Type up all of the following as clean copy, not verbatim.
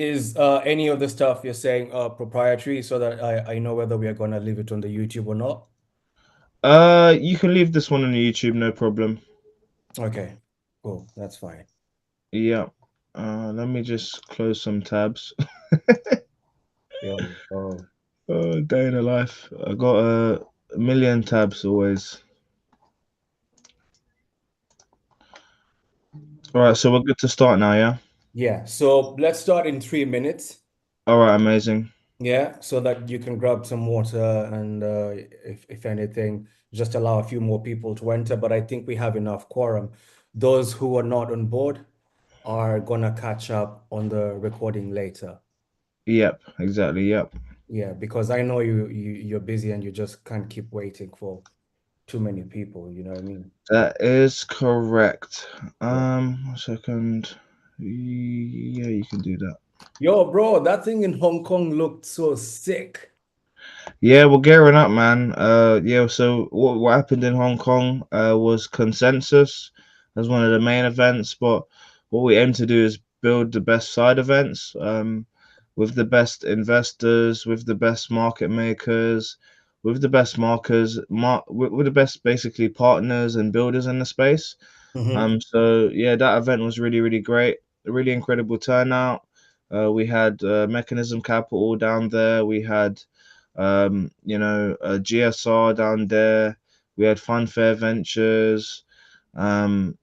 Is any of the stuff you're saying proprietary so that I know whether we are gonna leave it on the YouTube or not? You can leave this one on YouTube, no problem. Okay, cool. That's fine. Yeah. Let me just close some tabs. Yo, oh. Oh, day in the life. I got a million tabs always. All right, so we're good to start now, yeah? Yeah, so let's start in 3 minutes. All right, amazing. Yeah, so that you can grab some water and if anything, just allow a few more people to enter. But I think we have enough quorum. Those who are not on board are gonna catch up on the recording later. Yep, exactly. Yep. Yeah, because I know you're busy and you just can't keep waiting for too many people, you know what I mean? That is correct. Yeah. 1 second. Yeah, you can do that. Yo, bro, that thing in Hong Kong looked so sick. Yeah, we're gearing up, man. Yeah, so what happened in Hong Kong was consensus as one of the main events, but what we aim to do is build the best side events, with the best investors, with the best market makers, with the best with the best basically partners and builders in the space. Hmm. So yeah, that event was really, really great. A really incredible turnout. We had Mechanism Capital down there. We had GSR down there. We had Funfair Ventures. Um,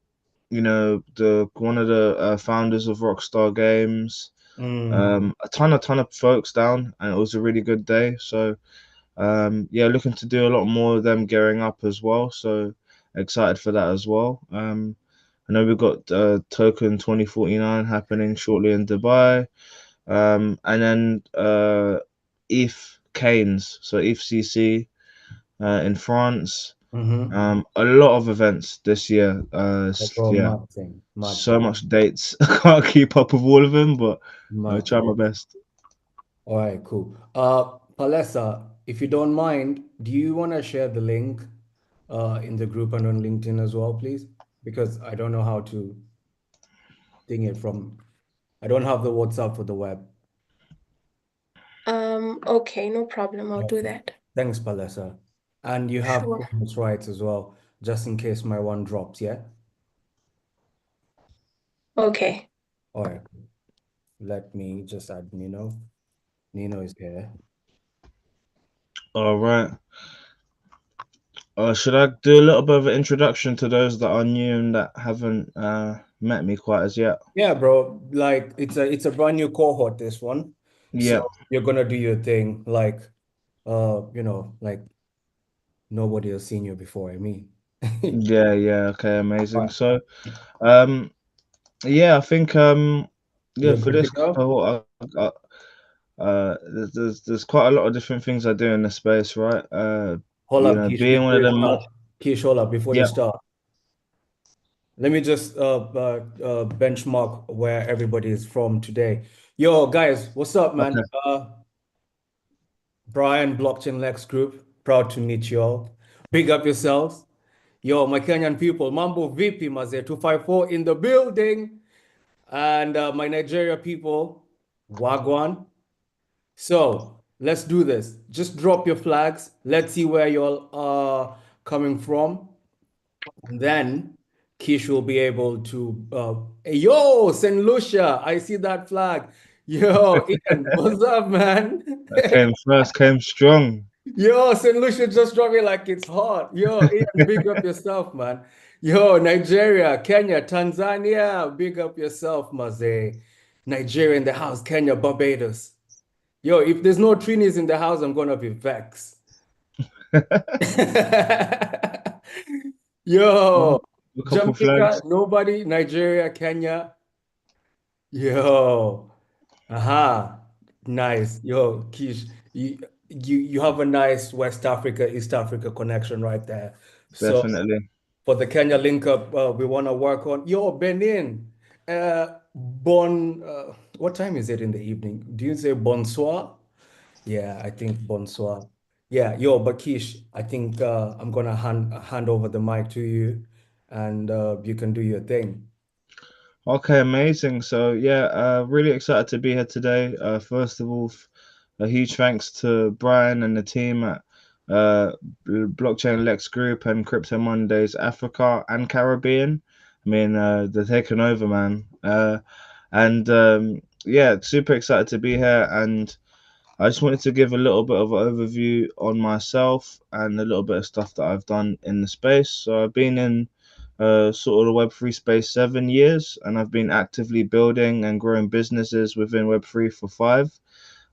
the one of the founders of Rockstar Games. Mm. A ton of folks down, and it was a really good day. So yeah, looking to do a lot more of them gearing up as well. So excited for that as well. I know we've got Token 2049 happening shortly in Dubai. And then ETH Canes, so ETH CC in France. Hmm. A lot of events this year. Bro, Yeah, mad thing, mad so thing, much dates. I can't keep up with all of them, but I mad try my thing. best. All right, cool. Palesa, if you don't mind, do you want to share the link in the group and on LinkedIn as well, please? Because I don't know how to thing it from, I don't have the WhatsApp for the web. Okay, no problem. I'll do that. Thanks, Palesa. And you have Sure. Chrome's rights as well, just in case my one drops, yeah? Okay. All right, let me just add Nino. Nino is here. All right. Should I do a little bit of an introduction to those that are new and that haven't met me quite as yet? Yeah, bro. Like it's a brand new cohort, this one. Yeah, So you're gonna do your thing, like like nobody has seen you before. I mean, yeah, yeah. Okay, all amazing. right. So, um, yeah, I think yeah, You're for good to this go. cohort, there's quite a lot of different things I do in the space, right? Hold up, Kish, Being one before of you them start. more, Kish, hold up before you yeah, start. Let me just benchmark where everybody is from today. Yo, guys, what's up, man? okay, Brian, Blockchain Lex Group. Proud to meet you all. Big up yourselves. Yo, my Kenyan people, Mambo VP Maze 254 in the building. And my Nigeria people, Wagwan. So let's do this. Just drop your flags. Let's see where y'all are coming from. And then Kish will be able to. Hey, yo, St. Lucia, I see that flag. Yo, Ian, what's up, man? that came first, came strong, Yo, St. Lucia just dropped it like it's hot. Yo, Ian, big up yourself, man. Yo, Nigeria, Kenya, Tanzania, big up yourself, Maze. Nigeria in the house, Kenya, Barbados. Yo, if there's no Trinis in the house, I'm gonna be vexed. a Yo, couple Jamaica, flags, nobody. Nigeria, Kenya. Yo, aha, nice. Yo, Kish, you have a nice West Africa, East Africa connection right there. So definitely. for the Kenya link up, we want to work on. Yo, Benin, what time is it in the evening? Do you say bonsoir? Yeah, I think bonsoir. Yeah, yo, Bakish, I think I'm gonna hand over the mic to you, and you can do your thing. Okay, amazing. So yeah, really excited to be here today. First of all, a huge thanks to Brian and the team at uh, Blockchain Lex Group and Crypto Mondays Africa and Caribbean. I mean, they're taking over, man. And Yeah, super excited to be here. And I just wanted to give a little bit of an overview on myself and a little bit of stuff that I've done in the space. So I've been in sort of the Web3 space 7 years, and I've been actively building and growing businesses within Web3 for five.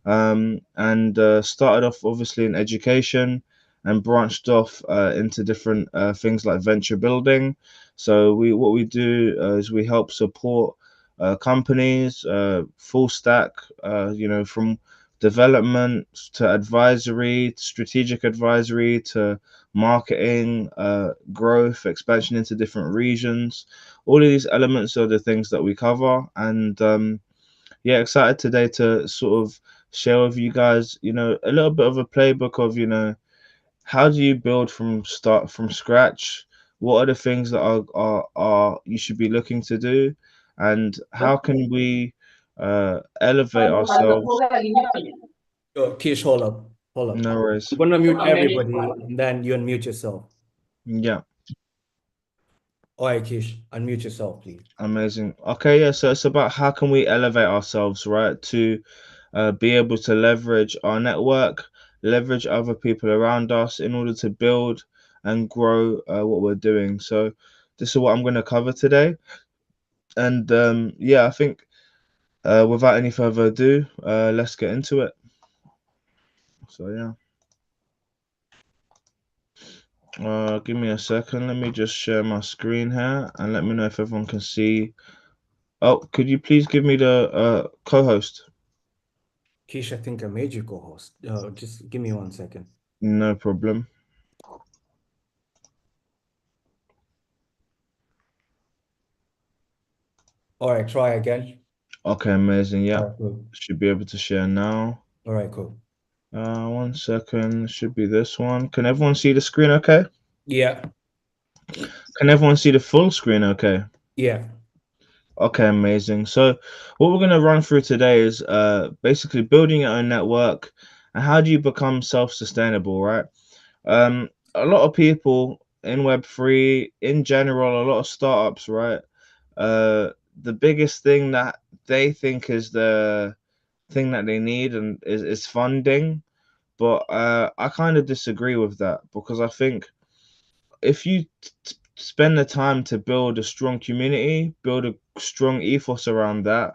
And Started off obviously in education and branched off into different things like venture building. So we what we do is we help support companies full stack, from development to advisory, strategic advisory to marketing, growth, expansion into different regions. All of these elements are the things that we cover, and yeah, excited today to sort of share with you guys, a little bit of a playbook of, how do you build from scratch? What are the things that are you should be looking to do, and how can we elevate ourselves? Yo, Kish, hold up. Hold up. No I'm worries. gonna mute everybody and then you unmute yourself. Yeah, All right, Kish, unmute yourself, please. amazing. Okay, yeah, so it's about how can we elevate ourselves, right? To be able to leverage our network, leverage other people around us in order to build and grow what we're doing. So, this is what I'm going to cover today. And Yeah, I think without any further ado, let's get into it. So, yeah, give me a second. Let me just share my screen here and let me know if everyone can see. Oh, could you please give me the co host? Kish, I think I made you co-host. Just give me 1 second. No problem. All right, try again. Okay, amazing. All Yeah, right, cool. should be able to share now. All right, cool. 1 second. Should be this one. Can everyone see the screen okay? Yeah, Can everyone see the full screen okay? yeah. Okay, amazing. So, what we're going to run through today is basically building your own network and how do you become self-sustainable, right? A lot of people in Web3, in general, a lot of startups, right? Uh, the biggest thing that they think is the thing that they need and is funding. But I kind of disagree with that because I think if you spend the time to build a strong community, build a strong ethos around that,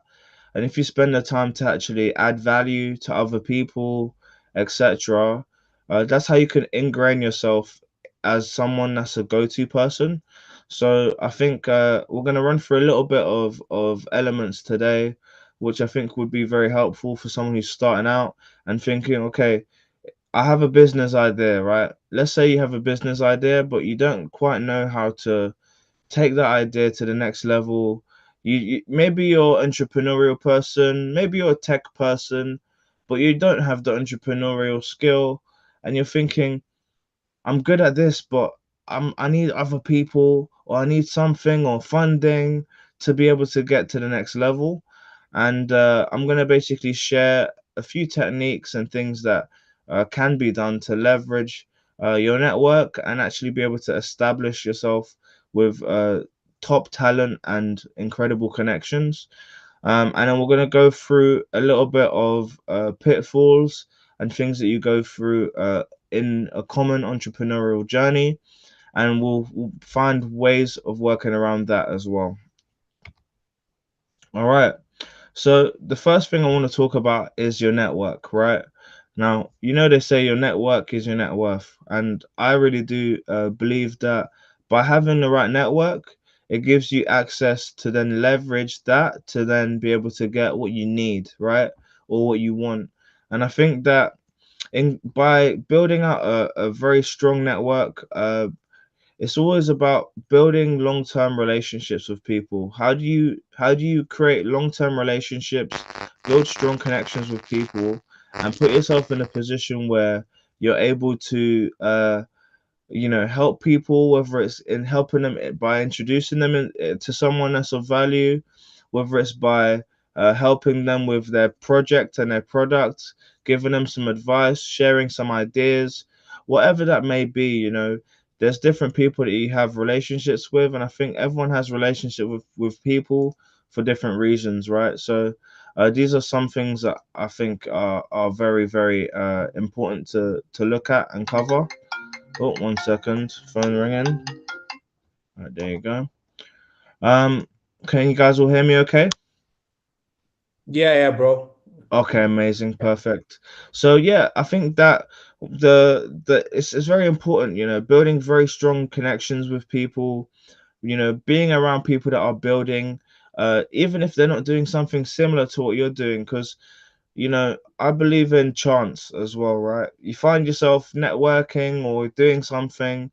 and if you spend the time to actually add value to other people, etc., that's how you can ingrain yourself as someone that's a go-to person. So I think we're going to run through a little bit of elements today, which I think would be very helpful for someone who's starting out and thinking, okay, I have a business idea, right? Let's say you have a business idea, but you don't quite know how to take that idea to the next level. Maybe you're an entrepreneurial person, maybe you're a tech person, but you don't have the entrepreneurial skill, and you're thinking, I'm good at this, but I need other people or I need something or funding to be able to get to the next level. And I'm gonna basically share a few techniques and things that can be done to leverage your network and actually be able to establish yourself with top talent and incredible connections. And then we're going to go through a little bit of pitfalls and things that you go through in a common entrepreneurial journey. And we'll find ways of working around that as well. All right. So, the first thing I want to talk about is your network, right? Now, they say your network is your net worth. And I really do believe that by having the right network, it gives you access to then leverage that to then be able to get what you need, right? Or what you want. And I think that in by building out a very strong network, it's always about building long-term relationships with people. How do you create long-term relationships, build strong connections with people, and put yourself in a position where you're able to help people, whether it's in helping them by introducing them to someone that's of value, whether it's by helping them with their project and their product, giving them some advice, sharing some ideas, whatever that may be. There's different people that you have relationships with, and I think everyone has relationship with people for different reasons, right? So these are some things that I think are very, very important to look at and cover. Oh, 1 second. Phone ringing. All right, there you go. Um, can you guys all hear me okay? Yeah, yeah, bro. Okay, amazing, perfect. So yeah, I think that the it's very important, building very strong connections with people, being around people that are building, even if they're not doing something similar to what you're doing, because I believe in chance as well, right? You find yourself networking or doing something,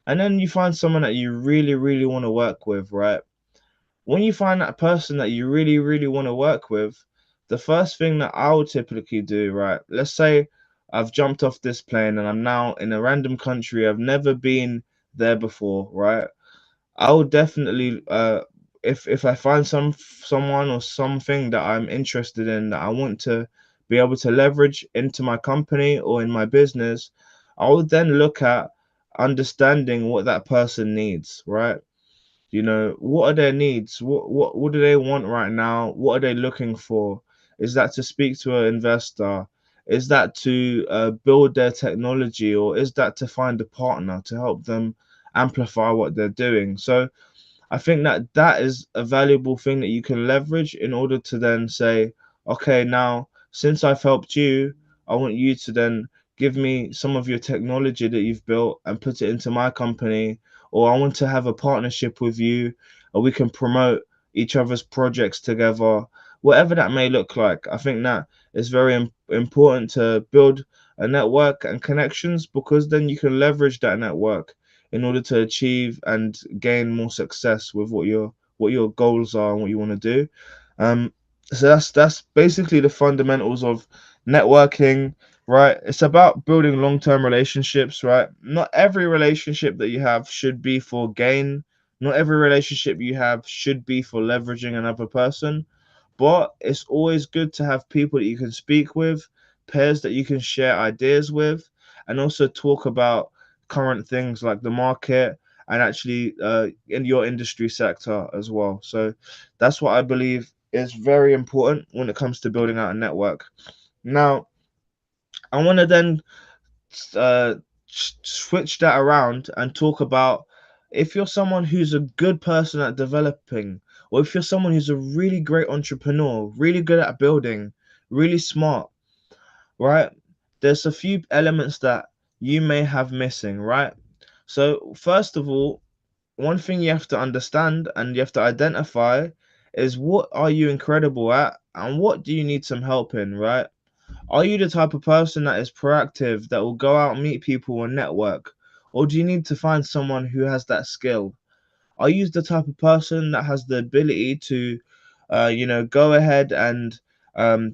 and then you find someone that you really, really want to work with, right? When you find that person that you really, really want to work with, the first thing that I would typically do, right? Let's say I've jumped off this plane and I'm now in a random country. I've never been there before, right? I would definitely if I find someone or something that I'm interested in that I want to be able to leverage into my company or in my business, I would then look at understanding what that person needs, right? What are their needs? What do they want right now? What are they looking for? Is that to speak to an investor? Is that to build their technology, or is that to find a partner to help them amplify what they're doing? So I think that that is a valuable thing that you can leverage in order to then say, okay, now since I've helped you, I want you to then give me some of your technology that you've built and put it into my company, or I want to have a partnership with you, or we can promote each other's projects together, whatever that may look like. I think that is very important to build a network and connections, because then you can leverage that network in order to achieve and gain more success with what your goals are and what you want to do. Um, so that's basically the fundamentals of networking, right? It's about building long-term relationships, right? Not every relationship that you have should be for gain. Not every relationship you have should be for leveraging another person, but it's always good to have people that you can speak with, pairs that you can share ideas with, and also talk about current things like the market and actually in your industry sector as well. So that's what I believe is very important when it comes to building out a network. Now, I want to then uh, switch that around and talk about, if you're someone who's a good person at developing, or if you're someone who's a really great entrepreneur, really good at building, really smart, right? There's a few elements that you may have missing, right? So, first of all, one thing you have to understand and you have to identify is, what are you incredible at and what do you need some help in, right? Are you the type of person that is proactive, that will go out and meet people and network? Or do you need to find someone who has that skill? Are you the type of person that has the ability to, go ahead and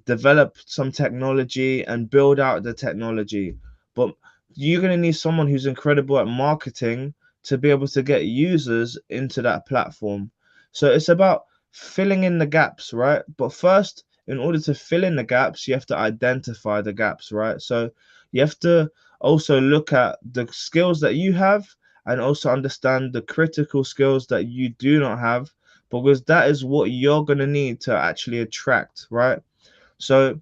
develop some technology and build out the technology? But you're going to need someone who's incredible at marketing to be able to get users into that platform. So it's about filling in the gaps, right? But first, in order to fill in the gaps, you have to identify the gaps, right? So you have to also look at the skills that you have and also understand the critical skills that you do not have, because that is what you're going to need to actually attract, right? So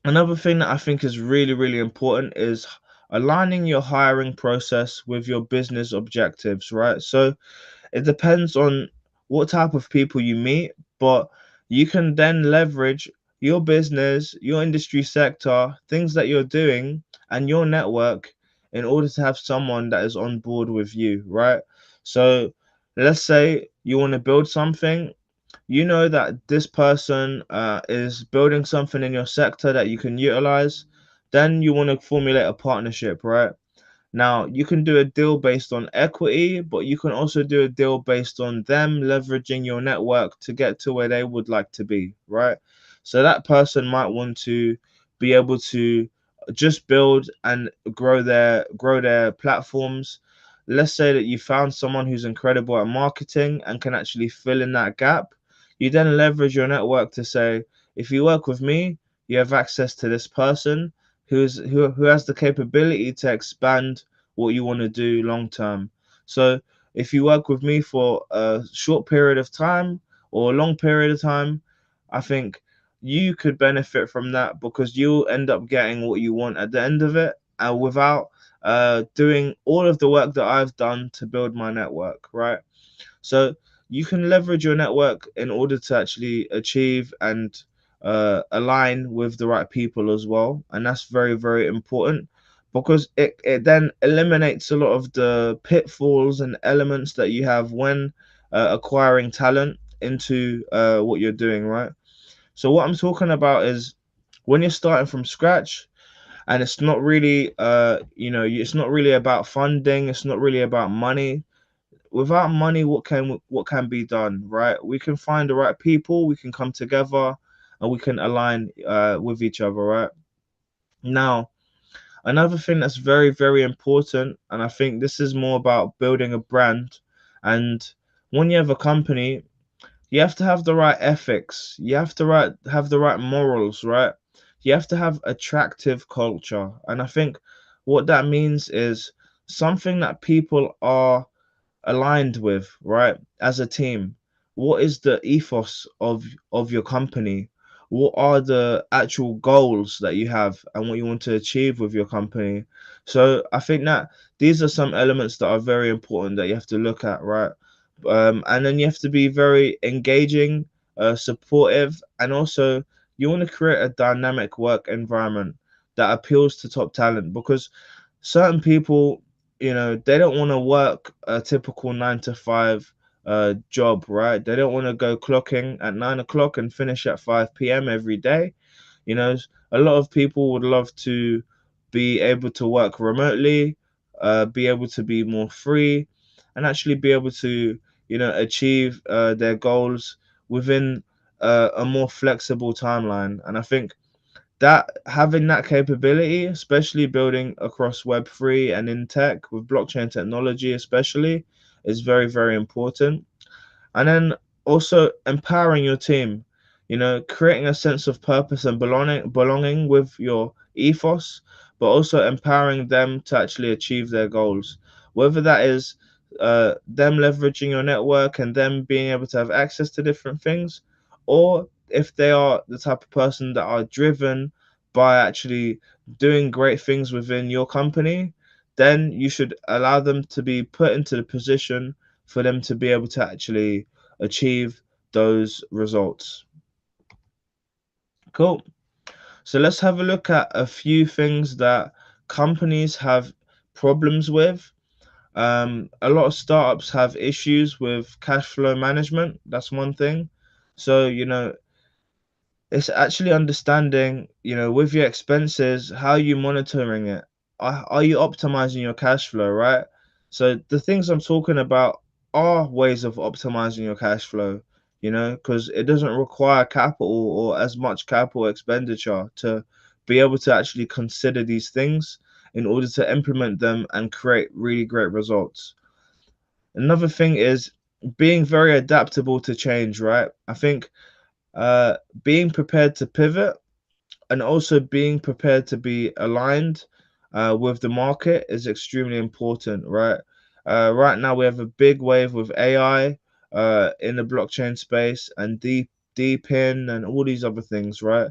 another thing that I think is really, really important is aligning your hiring process with your business objectives, right? So it depends on what type of people you meet, but you can then leverage your business, your industry sector, things that you're doing, and your network in order to have someone that is on board with you, right? So let's say you want to build something. You know that this person is building something in your sector that you can utilize. Then you want to formulate a partnership, right? Now, you can do a deal based on equity, but you can also do a deal based on them leveraging your network to get to where they would like to be, right? So that person might want to be able to just build and grow their platforms. Let's say that you found someone who's incredible at marketing and can actually fill in that gap. You then leverage your network to say, if you work with me, you have access to this person who has the capability to expand what you want to do long term. So if you work with me for a short period of time or a long period of time, I think you could benefit from that because you'll end up getting what you want at the end of it, without doing all of the work that I've done to build my network, right? So you can leverage your network in order to actually achieve and align with the right people as well. And that's very, very important because it then eliminates a lot of the pitfalls and elements that you have when acquiring talent into what you're doing, right? So what I'm talking about is when you're starting from scratch and it's not really it's not really about funding, it's not really about money. Without money, what can be done, right? We can find the right people, we can come together and we can align with each other, right? Now, another thing that's very, very important, and I think this is more about building a brand, and when you have a company, you have to have the right ethics. You have to have the right morals, right? You have to have attractive culture. And I think what that means is something that people are aligned with, right? As a team, what is the ethos of your company? What are the actual goals that you have and what you want to achieve with your company? So I think that these are some elements that are very important that you have to look at, right? And then you have to be very engaging, supportive, and also you want to create a dynamic work environment that appeals to top talent because certain people, they don't want to work a typical 9 to 5 job, right? They don't want to go clocking at 9 o'clock and finish at 5 p.m. every day. You know, a lot of people would love to be able to work remotely, be able to be more free, and actually be able to, achieve their goals within a more flexible timeline. And I think that having that capability, especially building across Web3 and in tech with blockchain technology, especially, is very, very important. And then also empowering your team, creating a sense of purpose and belonging with your ethos, but also empowering them to actually achieve their goals, whether that is them leveraging your network and them being able to have access to different things, or if they are the type of person that are driven by actually doing great things within your company, then you should allow them to be put into the position for them to be able to actually achieve those results. Cool. So let's have a look at a few things that companies have problems with. A lot of startups have issues with cash flow management. That's one thing. So, it's actually understanding, with your expenses, how you monitoring it. Are you optimizing your cash flow, right? So the things I'm talking about are ways of optimizing your cash flow, because it doesn't require capital or as much capital expenditure to be able to actually consider these things in order to implement them and create really great results. Another thing is being very adaptable to change, right? I think uh, being prepared to pivot and also being prepared to be aligned with the market is extremely important, right? Right now, we have a big wave with AI in the blockchain space and deep in and all these other things, right?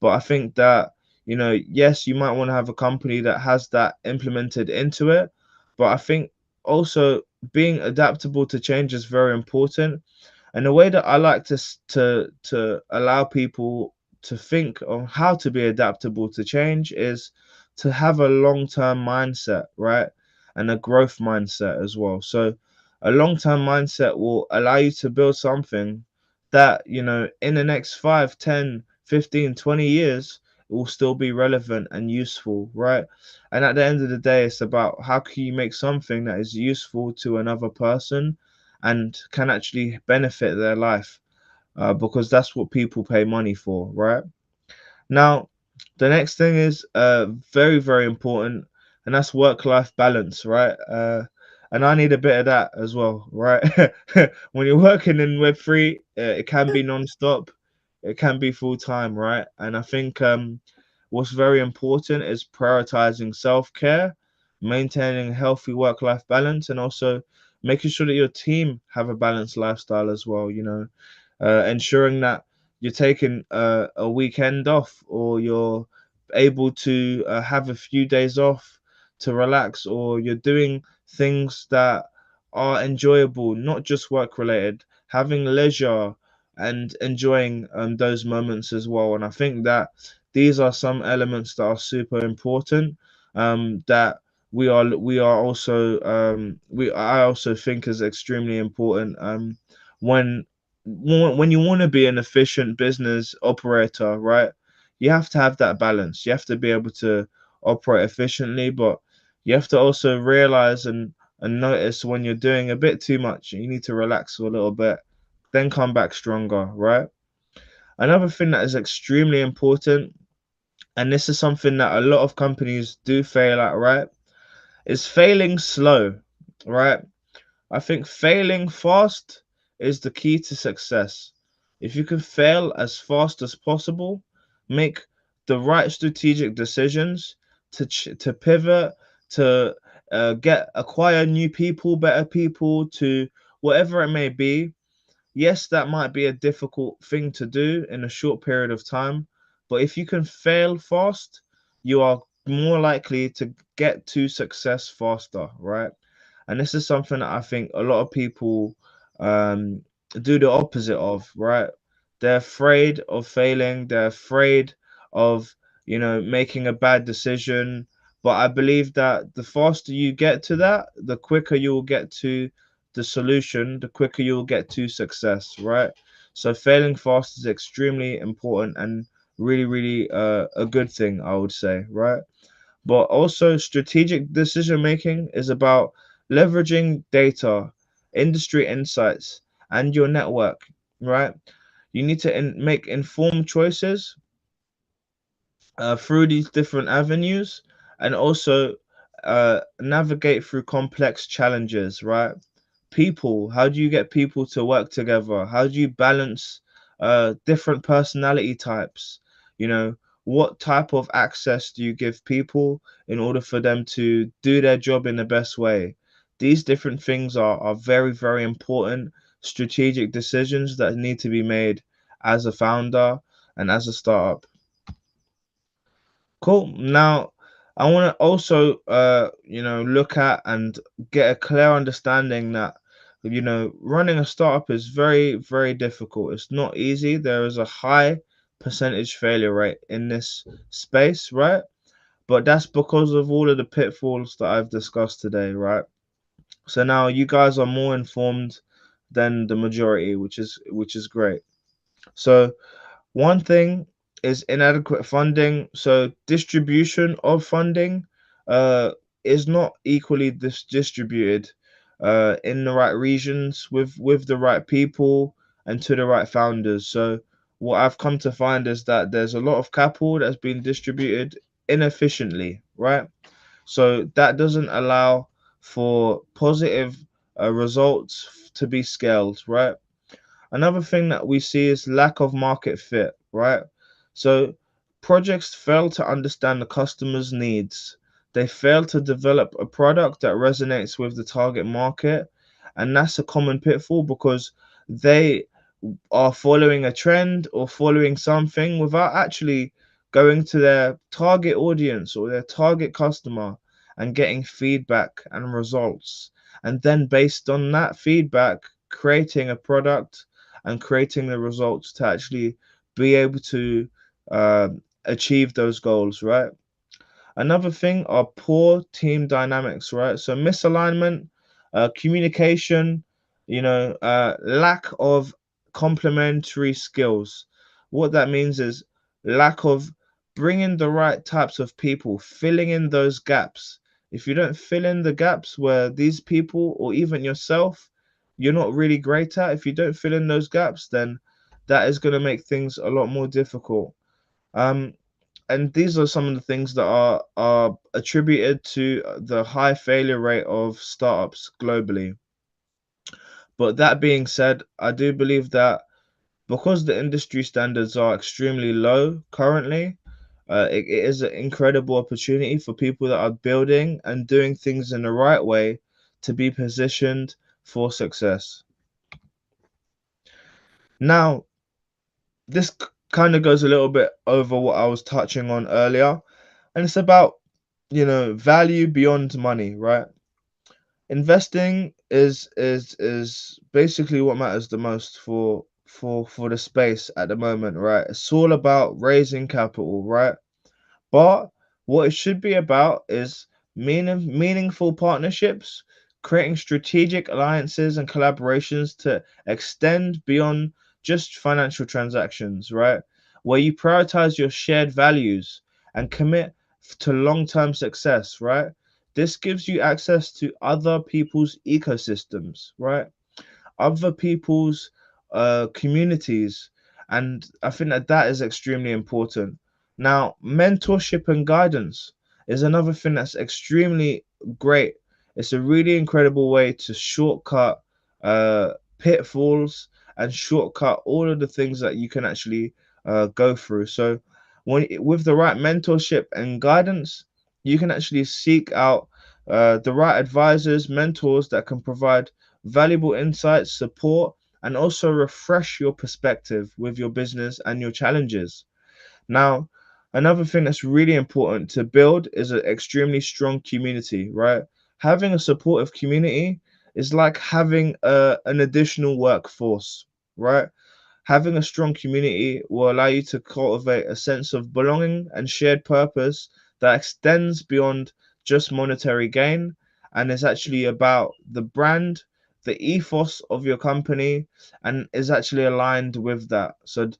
But I think that, yes, you might want to have a company that has that implemented into it. But I think also being adaptable to change is very important. And the way that I like to allow people to think on how to be adaptable to change is to have a long-term mindset, right? And a growth mindset as well. So a long-term mindset will allow you to build something that, in the next 5, 10, 15, 20 years will still be relevant and useful, right? And at the end of the day, it's about how can you make something that is useful to another person and can actually benefit their life, because that's what people pay money for, right? Now, The next thing is very very important, and that's work life balance, right? And I need a bit of that as well, right? When you're working in Web3, it can be non-stop, it can be full time, right? And I think what's very important is prioritizing self-care, maintaining healthy work life balance, and also making sure that your team have a balanced lifestyle as well, you know, ensuring that you're taking a weekend off, or you're able to have a few days off to relax, or you're doing things that are enjoyable, not just work related, having leisure and enjoying those moments as well. And I think that these are some elements that are super important, that we are also we I also think is extremely important, when when you want to be an efficient business operator, right? You have to have that balance. You have to be able to operate efficiently, but you have to also realize and notice when you're doing a bit too much. You need to relax for a little bit, then come back stronger, right? Another thing that is extremely important, and this is something that a lot of companies do fail at, right? Is failing slow, right? I think failing fast is the key to success. If you can fail as fast as possible, make the right strategic decisions to pivot, to get acquire new people, better people, to whatever it may be. Yes, that might be a difficult thing to do in a short period of time, but if you can fail fast, you are more likely to get to success faster, right? And this is something that I think a lot of people um, do the opposite of, right? They're afraid of failing, they're afraid of, you know, making a bad decision. But I believe that the faster you get to that, the quicker you'll get to the solution, the quicker you'll get to success, right? So failing fast is extremely important and really, really a good thing, I would say, right? But also, strategic decision making is about leveraging data, industry insights, and your network, right? You need to make informed choices through these different avenues, and also navigate through complex challenges, right? People, how do you get people to work together? How do you balance different personality types? You know, what type of access do you give people in order for them to do their job in the best way? These different things are very, very important strategic decisions that need to be made as a founder and as a startup. Cool. Now, I want to also, you know, look at and get a clear understanding that, you know, running a startup is very, very difficult. It's not easy. There is a high percentage failure rate in this space, right? But that's because of all of the pitfalls that I've discussed today, right? So now you guys are more informed than the majority, which is great. So one thing is inadequate funding. So distribution of funding uh, is not equally distributed in the right regions with the right people and to the right founders. So what I've come to find is that there's a lot of capital that's been distributed inefficiently, right? So that doesn't allow for positive results to be scaled, right? Another thing that we see is lack of market fit, right? So projects fail to understand the customer's needs. They fail to develop a product that resonates with the target market. And that's a common pitfall because they are following a trend or following something without actually going to their target audience or their target customer and getting feedback and results. And then, based on that feedback, creating a product and creating the results to actually be able to uh, achieve those goals, right? Another thing are poor team dynamics, right? So misalignment, communication, you know, lack of complementary skills. What that means is lack of bringing the right types of people, filling in those gaps. If you don't fill in the gaps where these people or even yourself, you're not really great at, if you don't fill in those gaps, then that is going to make things a lot more difficult. Um, and these are some of the things that are attributed to the high failure rate of startups globally. But that being said, I do believe that because the industry standards are extremely low currently, it is an incredible opportunity for people that are building and doing things in the right way to be positioned for success. Now, this kind of goes a little bit over what I was touching on earlier, and it's about, value beyond money, right? Investing is basically what matters the most for the space at the moment, right? It's all about raising capital, right? But what it should be about is meaningful partnerships, creating strategic alliances and collaborations to extend beyond just financial transactions, right? Where you prioritize your shared values and commit to long term success, right? This gives you access to other people's ecosystems, right? Other people's communities, and I think that that is extremely important. Now, mentorship and guidance is another thing that's extremely great. It's a really incredible way to shortcut uh, pitfalls and shortcut all of the things that you can actually go through. So, with the right mentorship and guidance, you can actually seek out the right advisors, mentors that can provide valuable insights, support, and also refresh your perspective with your business and your challenges. Now, another thing that's really important to build is an extremely strong community, right? Having a supportive community is like having an additional workforce, right? Having a strong community will allow you to cultivate a sense of belonging and shared purpose that extends beyond just monetary gain and is actually about the brand, the ethos of your company, and is actually aligned with that. So,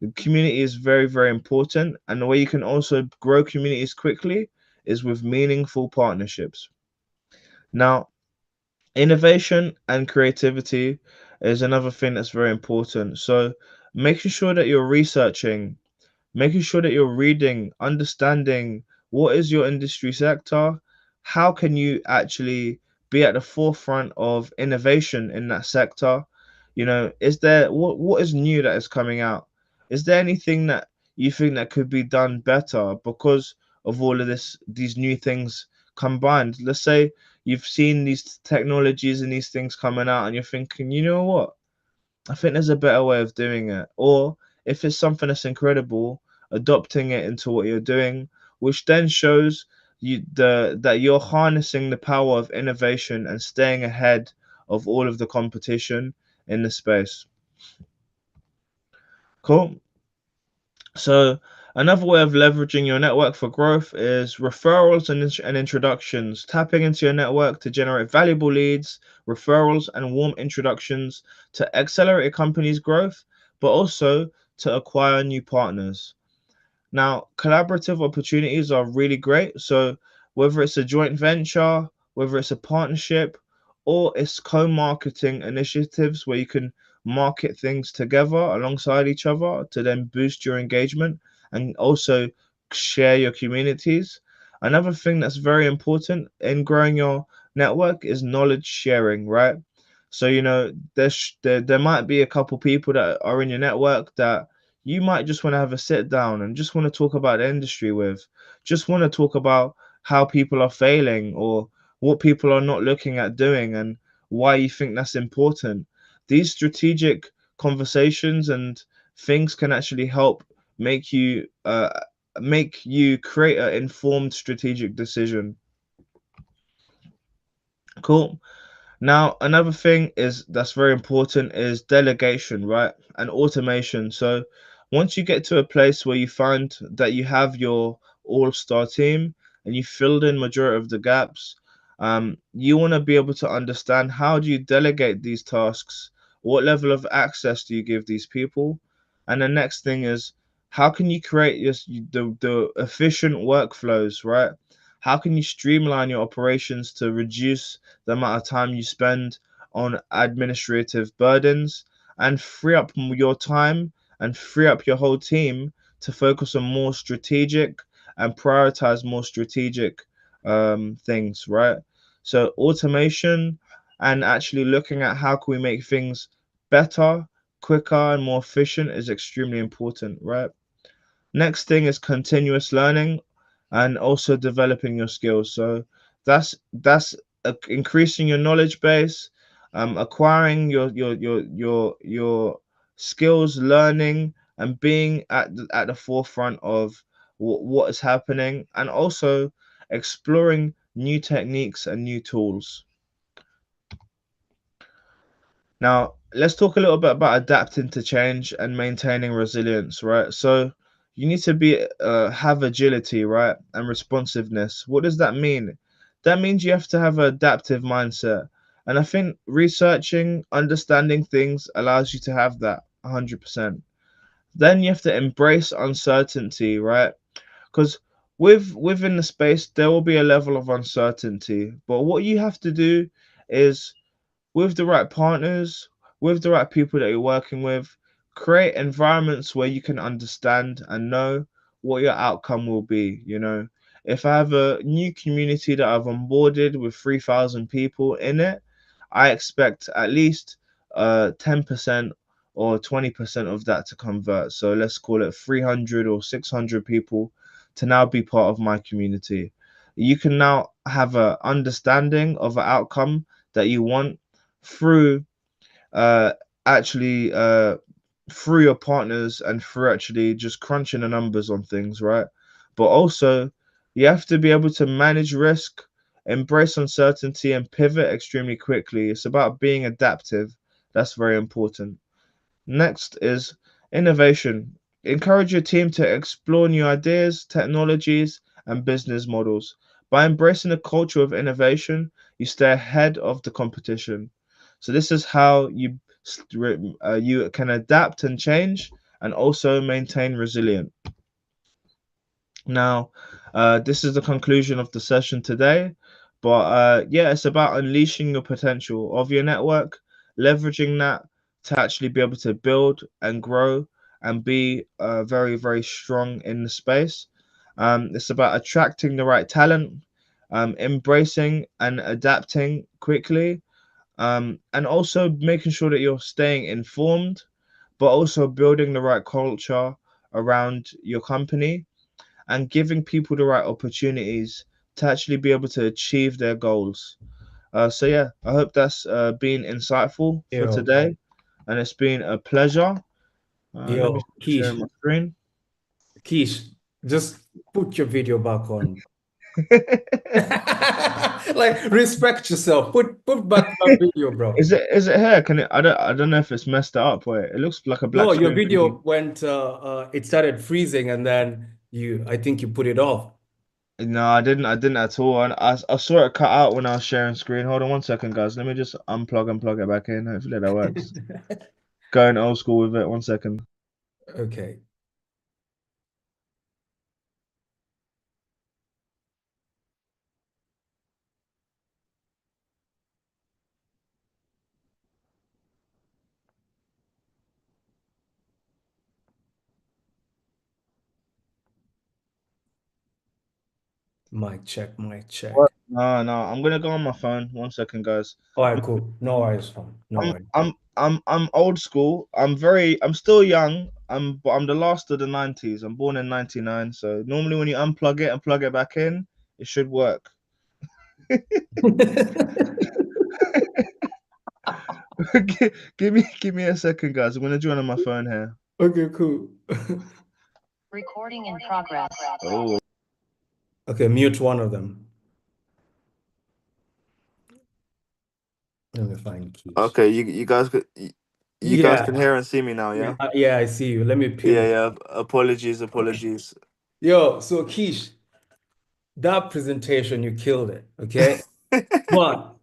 the community is very, very important. And the way you can also grow communities quickly is with meaningful partnerships. Now, innovation and creativity is another thing that's very important. So, making sure that you're researching, making sure that you're reading, understanding what is your industry sector, how can you actually be at the forefront of innovation in that sector? Is there what is new that is coming out? Is there anything that you think that could be done better because of all of these new things combined? Let's say you've seen these technologies and these things coming out and you're thinking, you know what? I think there's a better way of doing it. Or if it's something that's incredible, adopting it into what you're doing, which then shows that you're harnessing the power of innovation and staying ahead of all of the competition in the space. Cool. So another way of leveraging your network for growth is referrals and introductions, tapping into your network to generate valuable leads, referrals, and warm introductions to accelerate a company's growth, but also to acquire new partners. Now, collaborative opportunities are really great. So, whether it's a joint venture, whether it's a partnership, or it's co marketing initiatives where you can market things together alongside each other to then boost your engagement and also share your communities. Another thing that's very important in growing your network is knowledge sharing, right? So, there might be a couple people that are in your network that you might just want to have a sit down and just want to talk about the industry with, just want to talk about how people are failing or what people are not looking at doing and why you think that's important. These strategic conversations and things can actually help make you create an informed strategic decision. Cool. Now, another thing is that's very important is delegation, right? And automation. So, once you get to a place where you find that you have your all-star team and you filled in majority of the gaps, you want to be able to understand how do you delegate these tasks? What level of access do you give these people? And the next thing is how can you create the efficient workflows, right? How can you streamline your operations to reduce the amount of time you spend on administrative burdens and free up your time and free up your whole team to focus on more strategic and prioritize more strategic things, right? So automation and actually looking at how can we make things better, quicker, and more efficient is extremely important, right? Next thing is continuous learning and also developing your skills. So that's increasing your knowledge base, acquiring your skills, learning and being at the forefront of what is happening, and also exploring new techniques and new tools. Now, let's talk a little bit about adapting to change and maintaining resilience, right? So, you need to be have agility, right, and responsiveness. What does that mean? That means you have to have an adaptive mindset. And I think researching, understanding things allows you to have that 100%. Then you have to embrace uncertainty, right? Because within the space there will be a level of uncertainty, but what you have to do is with the right partners, with the right people that you're working with, create environments where you can understand and know what your outcome will be. You know, if I have a new community that I've onboarded with 3,000 people in it, I expect at least 10% or 20% of that to convert. So let's call it 300 or 600 people to now be part of my community. You can now have a understanding of an outcome that you want through uh actually through your partners and through actually just crunching the numbers on things, right? But also you have to be able to manage risk, embrace uncertainty and pivot extremely quickly. It's about being adaptive. That's very important. Next is innovation. Encourage your team to explore new ideas, technologies, and business models. By embracing a culture of innovation, you stay ahead of the competition. So this is how you can adapt and change, and also maintain resilience. Now, this is the conclusion of the session today. But yeah, it's about unleashing the potential of your network, leveraging that to actually be able to build and grow and be very, very strong in the space. It's about attracting the right talent, embracing and adapting quickly, and also making sure that you're staying informed, but also building the right culture around your company and giving people the right opportunities to actually be able to achieve their goals. So yeah, I hope that's been insightful for Yo, today, and it's been a pleasure. Let me yo, stop sharing my screen. Keish, just put your video back on. Like, respect yourself. Put back that video, bro. Is it here? Can it? I don't know if it's messed it up. Wait, it looks like a black No, your screen for me. video went it started freezing and then I think you put it off. No, I didn't at all. And I saw it cut out when I was sharing screen. Hold on one second, guys. Let me just unplug and plug it back in. Hopefully that works. Going old school with it. One second. Okay. Mic check, mic What? check. No, I'm gonna go on my phone. One second, guys. All right, cool. No worries, fam. No I'm worries. I'm old school. I'm still young. But I'm the last of the 90s. I'm born in 99. So normally when you unplug it and plug it back in, it should work. Give me a second, guys. I'm gonna join on my phone here. Okay, cool. Recording in progress. Oh, Okay, mute one of them. Let me find keys. Okay, you guys can Yeah, hear and see me now, yeah? yeah, I see you. Let me Yeah, pin. yeah. Apologies. Yo, so Keish, that presentation, you killed it. Okay. But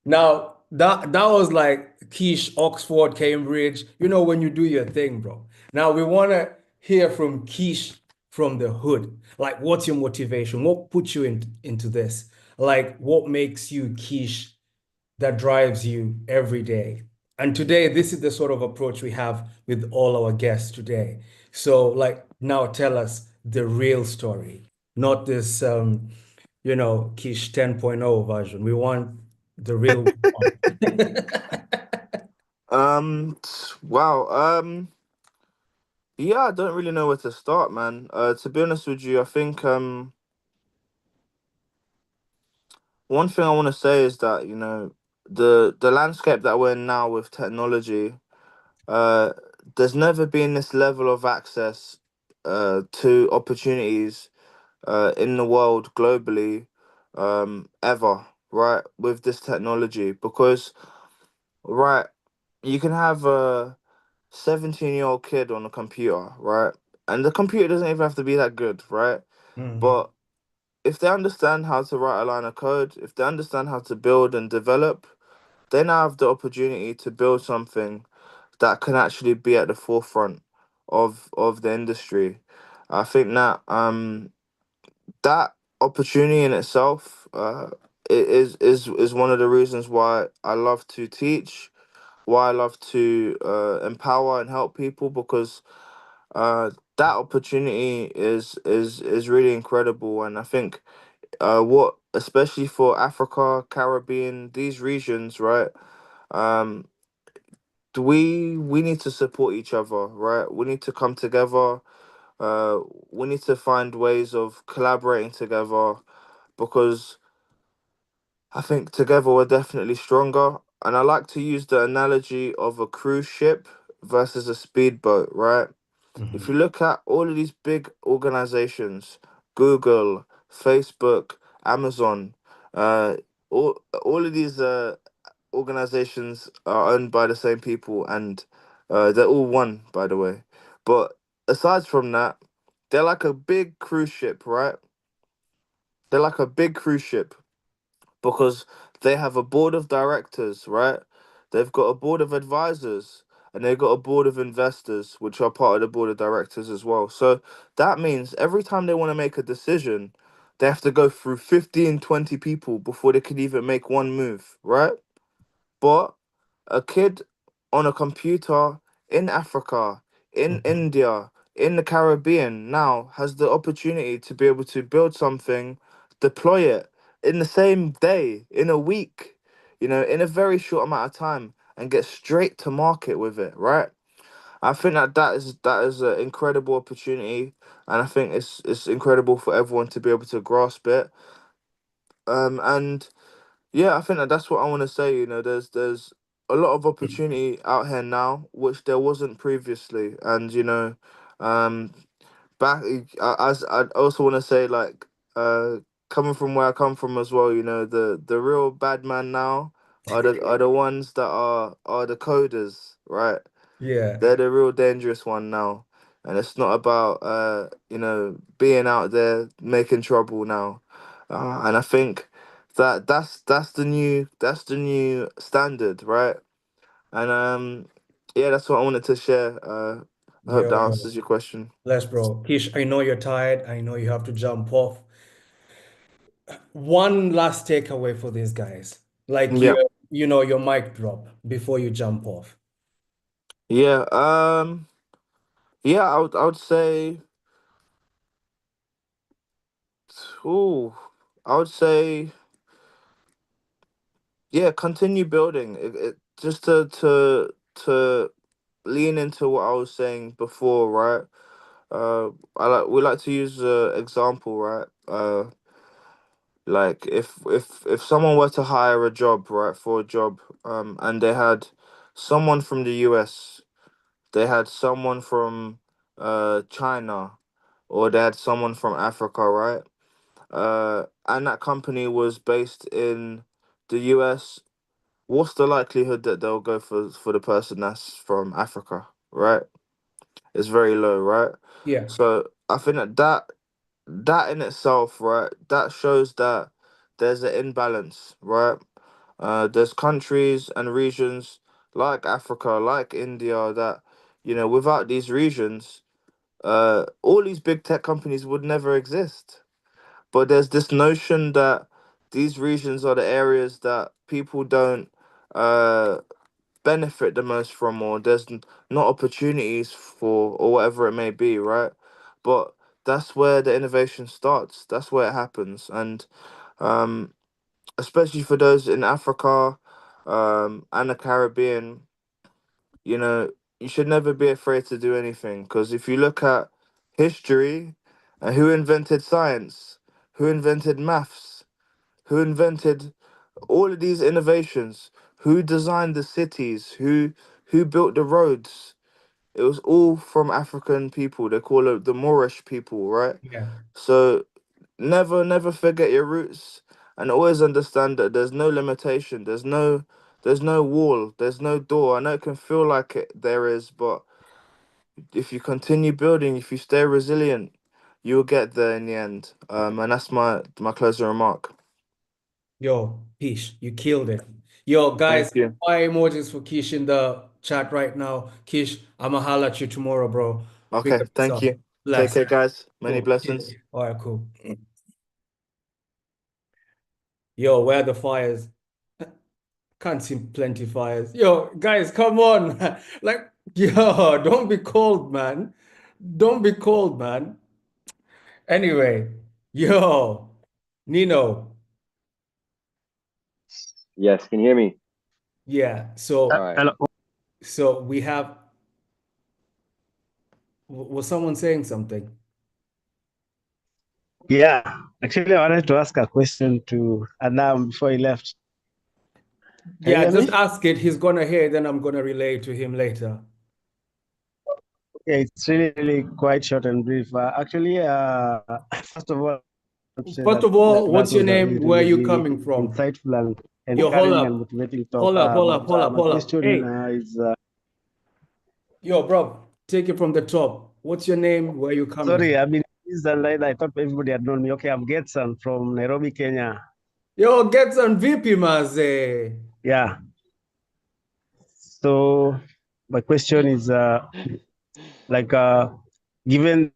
now that was like Keish, Oxford, Cambridge. You know when you do your thing, bro. Now we want to hear from Keish from the hood. Like, what's your motivation? What puts you into this? Like, what makes you Keish that drives you every day? And today, this is the sort of approach we have with all our guests today. So, like, Now tell us the real story, not this, Kish 10.0 version. We want the real one. Wow. Yeah, I don't really know where to start, man. To be honest with you, I think one thing I want to say is that, the landscape that we're in now with technology, uh, there's never been this level of access to opportunities in the world globally ever, right? With this technology, because right, you can have a 17-year-old kid on a computer, right? And the computer doesn't even have to be that good, right? Mhm. But if they understand how to write a line of code, if they understand how to build and develop, they now have the opportunity to build something that can actually be at the forefront of the industry. I think that that opportunity in itself is one of the reasons why I love to teach, why I love to empower and help people, because that opportunity is really incredible. And I think what, especially for Africa, Caribbean, these regions, right? Um, we need to support each other, right? We need to come together. Uh, we need to find ways of collaborating together, because I think together we're definitely stronger. And I like to use the analogy of a cruise ship versus a speedboat, right? If Mhm. you look at all of these big organizations, Google, Facebook, Amazon, uh, all of these organizations are owned by the same people, and they're all one, by the way. But aside from that, they're like a big cruise ship, right? They're like a big cruise ship, because they have a board of directors, right? They've got a board of advisors, and they've got a board of investors, which are part of the board of directors as well. So that means every time they want to make a decision, they have to go through 15, 20 people before they can even make one move, right? But a kid on a computer in Africa, in Mhm. India, in the Caribbean now has the opportunity to be able to build something, deploy it in the same day, in a week, in a very short amount of time, and get straight to market with it, right? I think that is an incredible opportunity, and I think it's incredible for everyone to be able to grasp it. And yeah, I think that's what I want to say. There's a lot of opportunity out here now, which there wasn't previously, and um, back as I also want to say, like, coming from where I come from as well. The real bad man now are the ones that are the coders, right? Yeah. They're the real dangerous one now, and it's not about being out there making trouble now, and I think that's the new standard, right? And yeah, that's what I wanted to share. I hope that Yo, answers your question. bless, bro. Kish, I know you're tired. I know you have to jump off. One last takeaway for these guys. Like Yeah, your mic drop before you jump off. yeah, yeah. I would say, ooh, I would say, yeah. Continue building. Just to lean into what I was saying before, right? We like to use example, right? Like if someone were to hire a job, right, for a job, and they had someone from the US, they had someone from China, or they had someone from Africa, right? And that company was based in the US. What's the likelihood that they'll go for the person that's from Africa, right? It's very low, right? Yeah. So I think that in itself, right, that shows that there's an imbalance, right? There's countries and regions like Africa, like India, that without these regions, all these big tech companies would never exist. But there's this notion that these regions are the areas that people don't uh benefit the most from, or there's not opportunities for, or whatever it may be, right? but that's where the innovation starts. That's where it happens. And um, especially for those in Africa and the Caribbean, you know, you should never be afraid to do anything. Because if you look at history, who invented science? Who invented maths? Who invented all of these innovations? Who designed the cities? Who built the roads? It was all from African people. They call it the Moorish people, right? Yeah. So never forget your roots, and always understand that there's no limitation. There's no wall. There's no door. I know it can feel like there is, but if you continue building, if you stay resilient, you'll get there in the end. And that's my closing remark. Yo, Kish, you killed it. Yo, guys, Thank you. fire emojis for Kish in the chat right now. Kish, I'ma holler at you tomorrow, bro. Big Okay, up thank yourself. you. Take Bless. care, guys. Many Cool. blessings. All right, cool. Yo, where are the fires? Can't see plenty fires. Yo, guys, come on. Like, yo, don't be cold, man. Don't be cold, man. Anyway, yo, Nino. Yes, can you hear me? Yeah, All right. Hello. so we have, was someone saying something? Yeah, actually, I wanted to ask a question to Anam before he left. Can you Yeah, hear just me? ask it. He's gonna hear it, then I'm gonna relay to him later. Okay, it's really quite short and brief. Actually, first of all, I want to say First that of all, that what's your was a name? really, Where are you really coming from? insightful and Yo, hold encouraging and up. motivating talk. Hold up, hold up, But hold up, my hold up. question Hey, is, yo, bro, take it from the top. What's your name? Where are you coming sorry, from? I mean, this is the line I thought everybody had known me. Okay, I'm Getson from Nairobi, Kenya. Yo, get some VP, maze. Yeah. So my question is, like, given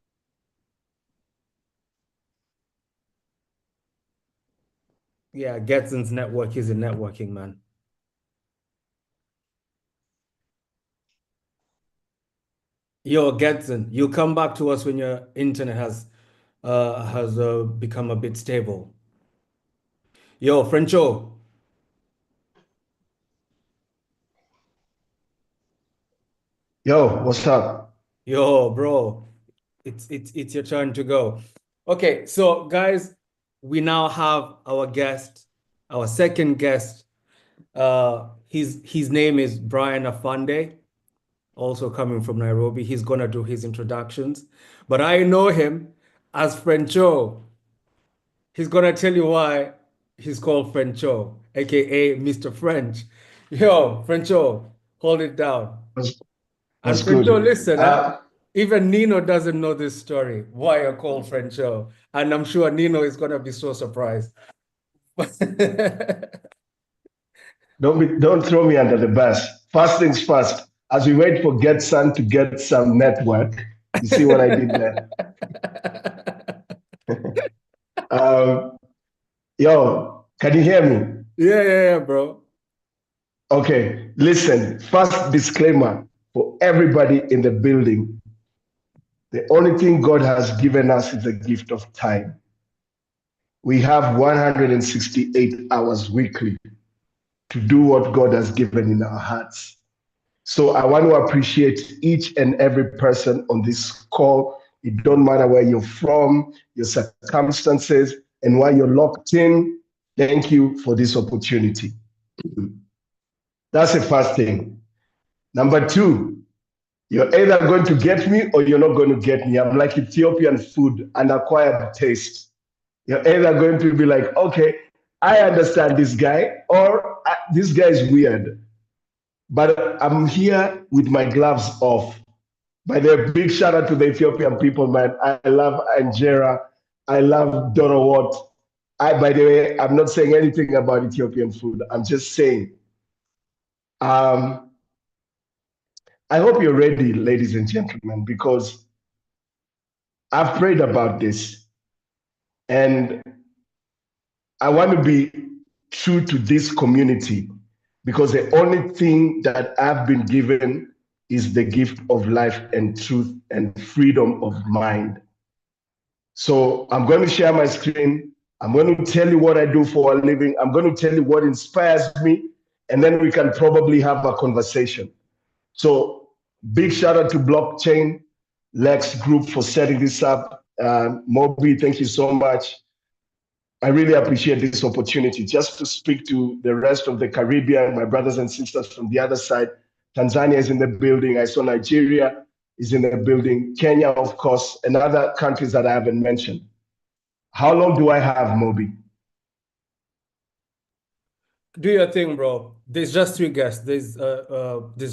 Yeah, Getson's network is a networking, man. Yo, Getson, you come back to us when your internet has become a bit stable. Yo, Frencho. Yo, what's up? Yo, bro. It's your turn to go. Okay, so guys, we now have our guest, our second guest. His name is Brian Afande, also coming from Nairobi. He's gonna do his introductions, but I know him as Frencho. He's gonna tell you why he's called Frencho, aka Mr. French. Yo, Frencho, hold it down. What's, And what's Frencho, good? listen, even Nino doesn't know this story, why you're called Frencho. And I'm sure Nino is gonna be so surprised. don't throw me under the bus. First things first, as we wait for Getsun to get some network, you see what I did there? Um, yo, can you hear me? Yeah, bro. Okay, listen, first disclaimer for everybody in the building. The only thing God has given us is the gift of time. We have 168 hours weekly to do what God has given in our hearts. So I want to appreciate each and every person on this call. It don't matter where you're from, your circumstances, and why you're locked in. Thank you for this opportunity. That's the first thing. Number two, you're either going to get me or you're not going to get me. I'm like Ethiopian food, an acquired taste. You're either going to be like, okay, I understand this guy, or this guy is weird. But I'm here with my gloves off. By the way, big shout out to the Ethiopian people, man. I love Angera. I love Dorowot. By the way, I'm not saying anything about Ethiopian food. I'm just saying, um, I hope you're ready, ladies and gentlemen, because I've prayed about this and I want to be true to this community because the only thing that I've been given is the gift of life and truth and freedom of mind. So I'm going to share my screen. I'm going to tell you what I do for a living. I'm going to tell you what inspires me, and then we can probably have a conversation. So big shout out to Blockchain Lex Group for setting this up. Moby, thank you so much. I really appreciate this opportunity just to speak to the rest of the Caribbean, my brothers and sisters from the other side. Tanzania is in the building. I saw Nigeria is in the building. Kenya, of course, and other countries that I haven't mentioned. How long do I have, Moby? Do your thing, bro. There's just 3 guests. There's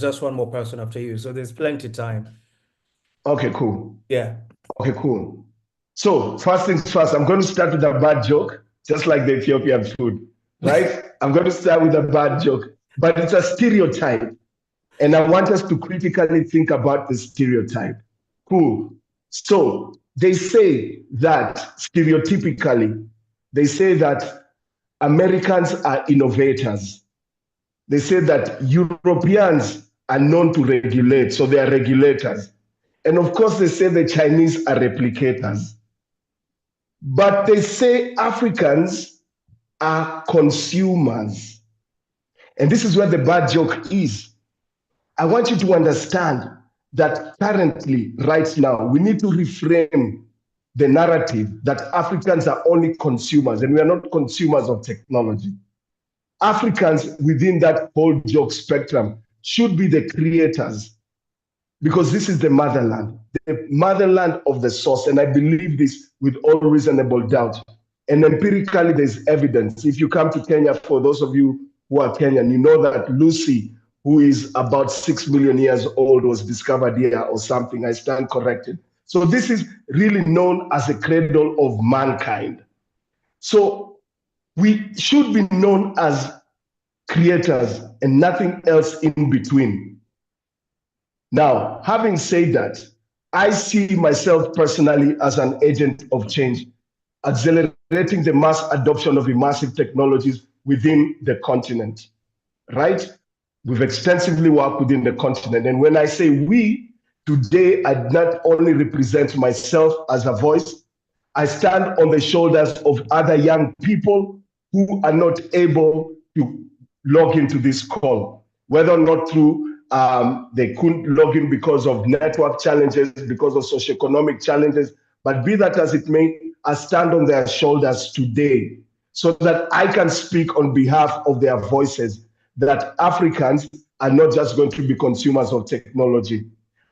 just one more person after you, so there's plenty time. Okay, cool. Yeah. Okay, cool. So first things first, I'm going to start with a bad joke, just like the Ethiopian food, right? I'm going to start with a bad joke, but it's a stereotype. And I want us to critically think about the stereotype. Cool. So they say that stereotypically, they say that Americans are innovators. They say that Europeans are known to regulate, so they are regulators. And of course, they say the Chinese are replicators. But they say Africans are consumers. And this is where the bad joke is. I want you to understand that currently, right now, we need to reframe the narrative that Africans are only consumers, and we are not consumers of technology. Africans within that whole joke spectrum should be the creators, because this is the motherland of the source. And I believe this with all reasonable doubt. And empirically, there's evidence. If you come to Kenya, for those of you who are Kenyan, you know that Lucy, who is about 6 million years old, was discovered here or something. I stand corrected. So this is really known as a cradle of mankind. So we should be known as creators and nothing else in between. Now, having said that, I see myself personally as an agent of change, accelerating the mass adoption of immersive technologies within the continent, right? We've extensively worked within the continent. And when I say we, today, I not only represent myself as a voice, I stand on the shoulders of other young people who are not able to log into this call, whether or not through they couldn't log in because of network challenges, because of socioeconomic challenges, but be that as it may, I stand on their shoulders today so that I can speak on behalf of their voices, that Africans are not just going to be consumers of technology.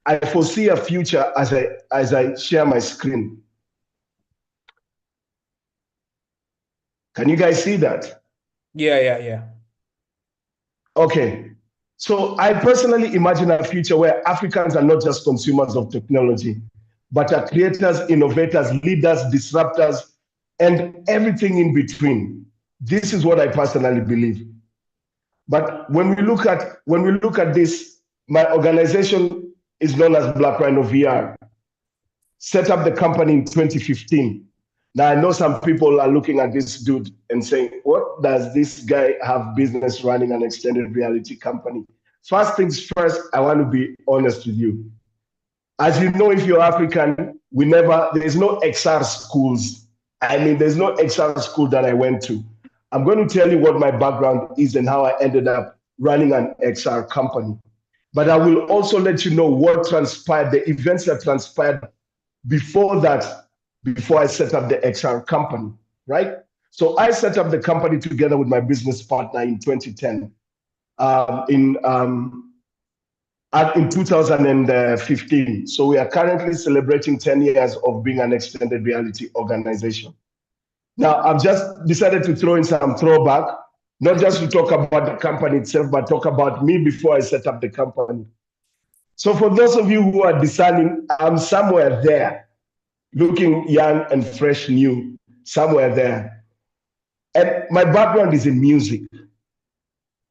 I foresee a future as I share my screen. Can you guys see that? Yeah. Okay. So I personally imagine a future where Africans are not just consumers of technology, but are creators, innovators, leaders, disruptors, and everything in between. This is what I personally believe. But when we look at this, my organization is known as Black Rhino VR. Set up the company in 2015. Now I know some people are looking at this dude and saying, what does this guy have business running an extended reality company? First things first, I want to be honest with you. As you know, if you're African, there's no XR schools. I mean, there's no XR school that I went to. I'm going to tell you what my background is and how I ended up running an XR company. But I will also let you know what transpired, the events that transpired before that, before I set up the XR company, right? So I set up the company together with my business partner in 2010. In 2015. So we are currently celebrating 10 years of being an extended reality organization. Now, I've just decided to throw in some throwback, not just to talk about the company itself, but talk about me before I set up the company. So for those of you who are discerning, I'm somewhere there, looking young and fresh, new, somewhere there. And my background is in music.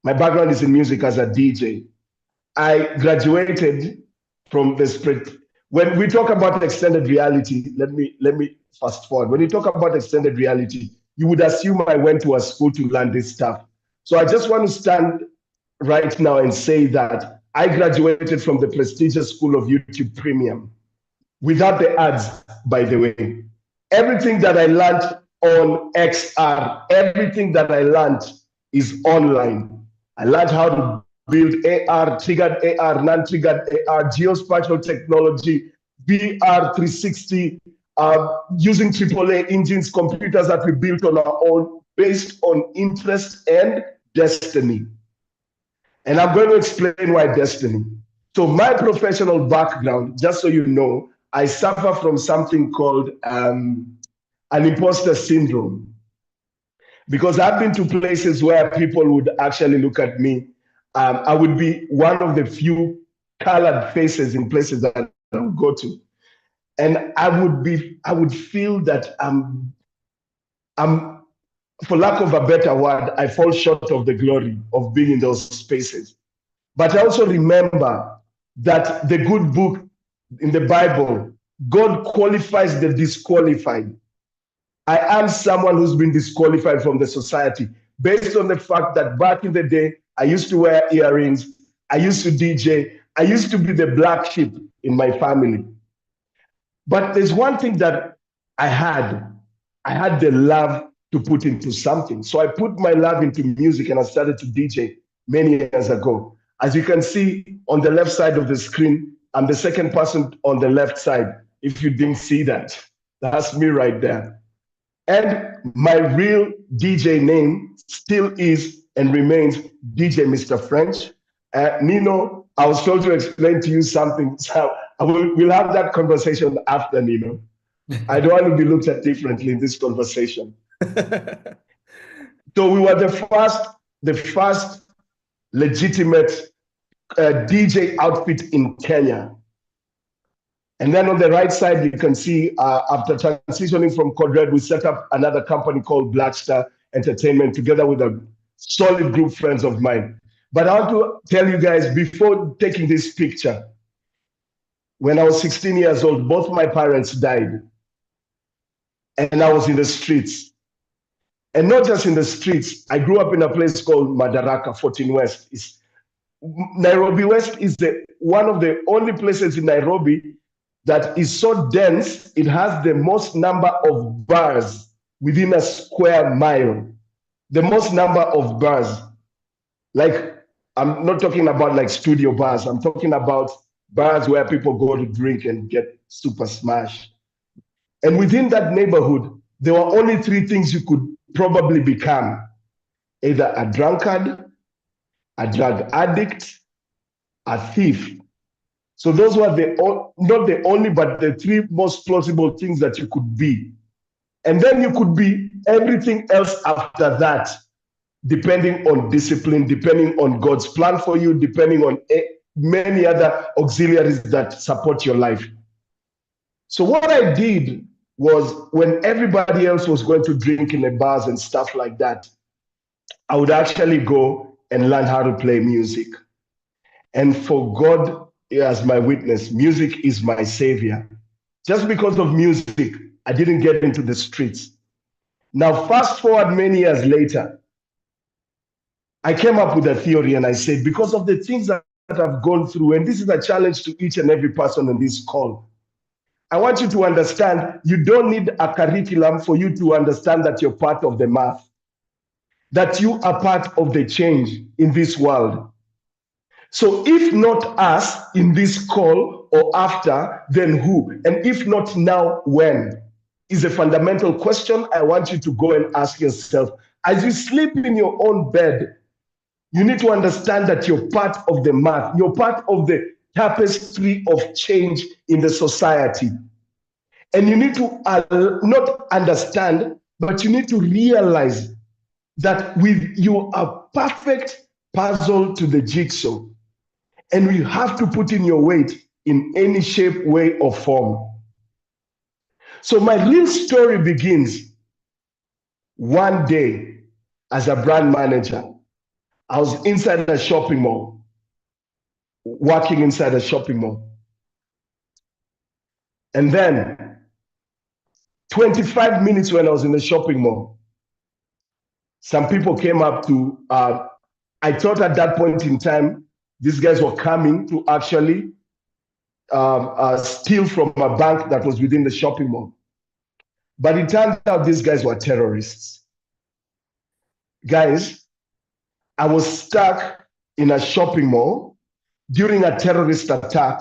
My background is in music as a DJ. I graduated from the spread. When we talk about extended reality, let me fast forward. When you talk about extended reality, you would assume I went to a school to learn this stuff. So I just want to stand right now and say that I graduated from the prestigious School of YouTube Premium without the ads, by the way. Everything that I learned on XR, everything that I learned is online. I learned how to build AR, triggered AR, non-triggered AR, geospatial technology, VR 360, using AAA engines, computers that we built on our own based on interest and destiny. And I'm going to explain why destiny. So my professional background, just so you know, I suffer from something called an imposter syndrome, because I've been to places where people would actually look at me. I would be one of the few colored faces in places that I would go to. And I would feel that I'm, for lack of a better word, I fall short of the glory of being in those spaces. But I also remember that the good book in the Bible, God qualifies the disqualified. I am someone who's been disqualified from the society based on the fact that back in the day, I used to wear earrings, I used to DJ, I used to be the black sheep in my family. But there's one thing that I had the love to put into something. So I put my love into music and I started to DJ many years ago. As you can see on the left side of the screen, I'm the second person on the left side. If you didn't see that, that's me right there. And my real DJ name still is and remains DJ Mr. French. Nino, I was told to explain to you something. So we'll have that conversation after, Nino. I don't want to be looked at differently in this conversation. So we were the first legitimate DJ outfit in Kenya. And then on the right side, you can see after transitioning from Code Red, we set up another company called Black Star Entertainment together with a solid group friends of mine. But I want to tell you guys, before taking this picture, when I was 16 years old, both my parents died. And I was in the streets. And not just in the streets, I grew up in a place called Madaraka, 14 West. Nairobi West is one of the only places in Nairobi that is so dense, it has the most number of bars within a square mile. The most number of bars. Like, I'm not talking about like studio bars. I'm talking about bars where people go to drink and get super smashed. And within that neighborhood, there were only three things you could probably become: either a drunkard, a drug addict, a thief. So those were not the only, but the three most plausible things that you could be. And then you could be everything else after that, depending on discipline, depending on God's plan for you, depending on many other auxiliaries that support your life. So what I did was, when everybody else was going to drink in the bars and stuff like that, I would actually go and learn how to play music. And for God as my witness, music is my savior. Just because of music, I didn't get into the streets. Now, fast forward many years later, I came up with a theory and I said, because of the things that I've gone through, and this is a challenge to each and every person on this call, I want you to understand you don't need a curriculum for you to understand that you're part of the math, that you are part of the change in this world. So if not us in this call or after, then who? And if not now, when? Is a fundamental question I want you to go and ask yourself. As you sleep in your own bed, you need to understand that you're part of the math. You're part of the tapestry of change in the society. And you need to not understand, but you need to realize that you are perfect puzzle to the jigsaw. And you have to put in your weight in any shape, way, or form. So my real story begins one day as a brand manager. I was inside a shopping mall, working inside a shopping mall. And then 25 minutes when I was in the shopping mall, some people came up to, I thought at that point in time, these guys were coming to actually steal from a bank that was within the shopping mall. But it turned out these guys were terrorists. Guys, I was stuck in a shopping mall during a terrorist attack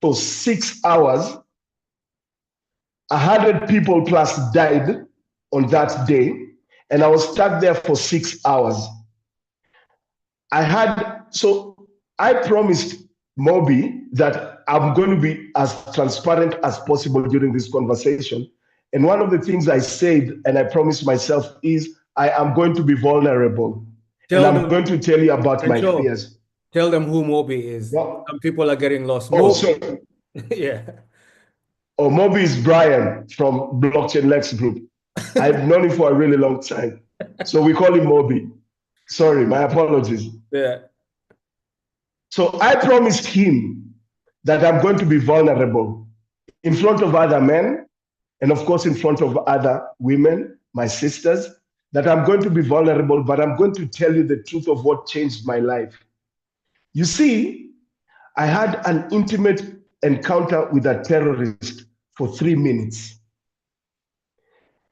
for 6 hours. 100 people plus died on that day, and I was stuck there for 6 hours. So I promised Moby that I'm going to be as transparent as possible during this conversation. And one of the things I said and I promised myself is I am going to be vulnerable. And I'm going to tell you about my fears. Tell them who Moby is. Well, Some people are getting lost. Oh, Moby. Yeah. Oh, Moby is Brian from Blockchain Lex Group. I've known him for a really long time. So we call him Moby. Sorry, my apologies. Yeah. So I promised him that I'm going to be vulnerable in front of other men and of course in front of other women, my sisters, that I'm going to be vulnerable, but I'm going to tell you the truth of what changed my life. You see, I had an intimate encounter with a terrorist for 3 minutes.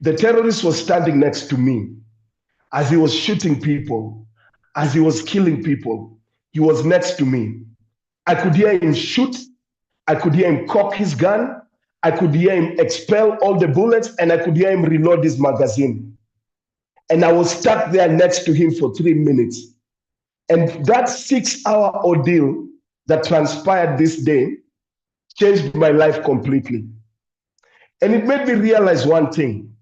The terrorist was standing next to me as he was shooting people, as he was killing people. He was next to me. I could hear him shoot. I could hear him cock his gun. I could hear him expel all the bullets, and I could hear him reload his magazine. And I was stuck there next to him for 3 minutes. And that 6-hour ordeal that transpired this day changed my life completely. And it made me realize one thing.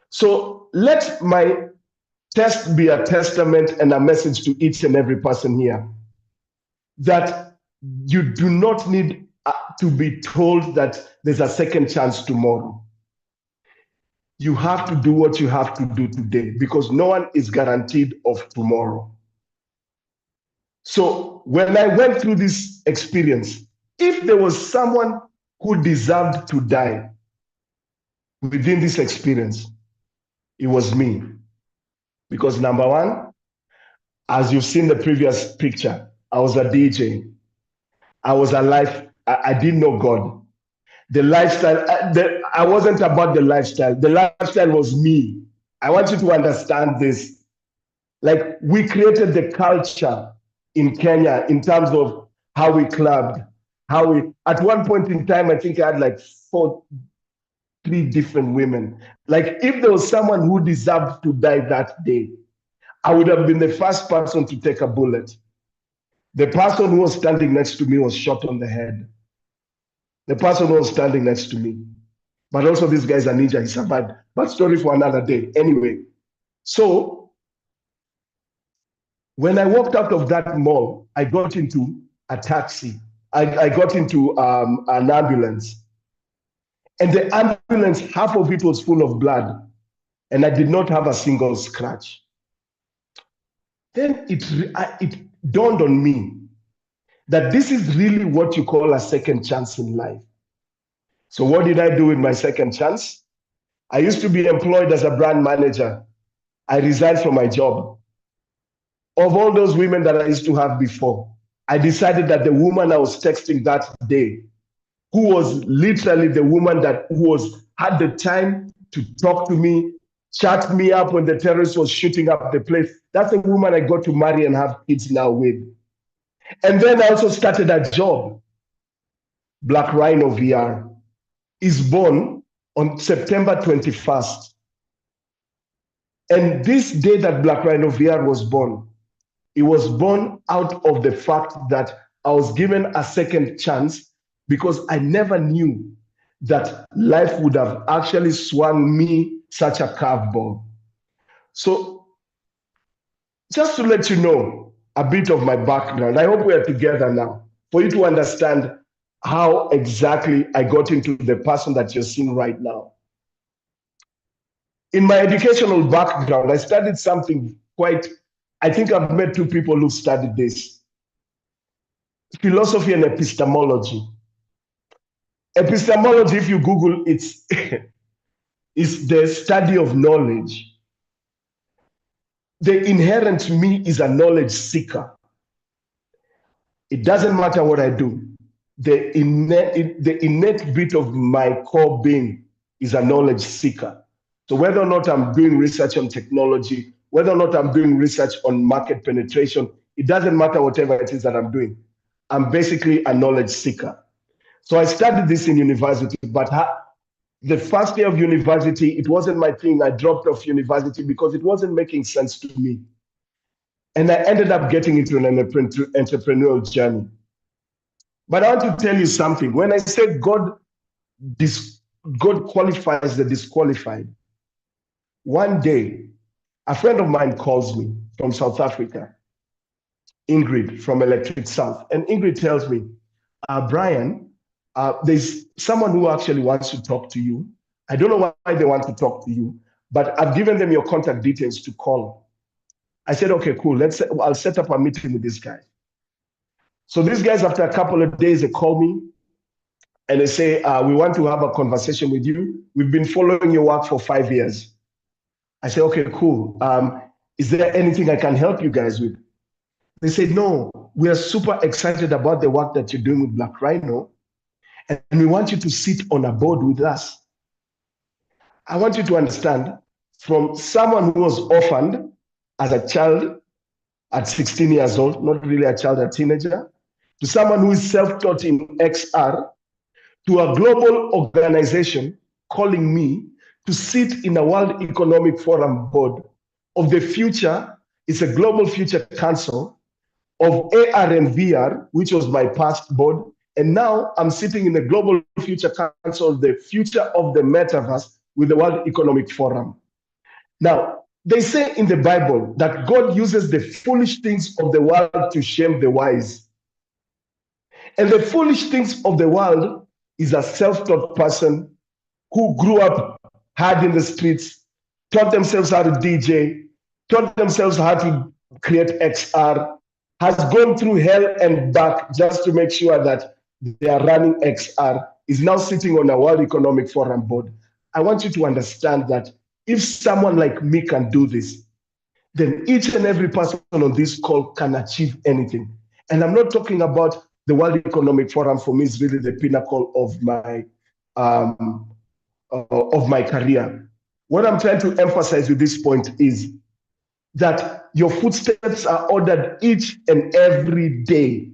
So let my test be a testament and a message to each and every person here that you do not need to be told that there's a second chance tomorrow. You have to do what you have to do today because no one is guaranteed of tomorrow. So when I went through this experience, if there was someone who deserved to die within this experience, it was me. Because number one, as you've seen the previous picture, I was a DJ. I was alive. I didn't know God. The lifestyle, I wasn't about the lifestyle. The lifestyle was me. I want you to understand this. Like, we created the culture in Kenya in terms of how we clubbed, at one point in time, I think I had like 3 different women. Like, if there was someone who deserved to die that day, I would have been the first person to take a bullet. The person who was standing next to me was shot on the head. The person who was standing next to me. But also this guy's a ninja, he survived. But story for another day. Anyway, so when I walked out of that mall, I got into a taxi. I got into an ambulance. And the ambulance, half of it was full of blood. And I did not have a single scratch. Then it dawned on me that this is really what you call a second chance in life. So what did I do with my second chance? I used to be employed as a brand manager. I resigned from my job. Of all those women that I used to have before, I decided that the woman I was texting that day, who was literally the woman who had the time to talk to me, chat me up when the terrorist was shooting up the place, that's the woman I got to marry and have kids now with. And then I also started a job. Black Rhino VR is born on September 21st. And this day that Black Rhino VR was born, it was born out of the fact that I was given a second chance because I never knew that life would have actually swung me such a curveball. So just to let you know a bit of my background, I hope we are together now for you to understand how exactly I got into the person that you're seeing right now. In my educational background, I studied something I think I've met 2 people who studied this. Philosophy and epistemology. Epistemology, if you Google, it's the study of knowledge. The inherent me is a knowledge seeker. It doesn't matter what I do. The innate bit of my core being is a knowledge seeker. So whether or not I'm doing research on technology, whether or not I'm doing research on market penetration, it doesn't matter whatever it is that I'm doing. I'm basically a knowledge seeker. So I studied this in university, but the first year of university, it wasn't my thing. I dropped off university because it wasn't making sense to me. And I ended up getting into an entrepreneurial journey. But I want to tell you something. When I say God qualifies the disqualified, one day, a friend of mine calls me from South Africa, Ingrid from Electric South. And Ingrid tells me, Brian, there's someone who actually wants to talk to you. I don't know why they want to talk to you, but I've given them your contact details to call. I said, okay, cool. I'll set up a meeting with this guy. So these guys, after a couple of days, they call me and they say, we want to have a conversation with you. We've been following your work for 5 years. I say, okay, cool. Is there anything I can help you guys with? They say, no, we are super excited about the work that you're doing with Black Rhino, and we want you to sit on a board with us. I want you to understand, from someone who was orphaned as a child at 16 years old, not really a child, a teenager, to someone who is self-taught in XR, to a global organization calling me to sit in a World Economic Forum board of the future. It's a Global Future Council of AR and VR, which was my past board. And now I'm sitting in the Global Future Council of the future of the metaverse with the World Economic Forum. Now, they say in the Bible that God uses the foolish things of the world to shame the wise. And the foolish things of the world is a self-taught person who grew up hard in the streets, taught themselves how to DJ, taught themselves how to create XR, has gone through hell and back just to make sure that they are running XR, is now sitting on a World Economic Forum board. I want you to understand that if someone like me can do this, then each and every person on this call can achieve anything. And I'm not talking about the World Economic Forum. For me, is really the pinnacle of my career. What I'm trying to emphasize with this point is that your footsteps are ordered each and every day.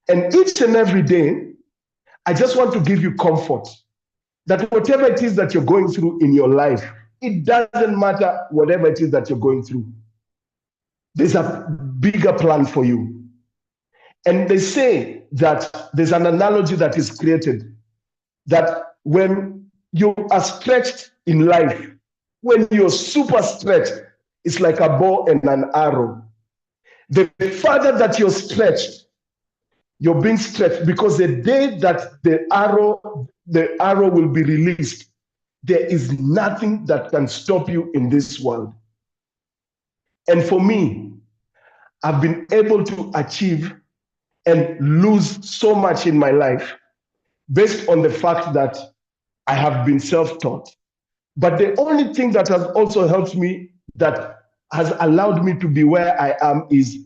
And each and every day, I just want to give you comfort that whatever it is that you're going through in your life, it doesn't matter whatever it is that you're going through. There's a bigger plan for you. And they say that there's an analogy that is created that when you are stretched in life, when you're super stretched, it's like a bow and an arrow. The further that you're stretched, you're being stretched, because the day that the arrow will be released, there is nothing that can stop you in this world. And for me, I've been able to achieve and lose so much in my life based on the fact that I have been self-taught. But the only thing that has also helped me, that has allowed me to be where I am, is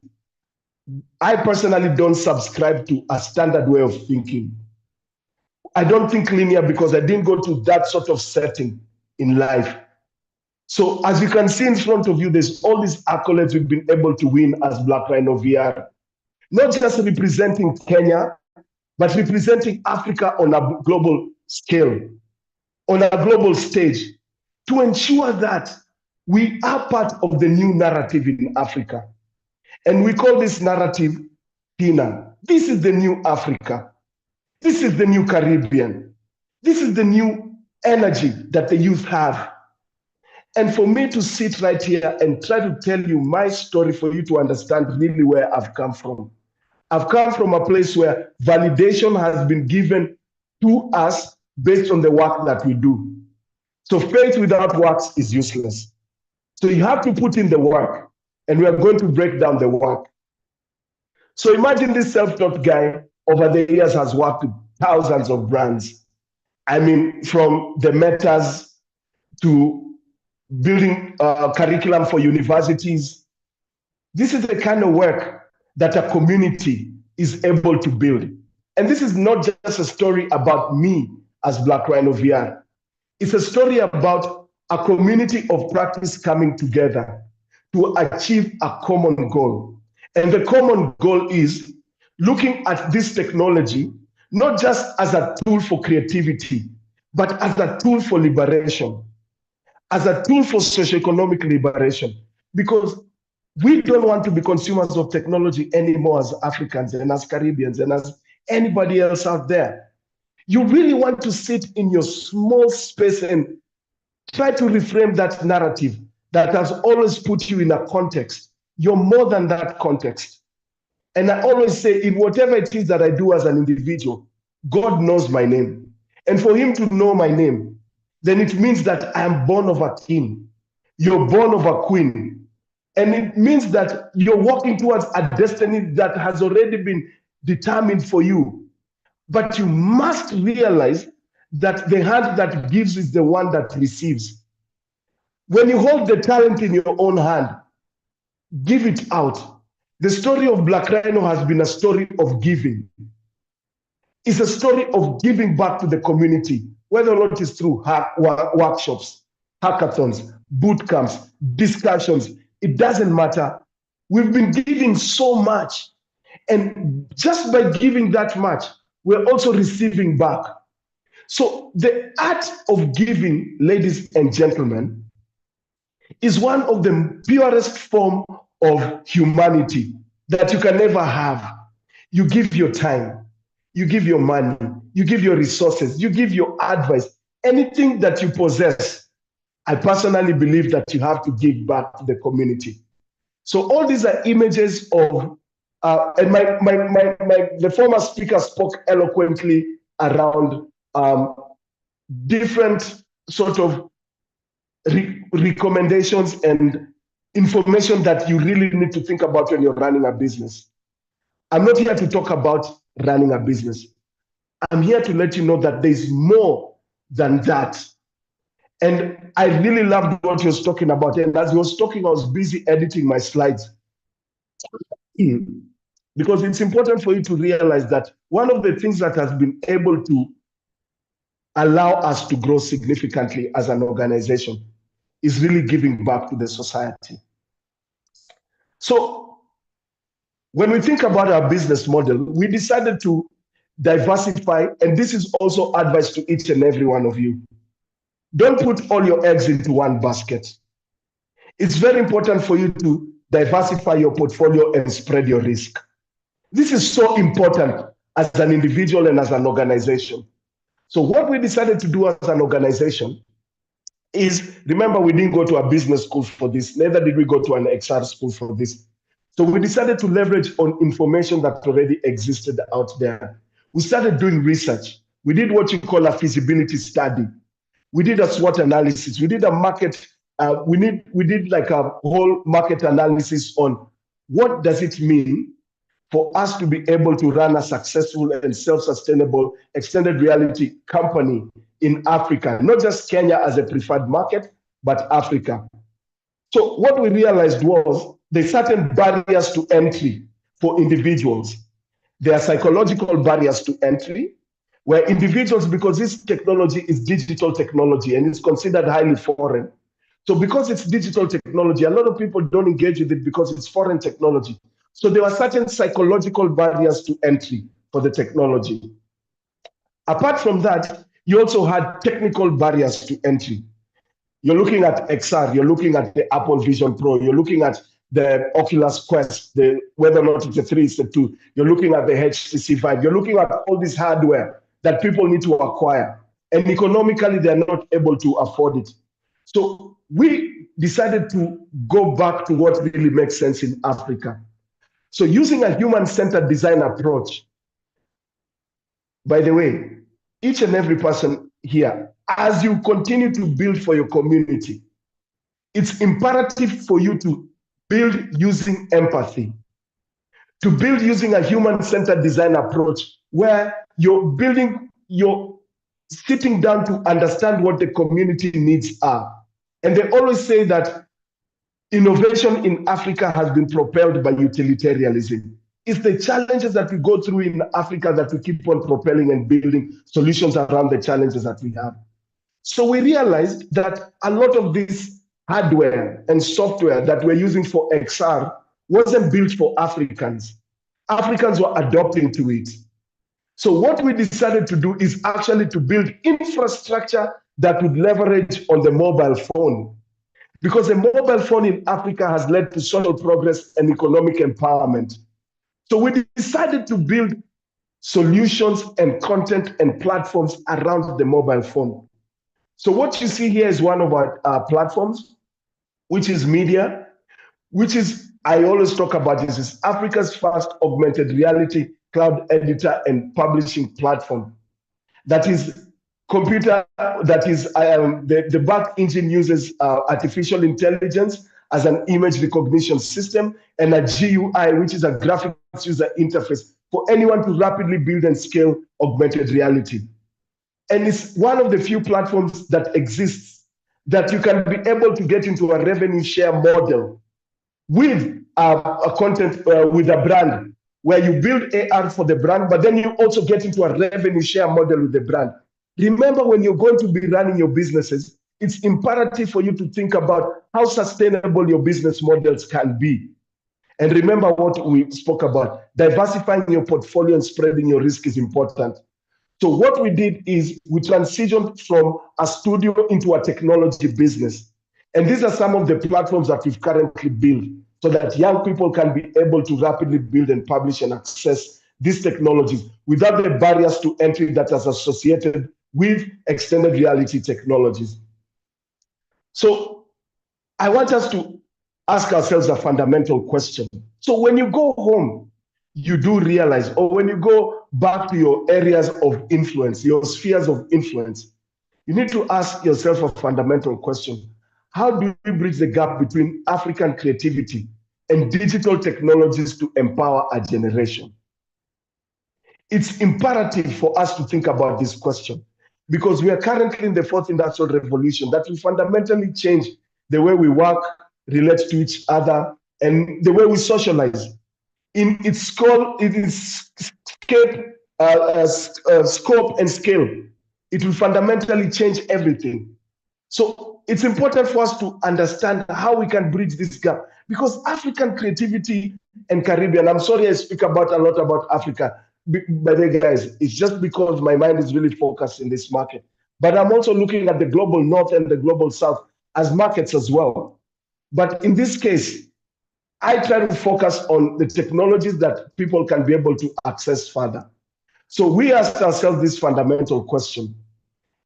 I personally don't subscribe to a standard way of thinking. I don't think linear because I didn't go to that sort of setting in life. So as you can see in front of you, there's all these accolades we've been able to win as Black Rhino VR. Not just representing Kenya, but representing Africa on a global scale, on a global stage, to ensure that we are part of the new narrative in Africa. And we call this narrative Tina. This is the new Africa. This is the new Caribbean. This is the new energy that the youth have. And for me to sit right here and try to tell you my story for you to understand really where I've come from. I've come from a place where validation has been given to us based on the work that we do. So faith without works is useless. So you have to put in the work, and we are going to break down the work. So imagine this self-taught guy over the years has worked with thousands of brands. I mean, from the Metas to building curriculum for universities. This is the kind of work that a community is able to build. And this is not just a story about me as Black Rhino VR. It's a story about a community of practice coming together to achieve a common goal. And the common goal is looking at this technology not just as a tool for creativity, but as a tool for liberation, as a tool for socioeconomic liberation. Because we don't want to be consumers of technology anymore as Africans and as Caribbeans and as anybody else out there. You really want to sit in your small space and try to reframe that narrative that has always put you in a context. You're more than that context. And I always say, in whatever it is that I do as an individual, God knows my name. And for him to know my name, then it means that I am born of a king. You're born of a queen. And it means that you're walking towards a destiny that has already been determined for you. But you must realize that the hand that gives is the one that receives. When you hold the talent in your own hand, give it out. The story of Black Rhino has been a story of giving. It's a story of giving back to the community, whether or not it's through workshops, hackathons, boot camps, discussions. It doesn't matter. We've been giving so much. And just by giving that much, we're also receiving back. So the art of giving, ladies and gentlemen, is one of the purest form of humanity that you can ever have. You give your time, you give your money, you give your resources, you give your advice, anything that you possess. I personally believe that you have to give back to the community. So all these are images of, and the former speaker spoke eloquently around different sort of recommendations and information that you really need to think about when you're running a business. I'm not here to talk about running a business. I'm here to let you know that there's more than that. And I really loved what he was talking about. And as he was talking, I was busy editing my slides. Because it's important for you to realize that one of the things that has been able to allow us to grow significantly as an organization is really giving back to the society. So when we think about our business model, we decided to diversify, and this is also advice to each and every one of you. Don't put all your eggs into one basket. It's very important for you to diversify your portfolio and spread your risk. This is so important as an individual and as an organization. So what we decided to do as an organization is, remember, we didn't go to a business school for this, neither did we go to an XR school for this. So we decided to leverage on information that already existed out there. We started doing research. We did what you call a feasibility study. We did a SWOT analysis. We did a market, we did like a whole market analysis on what does it mean for us to be able to run a successful and self-sustainable extended reality company in Africa, not just Kenya as a preferred market, but Africa. So what we realized was there's certain barriers to entry for individuals. There are psychological barriers to entry, where individuals, because this technology is digital technology and it's considered highly foreign. So because it's digital technology, a lot of people don't engage with it because it's foreign technology. So there are certain psychological barriers to entry for the technology. Apart from that, you also had technical barriers to entry. You're looking at XR, you're looking at the Apple Vision Pro, you're looking at the Oculus Quest, whether or not it's a 3, it's a 2, you're looking at the HTC Vive, you're looking at all this hardware that people need to acquire. And economically, they're not able to afford it. So we decided to go back to what really makes sense in Africa. So using a human-centered design approach, by the way, each and every person here, as you continue to build for your community, it's imperative for you to build using empathy, to build using a human-centered design approach where you're sitting down to understand what the community needs are. And they always say that innovation in Africa has been propelled by utilitarianism. It's the challenges that we go through in Africa that we keep on propelling and building solutions around the challenges that we have. So we realized that a lot of this hardware and software that we're using for XR wasn't built for Africans. Africans were adopting to it. So what we decided to do is actually to build infrastructure that would leverage on the mobile phone. Because the mobile phone in Africa has led to social progress and economic empowerment. So we decided to build solutions and content and platforms around the mobile phone. So what you see here is one of our platforms, which is media, which is, I always talk about this, is Africa's first augmented reality cloud editor and publishing platform. That is computer, that is the back engine uses artificial intelligence as an image recognition system, and a GUI, which is a graphics user interface for anyone to rapidly build and scale augmented reality. And it's one of the few platforms that exists that you can be able to get into a revenue share model with a content, with a brand, where you build AR for the brand, but then you also get into a revenue share model with the brand. Remember, when you're going to be running your businesses, it's imperative for you to think about how sustainable your business models can be. And remember what we spoke about, diversifying your portfolio and spreading your risk is important. So what we did is we transitioned from a studio into a technology business. And these are some of the platforms that we've currently built so that young people can be able to rapidly build and publish and access these technologies without the barriers to entry that is associated with extended reality technologies. So I want us to ask ourselves a fundamental question. So when you go home, you do realize, or when you go back to your areas of influence, your spheres of influence, you need to ask yourself a fundamental question. How do we bridge the gap between African creativity and digital technologies to empower a generation? It's imperative for us to think about this question because we are currently in the fourth industrial revolution that will fundamentally change the way we work, relate to each other, and the way we socialize. In its scope and scale, it will fundamentally change everything. So it's important for us to understand how we can bridge this gap because African creativity and Caribbean, I'm sorry I speak a lot about Africa, by the way, guys, it's just because my mind is really focused in this market. But I'm also looking at the global north and the global south as markets as well. But in this case, I try to focus on the technologies that people can be able to access further. So we asked ourselves this fundamental question,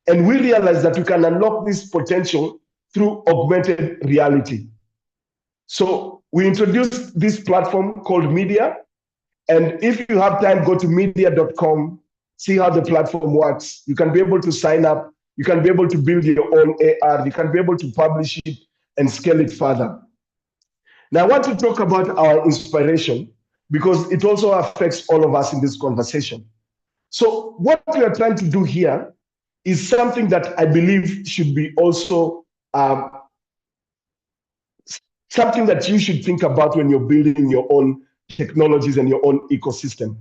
and we realized that we can unlock this potential through augmented reality. So we introduced this platform called Media, and if you have time, go to media.com, see how the platform works. You can be able to sign up, you can be able to build your own AR, you can be able to publish it and scale it further. Now, I want to talk about our inspiration because it also affects all of us in this conversation. So what we are trying to do here is something that I believe should be also something that you should think about when you're building your own technologies and your own ecosystem.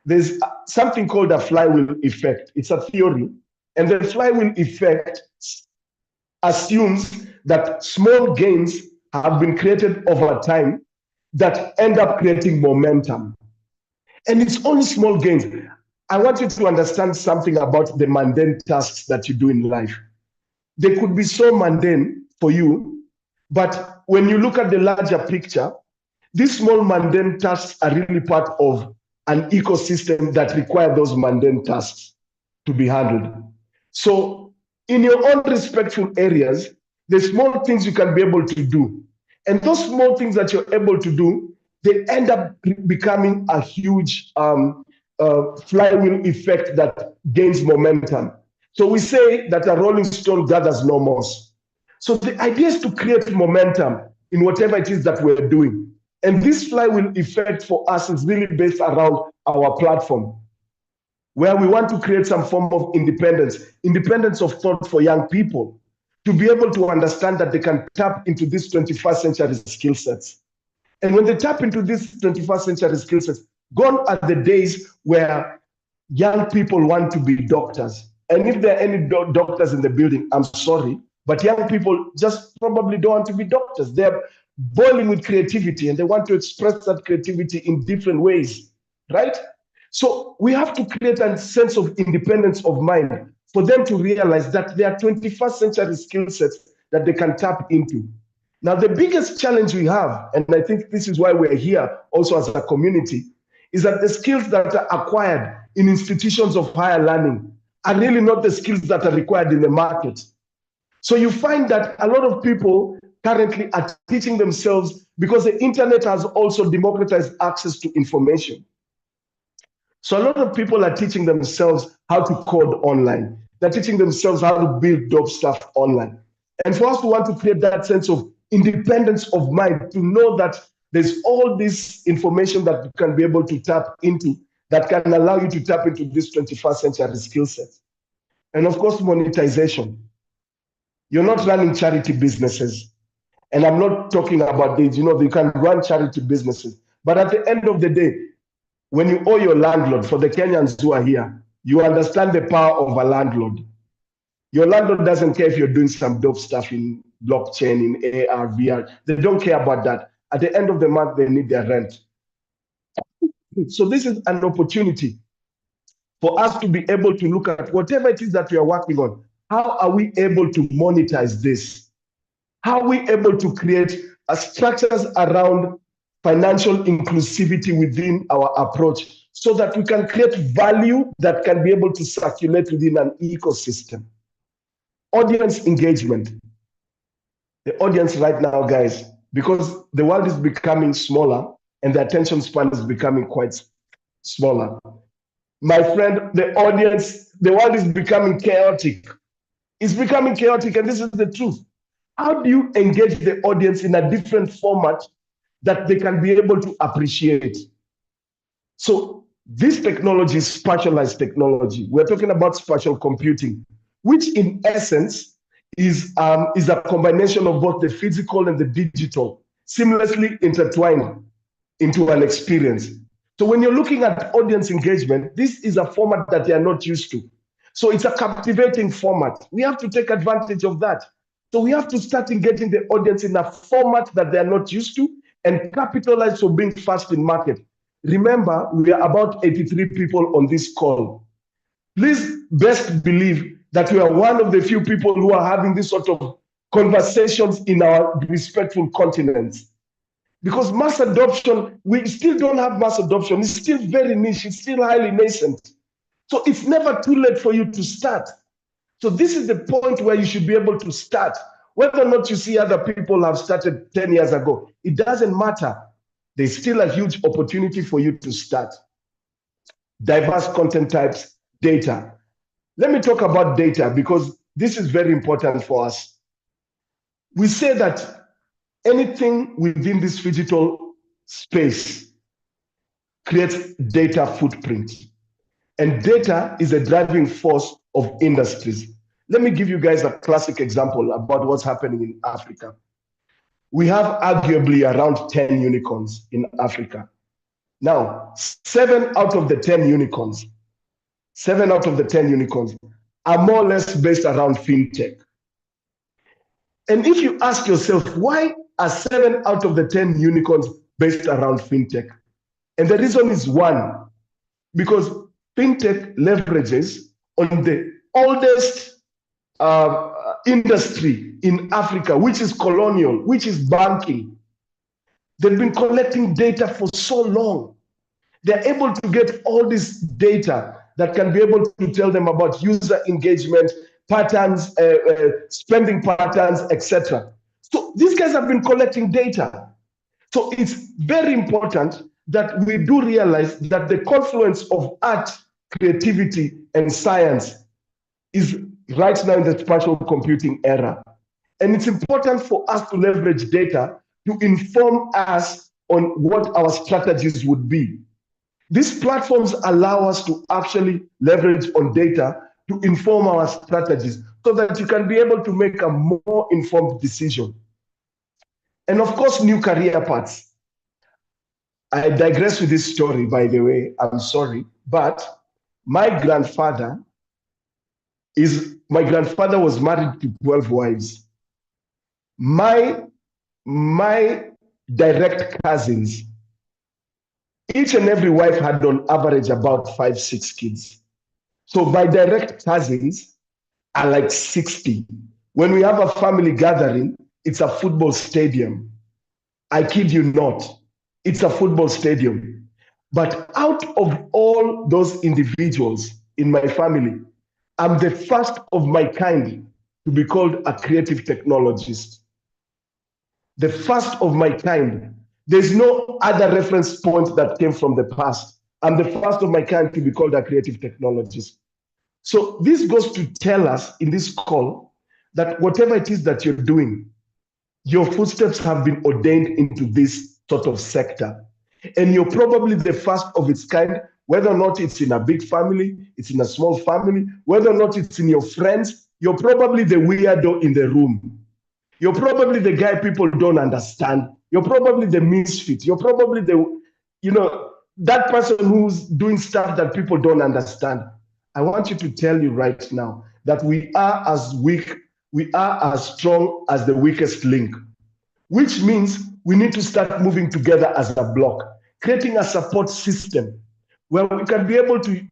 There's something called a flywheel effect. It's a theory, and the flywheel effect assumes that small gains have been created over time that end up creating momentum. And it's only small gains. I want you to understand something about the mundane tasks that you do in life. They could be so mundane for you, but when you look at the larger picture, these small mundane tasks are really part of an ecosystem that require those mundane tasks to be handled. So in your own respectful areas, the small things you can be able to do. And those small things that you're able to do, they end up becoming a huge flywheel effect that gains momentum. So we say that a rolling stone gathers no moss. So the idea is to create momentum in whatever it is that we're doing. And this flywheel effect for us is really based around our platform, where we want to create some form of independence of thought for young people, to be able to understand that they can tap into these 21st century skill sets. And when they tap into these 21st century skill sets, gone are the days where young people want to be doctors. And if there are any doctors in the building, I'm sorry, but young people just probably don't want to be doctors. They're boiling with creativity and they want to express that creativity in different ways, right? So we have to create a sense of independence of mind for them to realize that there are 21st century skill sets that they can tap into. Now, the biggest challenge we have, and I think this is why we're here also as a community, is that the skills that are acquired in institutions of higher learning are really not the skills that are required in the market. So you find that a lot of people currently are teaching themselves because the internet has also democratized access to information. So a lot of people are teaching themselves how to code online. They're teaching themselves how to build dope stuff online. And for us to want to create that sense of independence of mind, to know that there's all this information that you can be able to tap into that can allow you to tap into this 21st century skill set. And of course, monetization. You're not running charity businesses. And I'm not talking about this, you can run charity businesses. But at the end of the day, when you owe your landlord, for the Kenyans who are here, you understand the power of a landlord. Your landlord doesn't care if you're doing some dope stuff in blockchain, in AR, VR. They don't care about that. At the end of the month, they need their rent. So this is an opportunity for us to be able to look at whatever it is that we are working on. How are we able to monetize this? How are we able to create structures around financial inclusivity within our approach so that we can create value that can be able to circulate within an ecosystem? Audience engagement. The audience right now, guys, because the world is becoming smaller and the attention span is becoming quite smaller. My friend, the world is becoming chaotic. It's becoming chaotic, and this is the truth. How do you engage the audience in a different format that they can be able to appreciate? So this technology is spatialized technology. We're talking about spatial computing, which in essence is a combination of both the physical and the digital, seamlessly intertwined into an experience. So when you're looking at audience engagement, this is a format that they are not used to. So it's a captivating format. We have to take advantage of that. So we have to start engaging the audience in a format that they are not used to and capitalize for being fast in market. Remember, we are about 83 people on this call. Please best believe that we are one of the few people who are having this sort of conversations in our respectful continents. Because mass adoption, we still don't have mass adoption. It's still very niche. It's still highly nascent. So it's never too late for you to start. So this is the point where you should be able to start. Whether or not you see other people have started 10 years ago, it doesn't matter. There's still a huge opportunity for you to start. Diverse content types, data. Let me talk about data because this is very important for us. We say that anything within this digital space creates data footprint. And data is a driving force of industries. Let me give you guys a classic example about what's happening in Africa. We have arguably around 10 unicorns in Africa. Now, 7 out of the 10 unicorns are more or less based around fintech. And if you ask yourself, why are 7 out of the 10 unicorns based around fintech? And the reason is one, because fintech leverages on the oldest industry in Africa, which is colonial, which is banking. They've been collecting data for so long. They're able to get all this data that can be able to tell them about user engagement, patterns, spending patterns, etc. So these guys have been collecting data. So it's very important that we do realize that the confluence of art, creativity, and science is right now in the spatial computing era. And it's important for us to leverage data to inform us on what our strategies would be. These platforms allow us to actually leverage on data to inform our strategies so that you can be able to make a more informed decision. And of course, new career paths. I digress with this story, by the way, I'm sorry, but my grandfather is my grandfather was married to 12 wives. My direct cousins, each and every wife had on average about 5, 6 kids. So my direct cousins are like 60. When we have a family gathering, it's a football stadium. I kid you not. It's a football stadium. But out of all those individuals in my family, I'm the first of my kind to be called a creative technologist. The first of my kind. There's no other reference point that came from the past. I'm the first of my kind to be called a creative technologist. So this goes to tell us in this call that whatever it is that you're doing, your footsteps have been ordained into this sort of sector. And you're probably the first of its kind, whether or not it's in a big family, it's in a small family, whether or not it's in your friends, you're probably the weirdo in the room. You're probably the guy people don't understand. You're probably the misfit. You're probably that person who's doing stuff that people don't understand. I want you to tell you right now that we are as weak, we are as strong as the weakest link, which means we need to start moving together as a block, creating a support system where we can be able to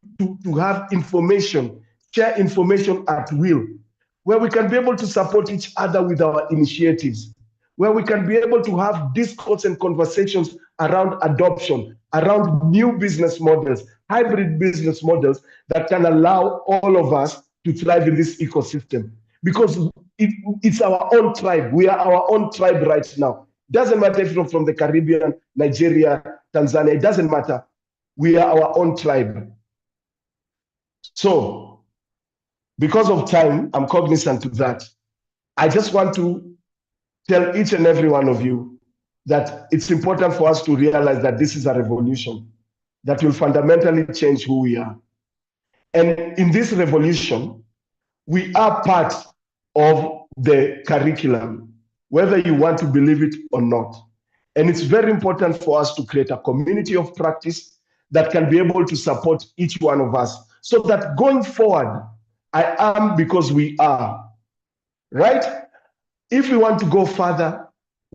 have information, share information at will, where we can be able to support each other with our initiatives, where we can be able to have discourse and conversations around adoption, around new business models, hybrid business models that can allow all of us to thrive in this ecosystem. Because it's our own tribe. We are our own tribe right now. Doesn't matter if you're from the Caribbean, Nigeria, Tanzania, it doesn't matter. We are our own tribe. So, because of time, I'm cognizant to that. I just want to tell each and every one of you that it's important for us to realize that this is a revolution that will fundamentally change who we are. And in this revolution, we are part of the curriculum, whether you want to believe it or not. And it's very important for us to create a community of practice that can be able to support each one of us so that going forward, I am because we are, right? If we want to go further,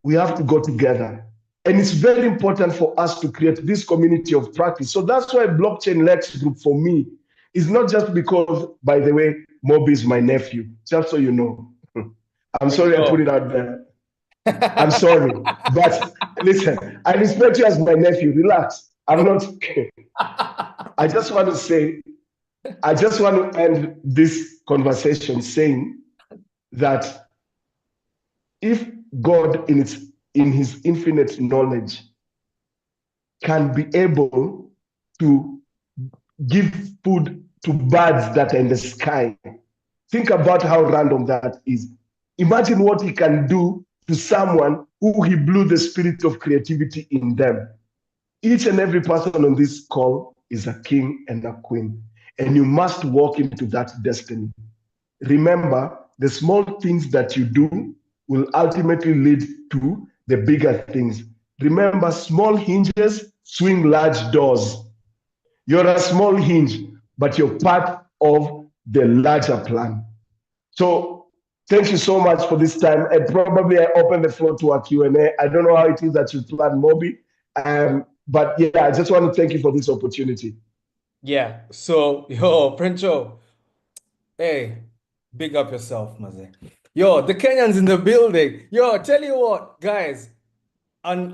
we have to go together. And it's very important for us to create this community of practice. So that's why Blockchain Lex Group for me is not just because, by the way, Moby is my nephew, just so you know. I'm sorry I put it out there. I'm sorry. But listen, I respect you as my nephew. Relax. I'm not. I just want to say, I just want to end this conversation saying that if God in his infinite knowledge can be able to give food to birds that are in the sky, think about how random that is. Imagine what he can do to someone who he blew the spirit of creativity in them. Each and every person on this call is a king and a queen, and you must walk into that destiny. Remember, the small things that you do will ultimately lead to the bigger things. Remember, small hinges swing large doors. You're a small hinge, but you're part of the larger plan. So thank you so much for this time. And probably I open the floor to a Q&A. I don't know how it is that you plan, Moby. But yeah, I just want to thank you for this opportunity. Yeah. So, yo, Frencho, hey, big up yourself, Maze. Yo, the Kenyans in the building. Yo, tell you what, guys, and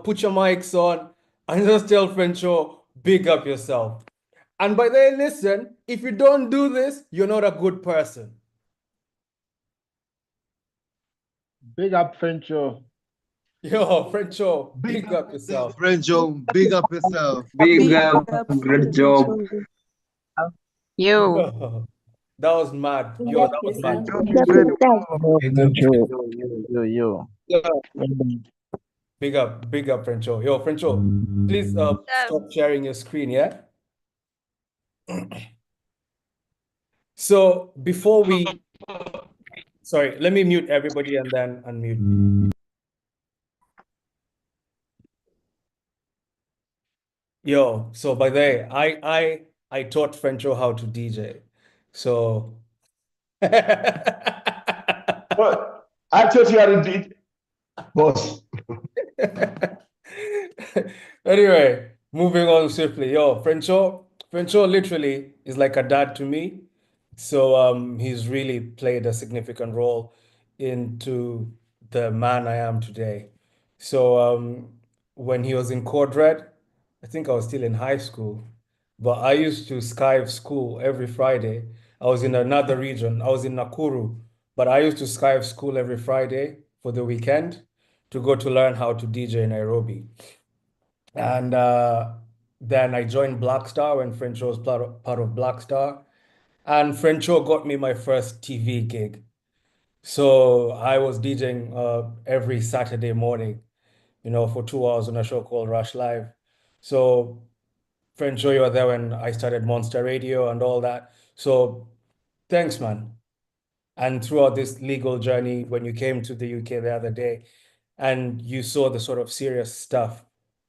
put your mics on and just tell Frencho, big up yourself. And by the way, listen, if you don't do this, you're not a good person. Big up, Frencho. Yo, Frencho, big up yourself. Frencho, big up yourself. Big up, great job. You. That was mad. Yo, that was mad. Yo. Big up, Frencho. Yo, Frencho, please stop sharing your screen, yeah? So before we, sorry, let me mute everybody and then unmute. Yo, so by the way, I taught Frencho how to DJ. So But I thought you had it, boss. Anyway, moving on swiftly. Yo, Frencho literally is like a dad to me. So he's really played a significant role into the man I am today. So when he was in Code Red, I think I was still in high school, but I used to Skype school every Friday. I was in another region. I was in Nakuru, but I used to Skype school every Friday for the weekend to go to learn how to DJ in Nairobi. And then I joined Black Star when Frencho was part of Black Star. And Frencho got me my first TV gig. So I was DJing every Saturday morning, for 2 hours on a show called Rush Live. So Frencho, you were there when I started Monster Radio and all that. So thanks, man. And throughout this legal journey, when you came to the UK the other day and you saw the sort of serious stuff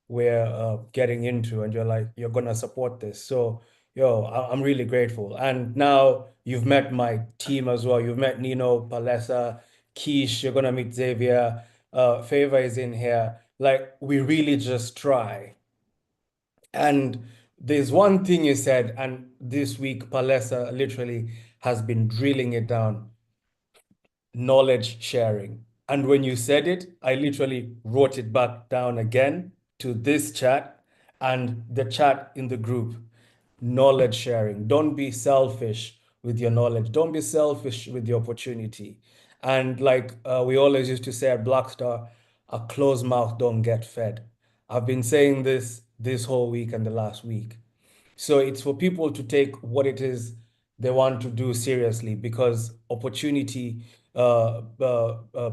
we're getting into, and you're like, you're gonna support this. So, yo, I'm really grateful. And now you've met my team as well. You've met Nino, Palesa, Keish, you're gonna meet Xavier, Favor is in here. Like, we really just try. And there's one thing you said, and this week Palesa literally has been drilling it down: knowledge sharing. And when you said it, I literally wrote it back down again to this chat and the chat in the group. Knowledge sharing. Don't be selfish with your knowledge. Don't be selfish with the opportunity. And like we always used to say at Blackstar, a closed mouth don't get fed. I've been saying this whole week and the last week. So it's for people to take what it is they want to do seriously, because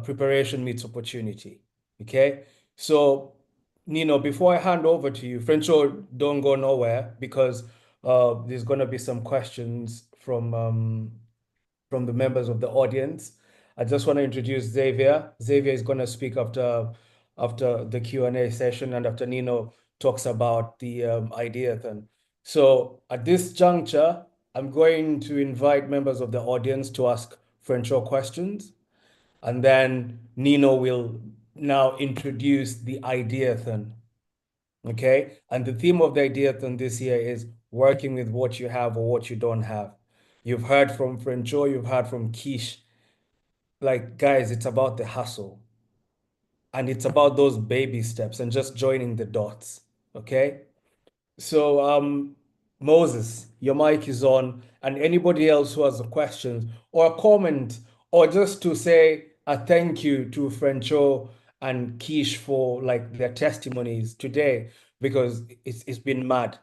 preparation meets opportunity. Okay. So, Nino, before I hand over to you, Frencho, don't go nowhere, because there's going to be some questions from the members of the audience. I just want to introduce Xavier. Xavier is going to speak after the Q&A session and after Nino talks about the ideathon. So at this juncture, I'm going to invite members of the audience to ask Frencho questions, and then Nino will now introduce the ideathon. Okay? And the theme of the ideathon this year is working with what you have or what you don't have. You've heard from Frencho, you've heard from Kish. Like, guys, it's about the hustle. And it's about those baby steps and just joining the dots. Okay? So, Moses, your mic is on, and anybody else who has a question or a comment, or just to say a thank you to Frencho and Kish for like their testimonies today, because it's been mad.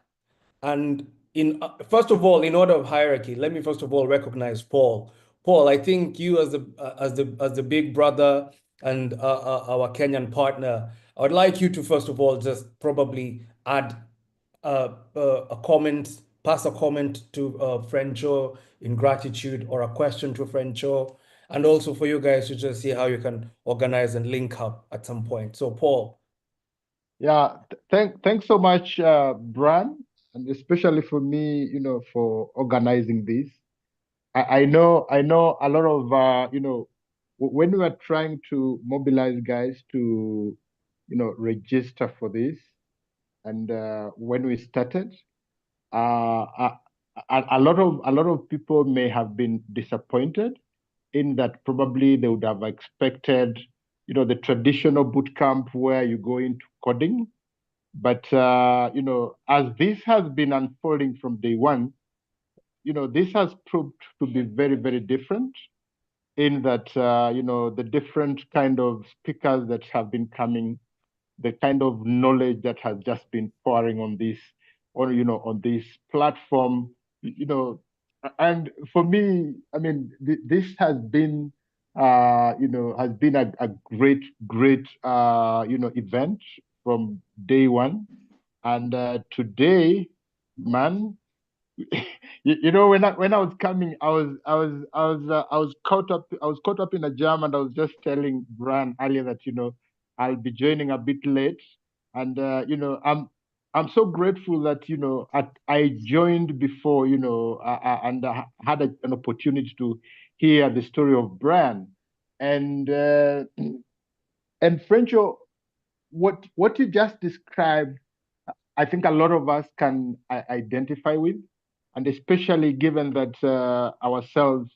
And in first of all, in order of hierarchy, let me first of all recognize Paul. Paul, I think you as the big brother and our Kenyan partner, I would like you to first of all just probably add a comment, pass a comment to Frencho in gratitude, or a question to Frencho, and also for you guys to just see how you can organize and link up at some point. So, Paul. Yeah, thanks so much, Bran, and especially for me, for organizing this. I know a lot of when we were trying to mobilize guys to register for this, and when we started, uh, a, a lot of people may have been disappointed in that probably they would have expected the traditional boot camp where you go into coding, but as this has been unfolding from day one, this has proved to be very, very different in that, the different kind of speakers that have been coming, the kind of knowledge that has just been pouring on this, or, on this platform, you know, and for me, I mean, this has been, has been a great, great, event from day one. And today, man, when I was coming, I was caught up in a jam, and I was just telling Brian earlier that I'll be joining a bit late, and I'm so grateful that I joined before, and I had an opportunity to hear the story of Brian. And Frencho, what you just described, I think a lot of us can identify with, and especially given that ourselves,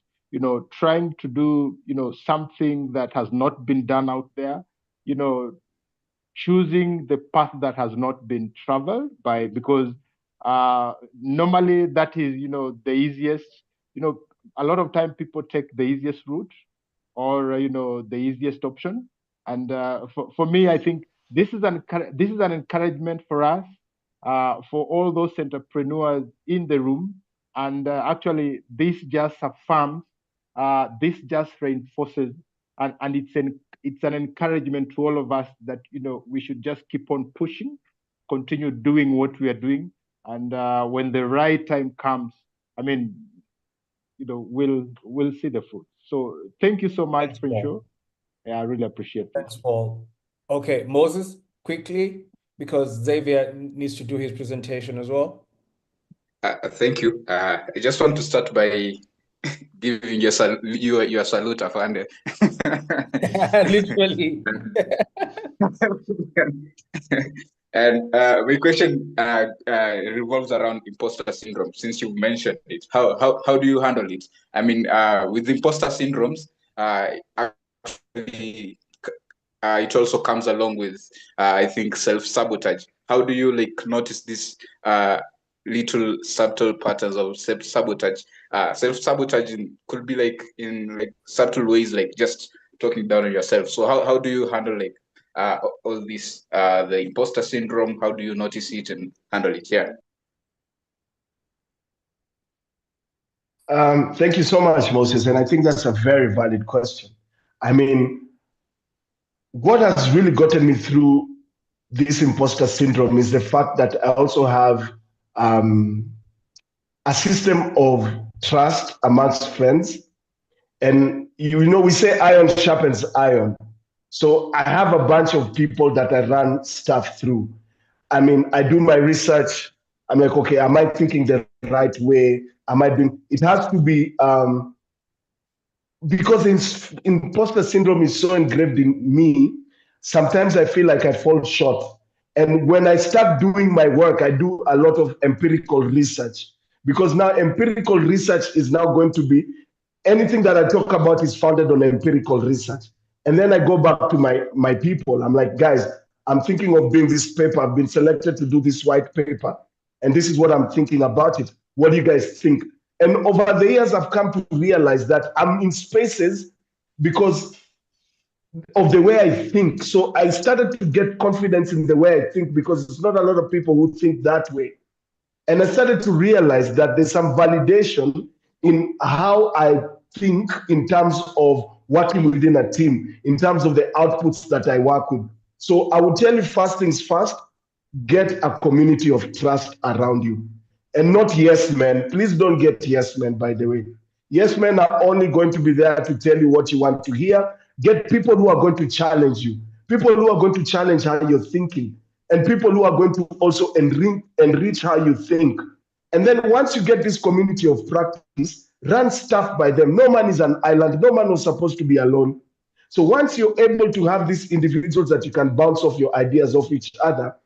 trying to do, something that has not been done out there, choosing the path that has not been traveled by, because normally that is, the easiest, a lot of time people take the easiest route or, the easiest option. And for me, I think this is an encouragement for us, for all those entrepreneurs in the room. And actually, this just affirms, this just reinforces, and it's an encouragement to all of us that we should just keep on pushing, continue doing what we are doing, and when the right time comes, I mean, we'll see the fruit. So thank you so much, Frencho. Yeah, I really appreciate this. Thanks, Paul. Okay, Moses, quickly, because Xavier needs to do his presentation as well. Thank you. I just want to start by giving your salute, Afande. Literally. And my question revolves around imposter syndrome. Since you mentioned it, how do you handle it? I mean, with imposter syndromes, actually, it also comes along with, I think, self-sabotage. How do you notice this little subtle patterns of self-sabotage? Self-sabotaging could be in subtle ways, like just talking down on yourself. So how do you handle all this, the imposter syndrome? How do you notice it and handle it? Yeah. Thank you so much, Moses. And I think that's a very valid question. I mean, what has really gotten me through this imposter syndrome is the fact that I also have a system of trust amongst friends. And, we say iron sharpens iron. So I have a bunch of people that I run stuff through. I mean, I do my research. I'm like, okay, am I thinking the right way? Am I doing? It has to be because imposter syndrome is so engraved in me. Sometimes I feel like I fall short. And when I start doing my work, I do a lot of empirical research, because now empirical research is now going to be anything that I talk about is founded on empirical research. And then I go back to my people. I'm like, guys, I'm thinking of doing this paper. I've been selected to do this white paper. And this is what I'm thinking about it. What do you guys think? And over the years, I've come to realize that I'm in spaces because of the way I think. So I started to get confidence in the way I think, because it's not a lot of people who think that way. And I started to realize that there's some validation in how I think in terms of working within a team, in terms of the outputs that I work with. So I would tell you, first things first, get a community of trust around you. And not yes men. Please don't get yes men, by the way. Yes men are only going to be there to tell you what you want to hear. Get people who are going to challenge you, people who are going to challenge how you're thinking, and people who are going to also enrich how you think. And then once you get this community of practice, run stuff by them. No man is an island. No man was supposed to be alone. So once you're able to have these individuals that you can bounce off your ideas off each other,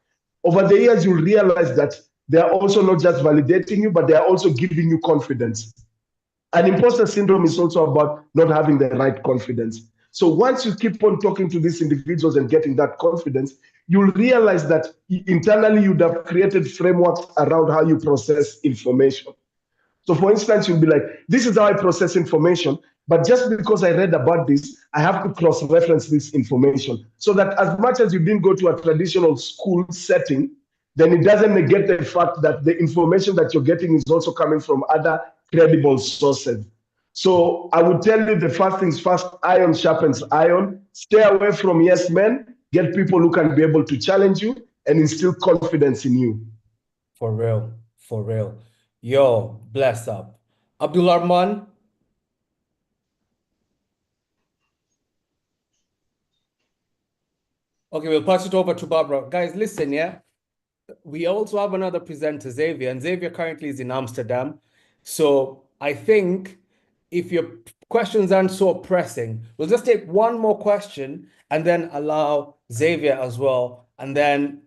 over the years, you'll realize that they are also not just validating you, but they are also giving you confidence. And imposter syndrome is also about not having the right confidence. So once you keep on talking to these individuals and getting that confidence, you'll realize that internally you'd have created frameworks around how you process information. So for instance, you'll be like, this is how I process information, but just because I read about this, I have to cross-reference this information. So that as much as you didn't go to a traditional school setting, then it doesn't negate the fact that the information that you're getting is also coming from other credible sources. So I would tell you, the first things first, iron sharpens iron. Stay away from yes men. Get people who can be able to challenge you and instill confidence in you. For real, for real. Yo, bless up. Abdul Arman. Okay, we'll pass it over to Barbara. Guys, listen, yeah? We also have another presenter, Xavier, and Xavier currently is in Amsterdam. So I think if your questions aren't so pressing, we'll just take one more question and then allow Xavier as well. And then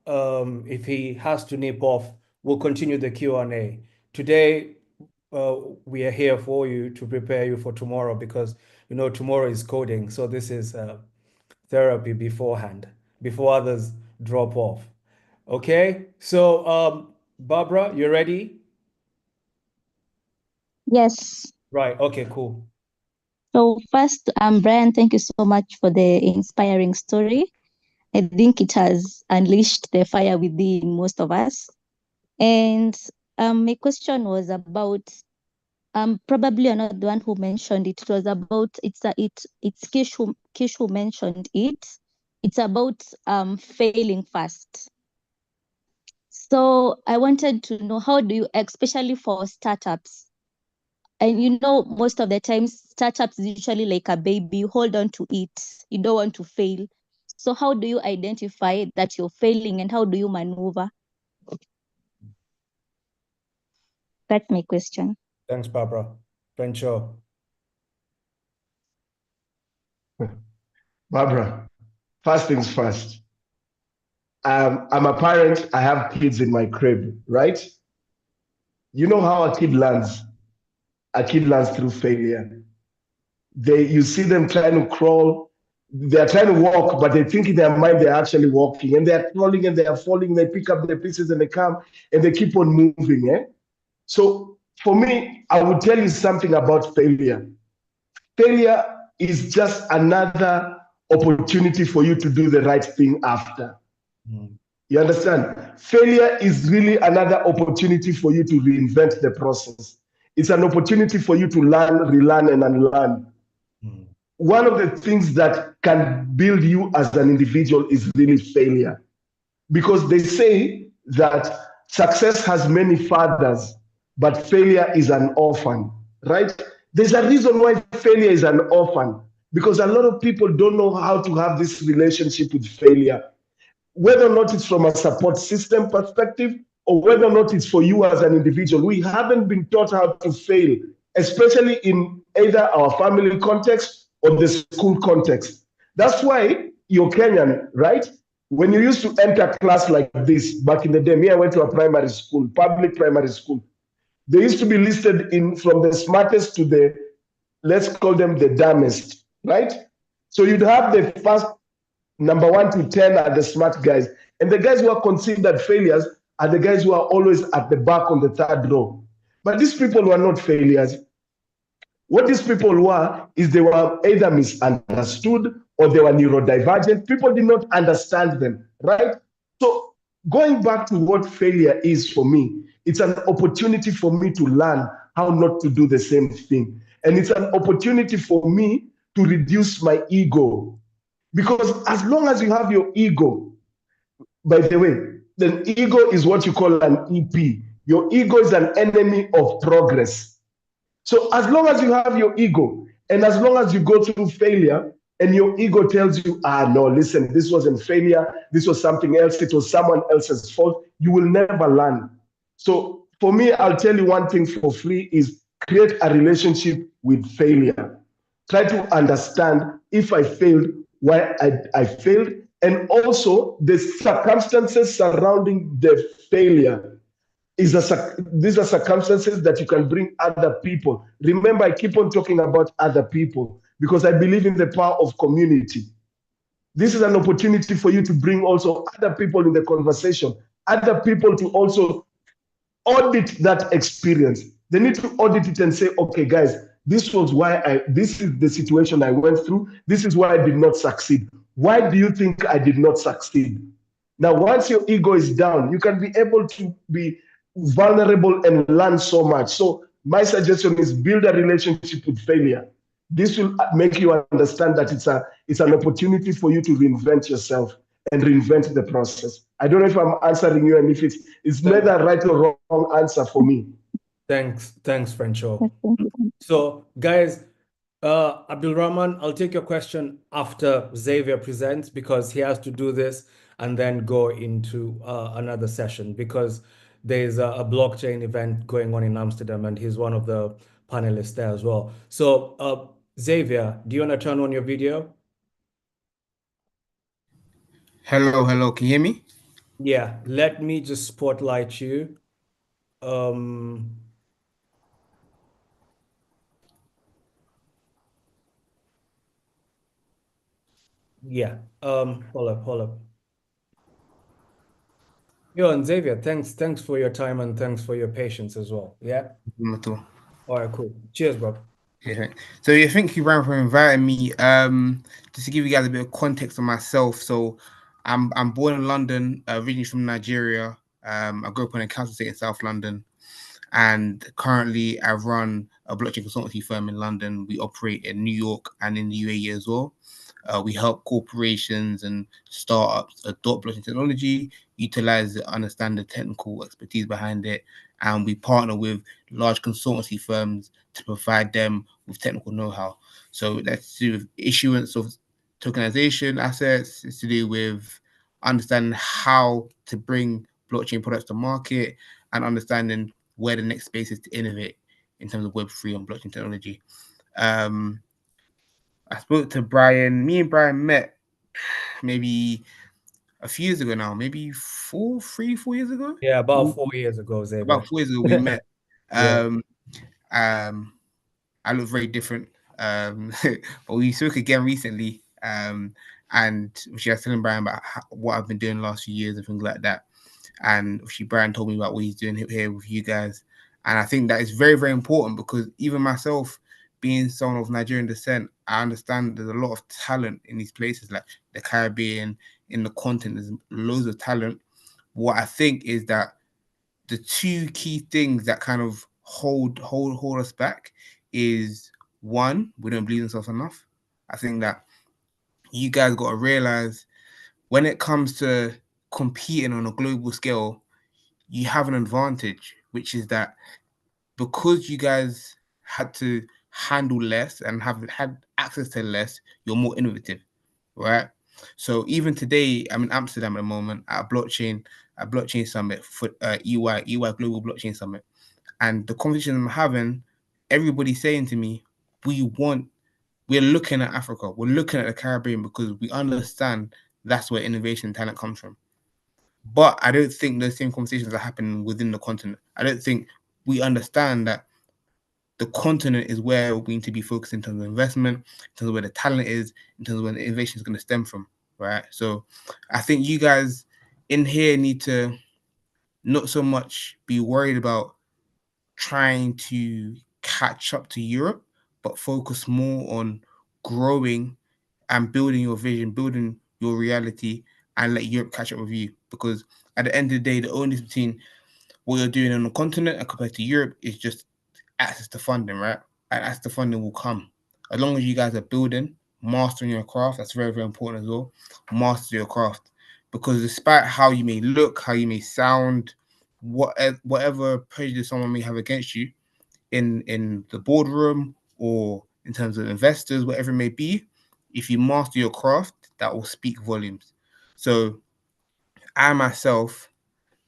if he has to nip off, we'll continue the Q&A. Today, we are here for you to prepare you for tomorrow because you know tomorrow is coding. So this is therapy beforehand, before others drop off. Okay, so Barbara, you ready? Yes. Right, okay, cool. So first, Brian, thank you so much for the inspiring story. I think it has unleashed the fire within most of us. And my question was about probably you're not the one who mentioned it. It was about it's Kish who mentioned it. It's about failing fast. So I wanted to know, how do you, especially for startups, and you know, most of the times startups is usually like a baby, you hold on to it, you don't want to fail. So how do you identify that you're failing and how do you maneuver? That's my question. Thanks, Barbara. Frencho. Barbara, first things first. I'm a parent. I have kids in my crib, right? You know how a kid learns? A kid learns through failure. You see them trying to crawl. They're trying to walk, but they think in their mind they're actually walking, and they're crawling and they are falling. They pick up the pieces and they come and they keep on moving. So for me, I would tell you something about failure. Failure is just another opportunity for you to do the right thing after. You understand? Failure is really another opportunity for you to reinvent the process. It's an opportunity for you to learn, relearn, and unlearn. One of the things that can build you as an individual is really failure. Because they say that success has many fathers, but failure is an orphan, right? There's a reason why failure is an orphan, because a lot of people don't know how to have this relationship with failure, whether or not it's from a support system perspective or whether or not it's for you as an individual. We haven't been taught how to fail, especially in either our family context or the school context. That's why you're Kenyan, right? When you used to enter class like this back in the day, me, I went to a primary school, public primary school. They used to be listed in from the smartest to the, let's call them the dumbest, right? So you'd have the first number 1 to 10 are the smart guys. And the guys who are considered failures are the guys who are always at the back on the third row. But these people were not failures. What these people were is they were either misunderstood or they were neurodivergent. People did not understand them, right? So going back to what failure is for me, it's an opportunity for me to learn how not to do the same thing. And it's an opportunity for me to reduce my ego. Because as long as you have your ego, by the way, the ego is what you call an EP. Your ego is an enemy of progress. So as long as you have your ego, and as long as you go through failure, and your ego tells you, no, listen, this wasn't failure, this was something else, it was someone else's fault, you will never learn. So for me, I'll tell you one thing for free is create a relationship with failure. Try to understand if I failed, why I failed, and also the circumstances surrounding the failure. These are circumstances that you can bring other people. Remember, I keep on talking about other people because I believe in the power of community. This is an opportunity for you to bring also other people in the conversation, other people to also audit that experience. They need to audit it and say, okay, guys, this is the situation I went through. This is why I did not succeed. Why do you think I did not succeed? Now, once your ego is down, you can be able to be vulnerable and learn so much. So my suggestion is build a relationship with failure. This will make you understand that it's an opportunity for you to reinvent yourself and reinvent the process. I don't know if I'm answering you, and if it's neither right or wrong answer for me. Thanks, Frencho. So, guys, Abdul Rahman, I'll take your question after Xavier presents because he has to do this and then go into another session because there's a blockchain event going on in Amsterdam and he's one of the panelists there as well. So, Xavier, do you want to turn on your video? Hello, can you hear me? Yeah, let me just spotlight you. Yeah, hold up. Yo, and Xavier, thanks for your time and thanks for your patience as well. Yeah. Not at all. All right, cool. Cheers, bro. Yeah. So yeah, thank you, Brian, for inviting me. Just to give you guys a bit of context on myself. So I'm born in London, originally from Nigeria. I grew up in a council estate in South London, and currently I run a blockchain consultancy firm in London. We operate in New York and in the UAE as well. We help corporations and startups adopt blockchain technology, utilize it, understand the technical expertise behind it, and we partner with large consultancy firms to provide them with technical know-how. So that's to do with issuance of tokenization assets. It's to do with understanding how to bring blockchain products to market and understanding where the next space is to innovate in terms of Web3 and blockchain technology. I spoke to Brian. Me and Brian met maybe a few years ago now, maybe 4 years ago. Yeah, about 4 years ago, Xavier. About 4 years ago, we met. Yeah. I look very different, but we spoke again recently. And she was telling Brian about what I've been doing the last few years and things like that. And she Brian told me about what he's doing here with you guys. And I think that is very, very important because even myself, being someone of Nigerian descent, I understand there's a lot of talent in these places, like the Caribbean, in the continent. There's loads of talent. What I think is that the two key things that kind of hold us back is one, we don't believe in ourselves enough. I think that you guys got to realize when it comes to competing on a global scale, you have an advantage, which is that because you guys had to handle less and have had access to less, you're more innovative, right? So even today, I'm in Amsterdam at the moment at a blockchain summit for EY Global Blockchain Summit, and the conversation I'm having, everybody's saying to me, we're looking at Africa, we're looking at the Caribbean because we understand that's where innovation and talent comes from. But I don't think those same conversations are happening within the continent. I don't think we understand that the continent is where we need to be focused in terms of investment, in terms of where the talent is, in terms of where the innovation is going to stem from, right? So I think you guys in here need to not so much be worried about trying to catch up to Europe, but focus more on growing and building your vision, building your reality, and let Europe catch up with you. Because at the end of the day, the only difference between what you're doing on the continent and compared to Europe is just access to funding, right? And access to funding will come. As long as you guys are building, mastering your craft, that's very, very important as well. Master your craft. Because despite how you may look, how you may sound, whatever prejudice someone may have against you in the boardroom or in terms of investors, whatever it may be, if you master your craft, that will speak volumes. So I myself,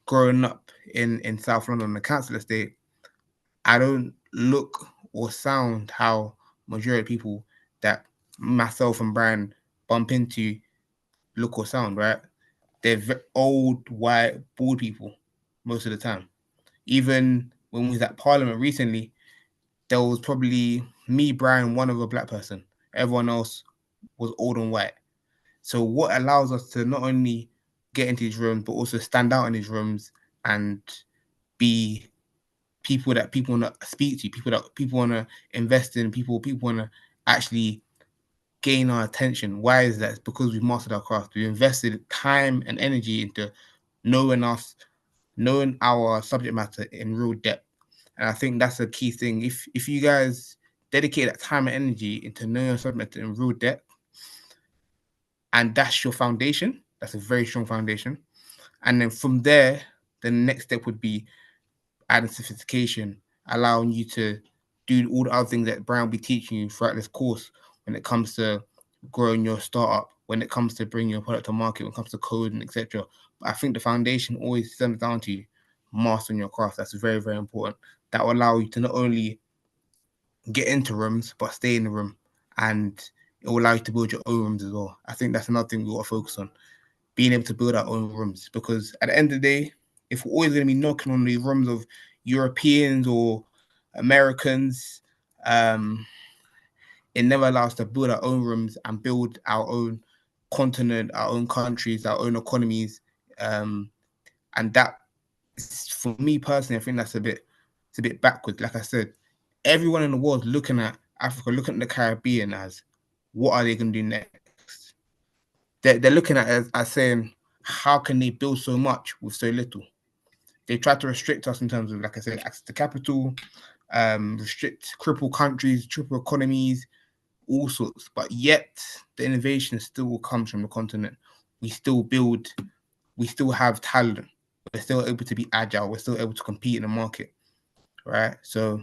growing up in South London, the council estate, I don't look or sound how majority of people that myself and Brian bump into look or sound, right? They're old, white, bald people most of the time. Even when we was at Parliament recently, there was probably me, Brian, one other black person. Everyone else was old and white. So what allows us to not only get into these rooms, but also stand out in these rooms and be people that people want to speak to, people that people want to invest in, people want to actually gain our attention. Why is that? It's because we've mastered our craft. We invested time and energy into knowing us, knowing our subject matter in real depth. And I think that's a key thing. If you guys dedicate that time and energy into knowing your subject matter in real depth, and that's your foundation, that's a very strong foundation. And then from there, the next step would be adding sophistication, allowing you to do all the other things that Brian will be teaching you throughout this course when it comes to growing your startup, when it comes to bringing your product to market, when it comes to coding, etc. But I think the foundation always stems down to mastering your craft. That's very, very important. That will allow you to not only get into rooms, but stay in the room, and it will allow you to build your own rooms as well. I think that's another thing we got to focus on, being able to build our own rooms, because at the end of the day, if we're always going to be knocking on the rooms of Europeans or Americans, it never allows us to build our own rooms and build our own continent, our own countries, our own economies, and that, for me personally, I think it's a bit backwards. Like I said, everyone in the world looking at Africa, looking at the Caribbean as, what are they going to do next? They're looking at it as saying, how can they build so much with so little? They try to restrict us in terms of, like I said, access to capital, restrict, cripple countries, triple economies, all sorts. But yet, the innovation still comes from the continent. We still build, we still have talent. We're still able to be agile. We're still able to compete in the market, right? So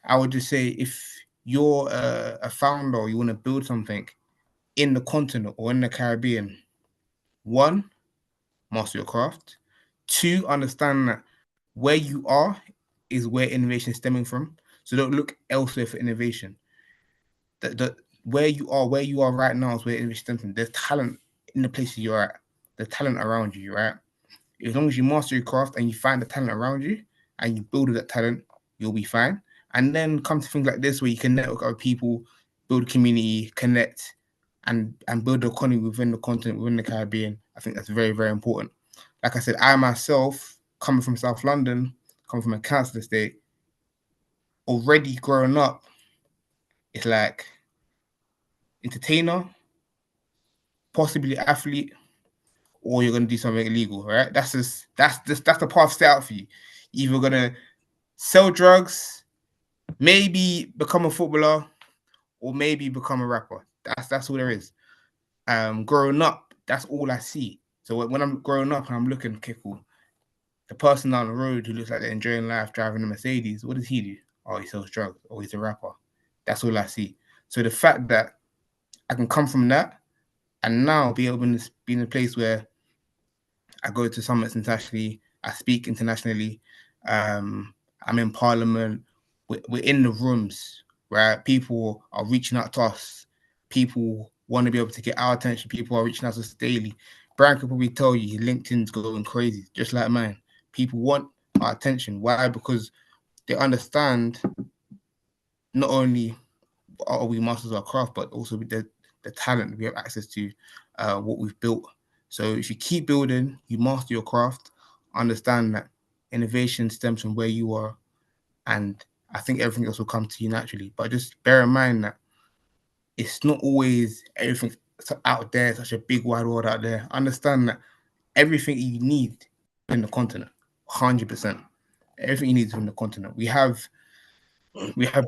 I would just say, if you're a founder or you want to build something in the continent or in the Caribbean, one, master your craft. Two, understand that where you are is where innovation is stemming from. So don't look elsewhere for innovation. The where you are right now is where innovation stems from. There's talent in the places you're at. There's talent around you, right? As long as you master your craft and you find the talent around you and you build that talent, you'll be fine. And then come to things like this where you can network with people, build community, connect, and build the economy within the continent, within the Caribbean. I think that's very, very important. Like I said, I myself, coming from South London, coming from a council estate, already growing up, it's like entertainer, possibly athlete, or you're gonna do something illegal, right? That's the path set out for you. Either gonna sell drugs, maybe become a footballer, or maybe become a rapper. That's all there is. Growing up, that's all I see. So when I'm growing up and I'm looking, okay, cool. The person down the road who looks like they're enjoying life, driving a Mercedes, what does he do? Oh, he sells drugs, or he's a rapper. That's all I see. So the fact that I can come from that and now be able to be in a place where I go to summits internationally, I speak internationally, I'm in parliament, we're in the rooms, right? People are reaching out to us. People want to be able to get our attention. People are reaching out to us daily. Brian could probably tell you LinkedIn's going crazy, just like mine. People want our attention. Why? Because they understand not only are we masters of our craft, but also the talent we have access to, what we've built. So if you keep building, you master your craft, understand that innovation stems from where you are, and I think everything else will come to you naturally. But just bear in mind that it's not always everything out there, such a big wide world out there. Understand that everything you need in the continent, 100%. Everything you need is in the continent. We have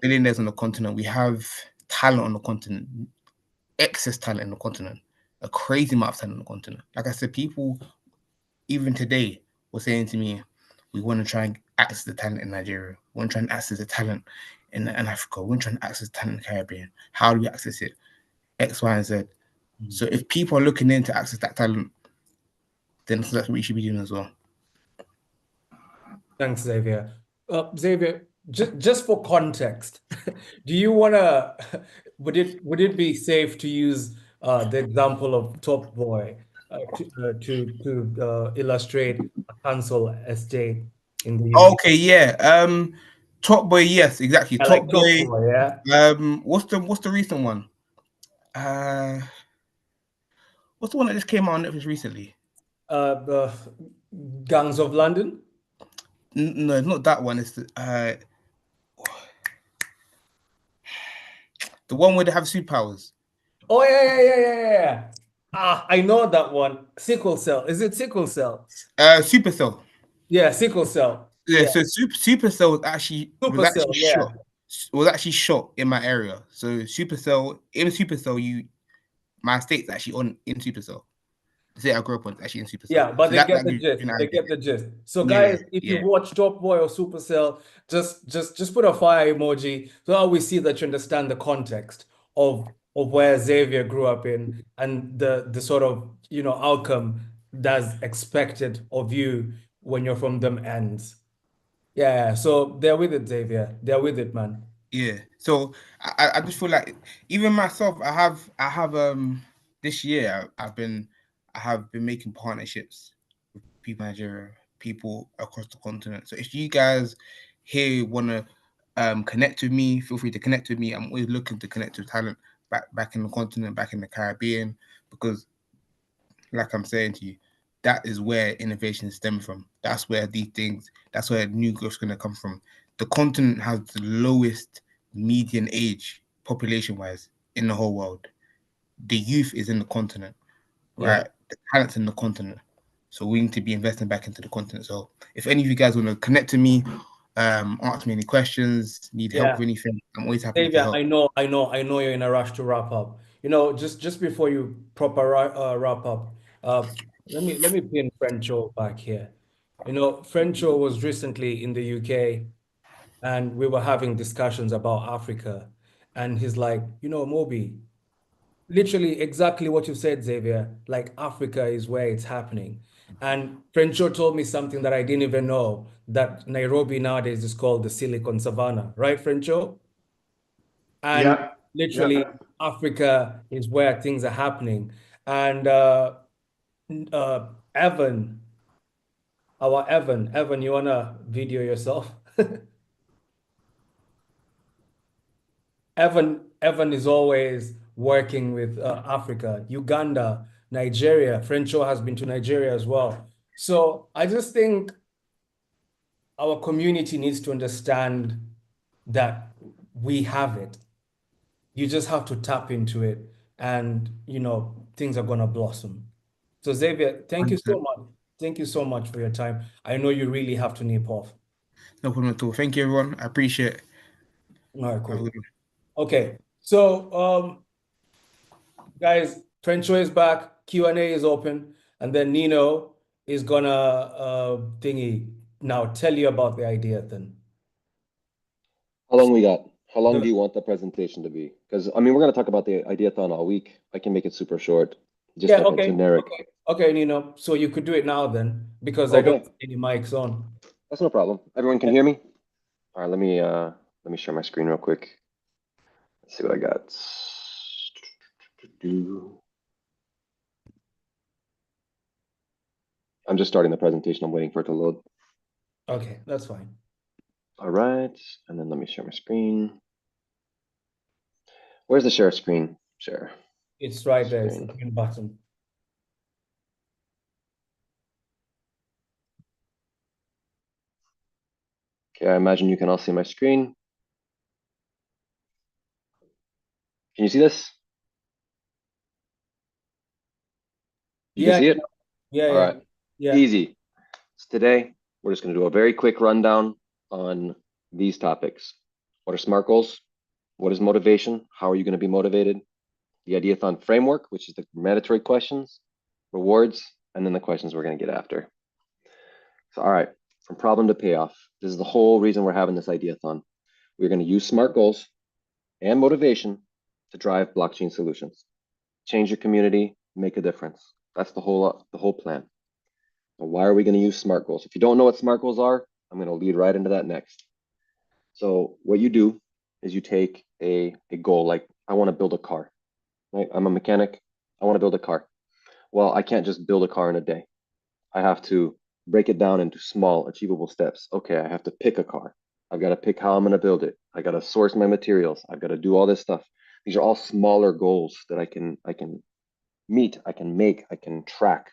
billionaires on the continent. We have talent on the continent, excess talent on the continent, a crazy amount of talent on the continent. Like I said, people even today were saying to me, we want to try and access the talent in Nigeria. We want to try and access the talent in Africa. We want to try and access the talent in the Caribbean. How do we access it? X, Y, and Z. So if people are looking in to access that talent, then that's what we should be doing as well. Thanks, Xavier. Xavier, just for context, do you wanna would it be safe to use the example of Top Boy to illustrate a council estate in the UK? Okay, yeah. Top Boy, yes, exactly. I Top like Top Boy. Boy, yeah. What's the recent one? What's the one that just came out on Netflix recently? The Gangs of London. No, it's not that one. It's the one where they have superpowers. Oh yeah. I know that one. Sickle Cell. Is it Sickle Cell? Supercell. Yeah, Sickle Cell. Yeah. So Supercell was actually yeah. shot in my area. So Supercell, my estate's actually in Supercell. The state I grew up on is actually in Supercell. Yeah, but so they get the gist. They get the gist. So guys, if you watch Top Boy or Supercell, just put a fire emoji so that we see that you understand the context of where Xavier grew up in and the sort of outcome that's expected of you when you're from them ends. Yeah, so they're with it, Xavier. They're with it, man. Yeah. So I just feel like even myself, I have this year I have been making partnerships with people in Nigeria, people across the continent. So if you guys here wanna connect with me, feel free to connect with me. I'm always looking to connect with talent back in the continent, back in the Caribbean, because like I'm saying to you, that is where innovation stems from. That's where that's where new growth is going to come from. The continent has the lowest median age population wise in the whole world. The youth is in the continent, Yeah. right? The talent's in the continent. So we need to be investing back into the continent. So if any of you guys want to connect to me, ask me any questions, need help Yeah. with anything, I'm always happy to Xavier, help. I know you're in a rush to wrap up. Just before you proper wrap up, let me pin Frencho back here. Frencho was recently in the UK, and we were having discussions about Africa, and he's like, Moby, literally exactly what you said, Xavier. Like Africa is where it's happening. And Frencho told me something that I didn't even know, that Nairobi nowadays is called the Silicon Savannah, right, Frencho? And Yeah, literally, yeah. Africa is where things are happening. And Evan, Evan, you wanna video yourself? Evan is always working with Africa, Uganda, Nigeria. Frencho has been to Nigeria as well. So I just think our community needs to understand that we have it. You just have to tap into it, and things are gonna blossom. So Xavier, thank you so 100%. much. Thank you so much for your time. I know you really have to nip off. No problem at all. Thank you, everyone. I appreciate it. All right, Have a cool. good one. Okay, so guys, Frencho is back. Q&A is open, and then Nino is gonna thingy now tell you about the idea then. How long we got? How long do The, you want the presentation to be? Because I mean, we're going to talk about the ideathon all week. I can make it super short, just yeah, something okay, generic. okay, Nino. So you could do it now then, because I don't Okay, see any mics on. that's no problem. Everyone can Yeah. hear me? All right, let me share my screen real quick. Let's see what I got. I'm just starting the presentation. I'm waiting for it to load. Okay, that's fine. All right, and then let me share my screen. Where's the share screen? Share It's right there. It's the screen. green button. Okay, I imagine you can all see my screen. Can you see this? You can Yeah, see it? yeah, All yeah, right, yeah. easy. So today, we're just going to do a very quick rundown on these topics. What are SMART goals? What is motivation? How are you going to be motivated? The ideathon framework, which is the mandatory questions, rewards, and then the questions we're going to get after. So, all right, from problem to payoff. This is the whole reason we're having this ideathon. We're going to use SMART goals and motivation to drive blockchain solutions. Change your community, make a difference. That's the whole plan. Now, why are we going to use SMART goals? If you don't know what SMART goals are, I'm going to lead right into that next. So what you do is you take a goal, like I want to build a car, right? I'm a mechanic. I want to build a car. Well, I can't just build a car in a day. I have to break it down into small, achievable steps. Okay, I have to pick a car. I've got to pick how I'm going to build it. I got to source my materials. I've got to do all this stuff. These are all smaller goals that I can meet, I can make, I can track.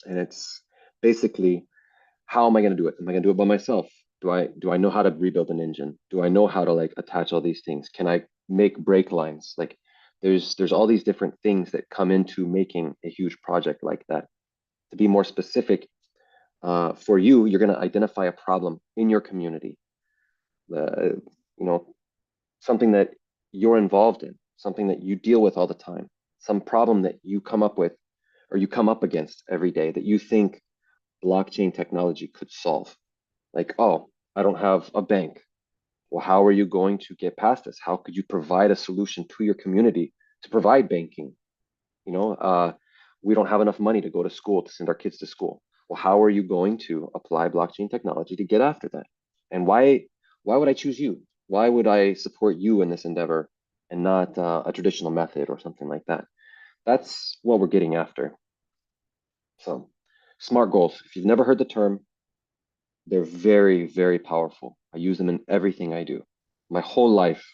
And it's basically, how am I going to do it? Am I going to do it by myself? Do I know how to rebuild an engine? Do I know how to like attach all these things? Can I make brake lines? Like there's all these different things that come into making a huge project like that. To be more specific, for you, you're going to identify a problem in your community, uh, you know, something that you're involved in, something that you deal with all the time, some problem that you come up with or you come up against every day that you think blockchain technology could solve. Like, oh, I don't have a bank. Well, how are you going to get past this? How could you provide a solution to your community to provide banking? You know, we don't have enough money to go to school, to send our kids to school. Well, how are you going to apply blockchain technology to get after that? And why would I choose you? Why would I support you in this endeavor and not a traditional method or something like that? That's what we're getting after. So, SMART goals. If you've never heard the term, they're very, very powerful. I use them in everything I do. My whole life,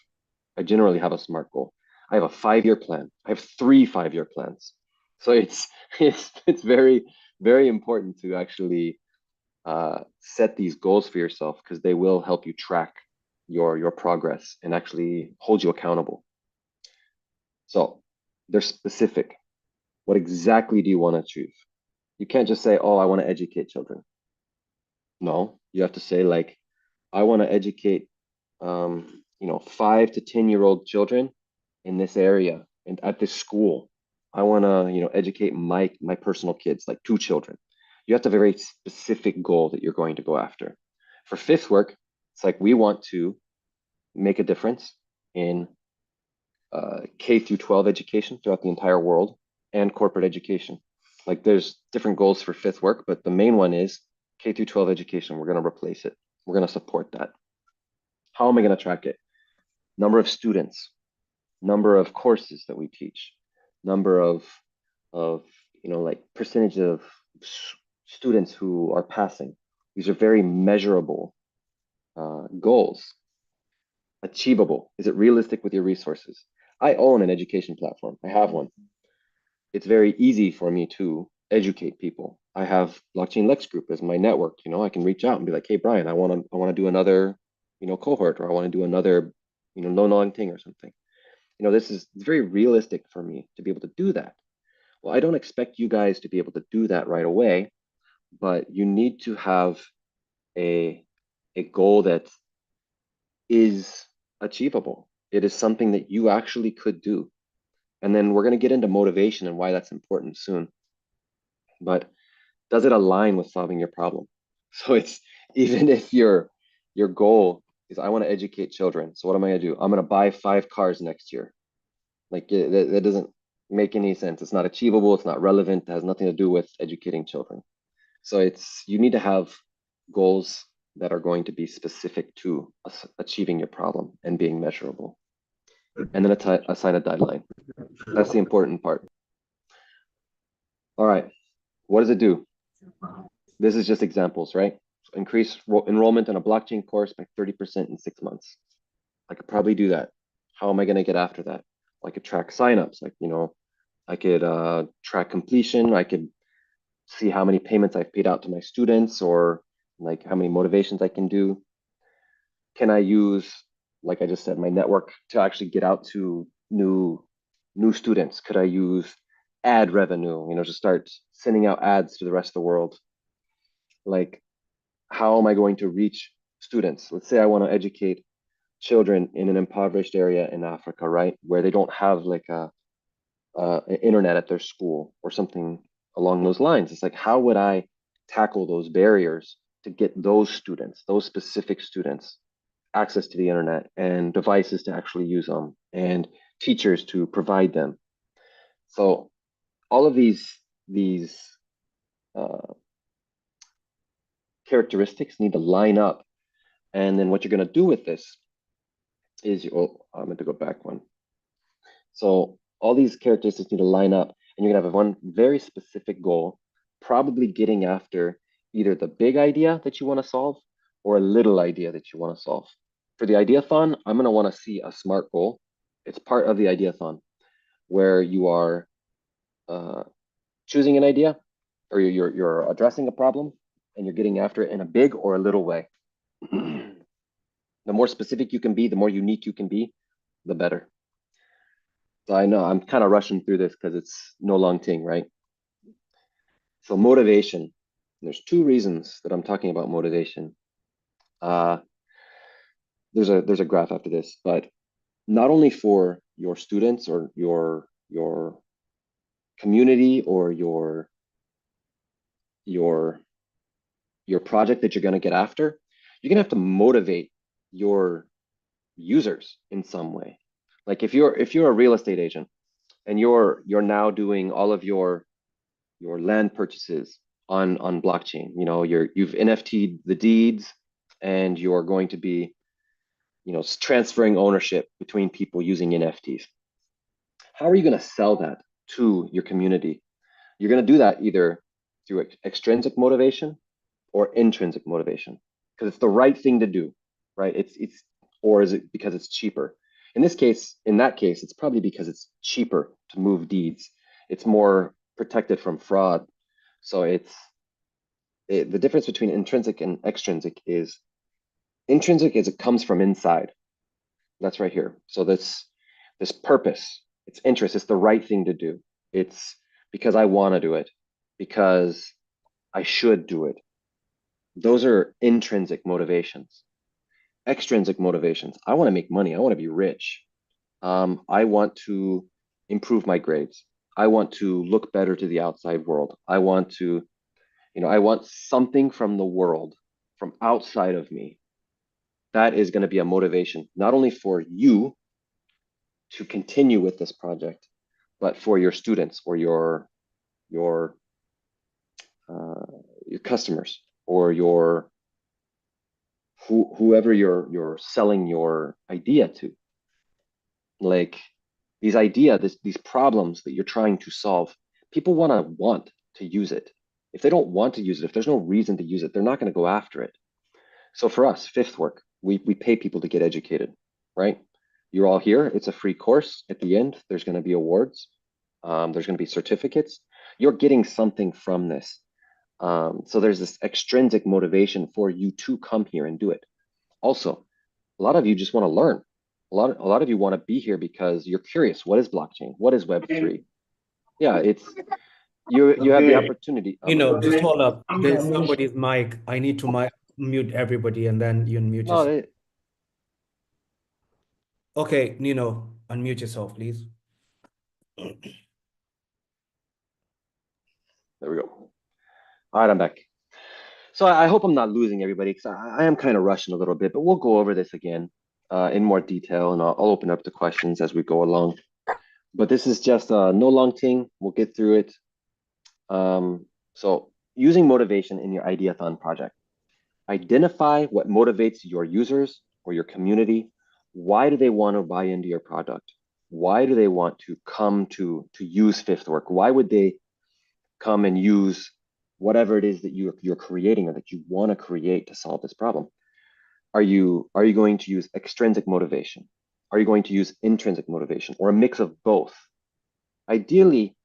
I generally have a SMART goal. I have a 5-year plan. I have 3 5-year plans. So it's very, very important to actually set these goals for yourself, because they will help you track your progress and actually hold you accountable. So they're specific. What exactly do you want to achieve? You can't just say, oh, I want to educate children. No, you have to say, like, I want to educate 5 to 10-year-old children in this area and at this school. I want to educate my personal kids, like 2 children. You have to have a very specific goal that you're going to go after. For fifth work, it's like, we want to make a difference in K through 12 education throughout the entire world and corporate education. Like, there's different goals for fifth work, but the main one is K through 12 education. We're going to replace it. We're going to support that. How am I going to track it? Number of students, number of courses that we teach, number of like percentage of students who are passing. These are very measurable goals. Achievable. Is it realistic with your resources? I own an education platform. I have one. It's very easy for me to educate people. I have Blockchain Lex Group as my network. I can reach out and be like, hey, Brian, I want to do another cohort, or I want to do another loan long thing or something. This is very realistic for me to be able to do that. Well, I don't expect you guys to be able to do that right away, but you need to have a goal that is achievable. It is something that you actually could do. And then we're going to get into motivation and why that's important soon. But does it align with solving your problem? So it's, even if your goal is, I want to educate children. So what am I going to do? I'm going to buy 5 cars next year. Like, that doesn't make any sense. It's not achievable. It's not relevant. It has nothing to do with educating children. So you need to have goals that are going to be specific to achieving your problem and being measurable. And then assign a deadline. That's the important part. All right. What does it do? This is just examples, right? So increase enrollment in a blockchain course by 30% in 6 months. I could probably do that. How am I going to get after that? I could track signups. I could track completion. I could see how many payments I've paid out to my students, or like how many motivations I can do. Can I use, like I just said, my network to actually get out to new students? Could I use ad revenue, to start sending out ads to the rest of the world? Like, how am I going to reach students? Let's say I want to educate children in an impoverished area in Africa, right? Where they don't have like an internet at their school or something along those lines. It's like, how would I tackle those barriers to get those students, those specific students, access to the internet and devices to actually use them, and teachers to provide them? So all of these characteristics need to line up. And then what you're going to do with this is, I'm going to go back one. So all these characteristics need to line up, and you're going to have one very specific goal, probably getting after either the big idea that you want to solve or a little idea that you want to solve. For the ideathon, I'm going to want to see a SMART goal. It's part of the ideathon, where you are choosing an idea, or you're addressing a problem, and you're getting after it in a big or a little way. The more specific you can be, the more unique you can be, the better. So I know I'm kind of rushing through this because it's no long thing, right? So motivation. There's 2 reasons that I'm talking about motivation. There's a graph after this, but not only for your students or your community or your project that you're going to get after, you're going to have to motivate your users in some way. Like, if you're a real estate agent and you're now doing all of your land purchases on blockchain, you've NFT'd the deeds, and you're going to be transferring ownership between people using NFTs. How are you going to sell that to your community? You're going to do that either through extrinsic motivation or intrinsic motivation, because it's the right thing to do, right? Or is it because it's cheaper? In that case, it's probably because it's cheaper to move deeds. It's more protected from fraud. So the difference between intrinsic and extrinsic is intrinsic is it comes from inside. That's right here. So this purpose, it's interest, it's the right thing to do. It's because I want to do it, because I should do it. Those are intrinsic motivations. Extrinsic motivations, I want to make money. I want to be rich. I want to improve my grades. I want to look better to the outside world. I want something from the world, from outside of me. That is going to be a motivation, not only for you to continue with this project, but for your students or your customers or whoever you're selling your idea to. Like these problems that you're trying to solve, people want to use it. If they don't want to use it, if there's no reason to use it, they're not going to go after it. So for us, Fifth Work, we pay people to get educated, right? You're all here. It's a free course. At the end, there's going to be awards. There's going to be certificates. You're getting something from this. So there's this extrinsic motivation for you to come here and do it. Also, a lot of you just want to learn. A lot of you want to be here because you're curious. What is blockchain? What is Web3? Yeah, you have the opportunity. Just hold up. There's somebody's mic. I need to mute everybody, and then you unmute yourself. Okay, Nino, unmute yourself, please. There we go. All right, I'm back. So I hope I'm not losing everybody, because I am kind of rushing a little bit, but we'll go over this again in more detail, and I'll open up the questions as we go along. But this is just no long thing. We'll get through it. So using motivation in your Ideathon project. Identify what motivates your users or your community. Why do they want to buy into your product? Why do they want to come to use Fifth Work? Why would they come and use whatever it is that you're creating or that you want to create to solve this problem? Are you going to use extrinsic motivation? Are you going to use intrinsic motivation, or a mix of both? Ideally,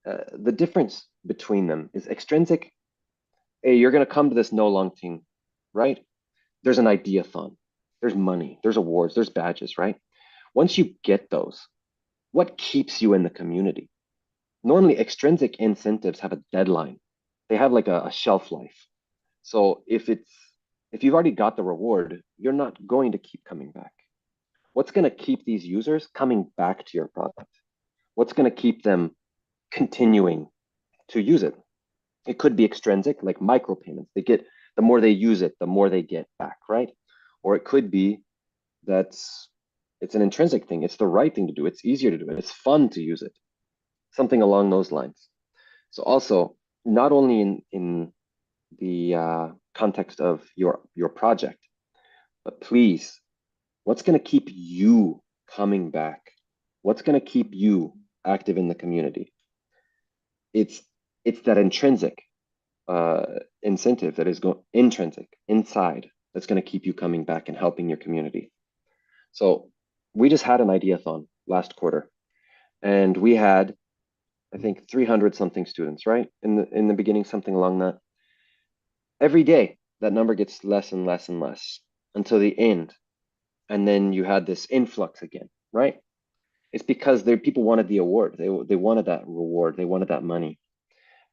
the difference between them is extrinsic. Hey, you're going to come to this no long thing, right? There's an ideathon, there's money, there's awards, there's badges, right? Once you get those, what keeps you in the community? Normally, extrinsic incentives have a deadline. They have like a shelf life. So if you've already got the reward, you're not going to keep coming back. What's going to keep these users coming back to your product? What's going to keep them continuing to use it? It could be extrinsic, like micropayments. The more they use it, the more they get back, right? Or it could be that it's an intrinsic thing. It's the right thing to do. It's easier to do it. It's fun to use it. Something along those lines. So also, not only in the context of your project, but please, what's going to keep you coming back? What's going to keep you active in the community? It's that intrinsic incentive that is intrinsic, inside, that's going to keep you coming back and helping your community. So we just had an ideathon last quarter, and we had, I think, 300 something students, right? In the beginning, something along that. Every day, that number gets less and less and less until the end. And then you had this influx again, right? It's because people wanted the award. They wanted that reward. They wanted that money.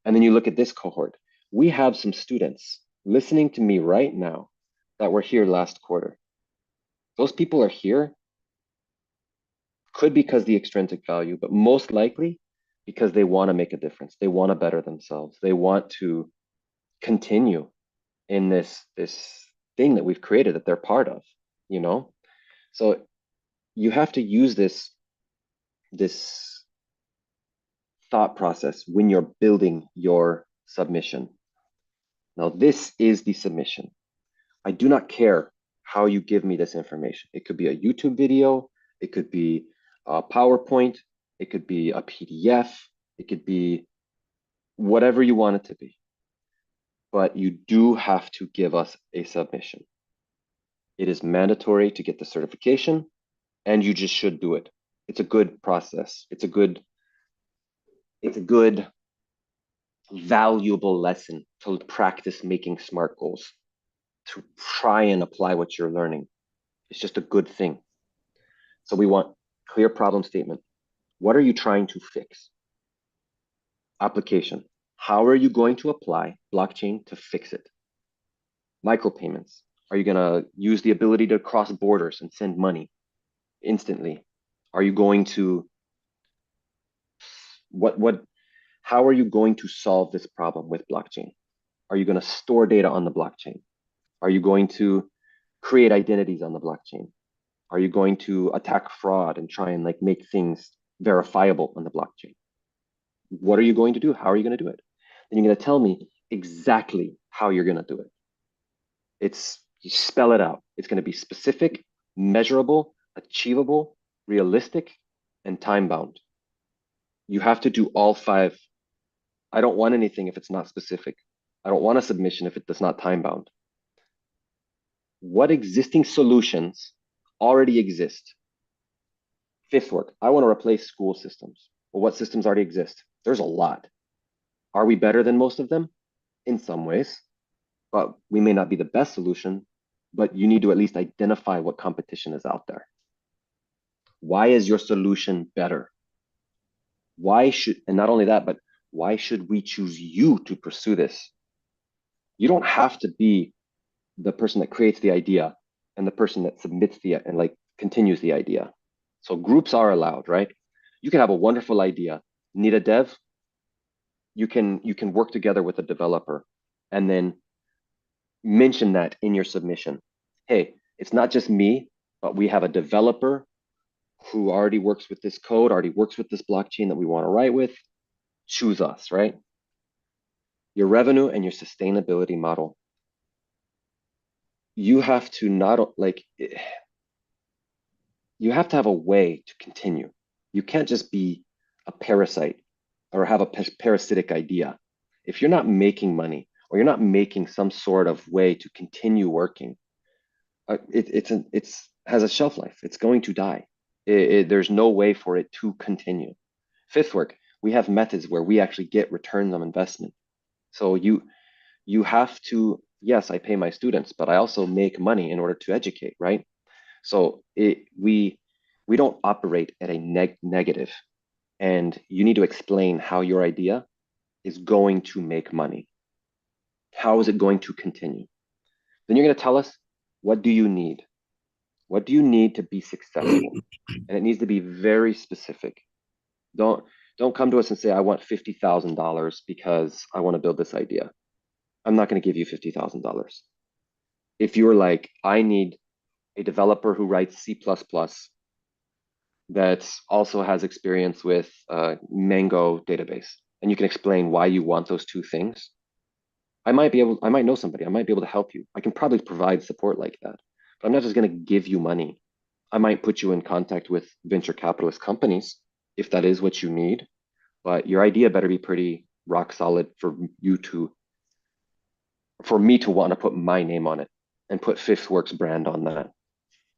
And then you look at this cohort. We have some students listening to me right now that were here last quarter. Those people are here, could because the extrinsic value, but most likely because they want to make a difference. They want to better themselves. They want to continue in this thing that we've created that they're part of, So you have to use this thought process when you're building your submission. Now, this is the submission. I do not care how you give me this information. It could be a YouTube video, it could be a PowerPoint, it could be a PDF, it could be whatever you want it to be. But you do have to give us a submission. It is mandatory to get the certification, and you just should do it. It's a good process. It's a good valuable lesson to practice making SMART goals, to try and apply what you're learning. It's just a good thing. So we want clear problem statement. What are you trying to fix? Application. How are you going to apply blockchain to fix it? Micropayments. Are you going to use the ability to cross borders and send money instantly? Are you going to how are you going to solve this problem with blockchain? Are you going to store data on the blockchain? Are you going to create identities on the blockchain? Are you going to attack fraud and try and like make things verifiable on the blockchain? What are you going to do? How are you going to do it? Then you're going to tell me exactly how you're going to do it. You spell it out. It's going to be specific, measurable, achievable, realistic, and time bound. You have to do all 5. I don't want anything if it's not specific. I don't want a submission if it does not time bound. What existing solutions already exist? Fifth work, I want to replace school systems. Well, what systems already exist? There's a lot. Are we better than most of them? In some ways, but we may not be the best solution, but you need to at least identify what competition is out there. Why is your solution better? And not only that, but why should we choose you to pursue this? You don't have to be the person that creates the idea and the person that submits and like continues the idea. So groups are allowed, right? You can have a wonderful idea, need a dev, you can work together with a developer and then mention that in your submission. Hey, it's not just me, but we have a developer who already works with this code, already works with this blockchain that we want to write with. Choose us, right? Your revenue and your sustainability model. You have to you have to have a way to continue. You can't just be a parasite or have a parasitic idea. If you're not making money or you're not making some sort of way to continue working, it has a shelf life. It's going to die. There's no way for it to continue. Fifth work, we have methods where we actually get returns on investment. So you have to, yes, I pay my students, but I also make money in order to educate, right? So we don't operate at a negative, and you need to explain how your idea is going to make money. How is it going to continue? Then you're going to tell us, what do you need? What do you need to be successful? And it needs to be very specific. Don't come to us and say, I want $50,000 because I want to build this idea. I'm not going to give you $50,000. If you're like, I need a developer who writes C++ that also has experience with Mango database, and you can explain why you want those two things, I might know somebody. I might be able to help you. I can probably provide support like that. But I'm not just going to give you money. I might put you in contact with venture capitalist companies if that is what you need. But your idea better be pretty rock solid for me to want to put my name on it and put Fifth Works brand on that.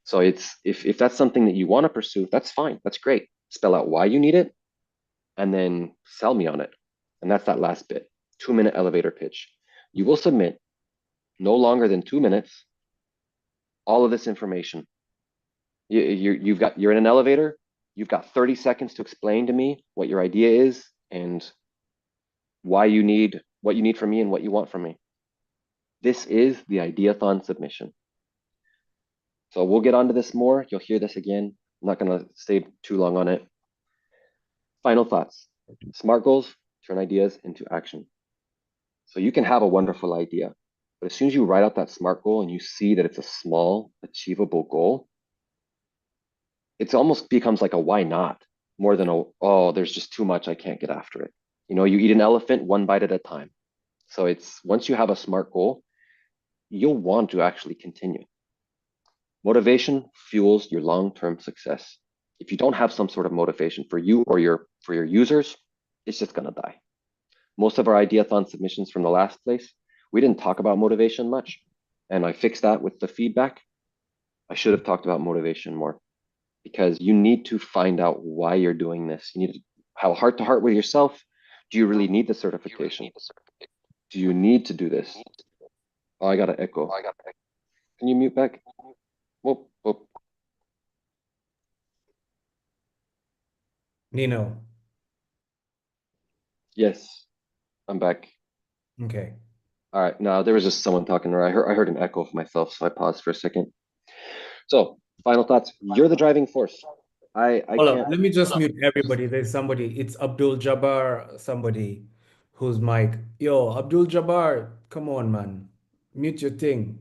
So if that's something that you want to pursue, that's fine. That's great. Spell out why you need it and then sell me on it. And that's that last bit, 2-minute elevator pitch. You will submit no longer than 2 minutes, all of this information. You're in an elevator. You've got 30 seconds to explain to me what your idea is and what you need from me and what you want from me. This is the Ideathon submission. So we'll get onto this more. You'll hear this again. I'm not going to stay too long on it. Final thoughts. SMART goals turn ideas into action. So you can have a wonderful idea, but as soon as you write out that SMART goal and you see that it's a small, achievable goal, it almost becomes like a why not more than oh, there's just too much, I can't get after it. You eat an elephant one bite at a time. So it's once you have a SMART goal, you'll want to actually continue. Motivation fuels your long-term success. If you don't have some sort of motivation for you or for your users, it's just gonna die. Most of our ideathon submissions from the last place, we didn't talk about motivation much. And I fixed that with the feedback. I should have talked about motivation more, because you need to find out why you're doing this. You need to have a heart to heart with yourself. Do you really need the certification? Do you need to do this? Oh, I got an echo. Can you mute back? Whoop, whoop. Nino. Yes, I'm back. Okay. All right. Now there was just someone talking there. I heard an echo of myself, so I paused for a second. So, final thoughts. You're the driving force. I Hold up, can't. let me just mute everybody. There's somebody, it's Abdul Jabbar, somebody whose mic. Yo, Abdul Jabbar, come on, man. Mute your thing.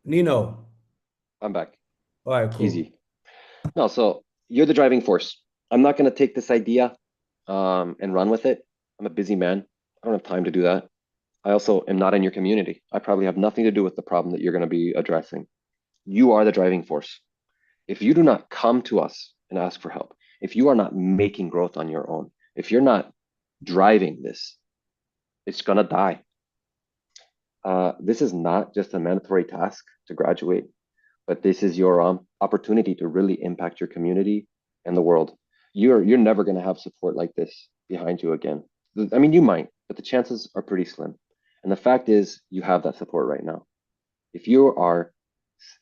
Nino. I'm back. All right, cool. Easy. No, so you're the driving force. I'm not going to take this idea and run with it. I'm a busy man. I don't have time to do that. I also am not in your community. I probably have nothing to do with the problem that you're going to be addressing. You are the driving force. If you do not come to us and ask for help, if you are not making growth on your own, if you're not driving this, it's going to die. This is not just a mandatory task to graduate, but this is your opportunity to really impact your community and the world. You're never going to have support like this behind you again. I mean, you might, but the chances are pretty slim. And the fact is, you have that support right now. If you are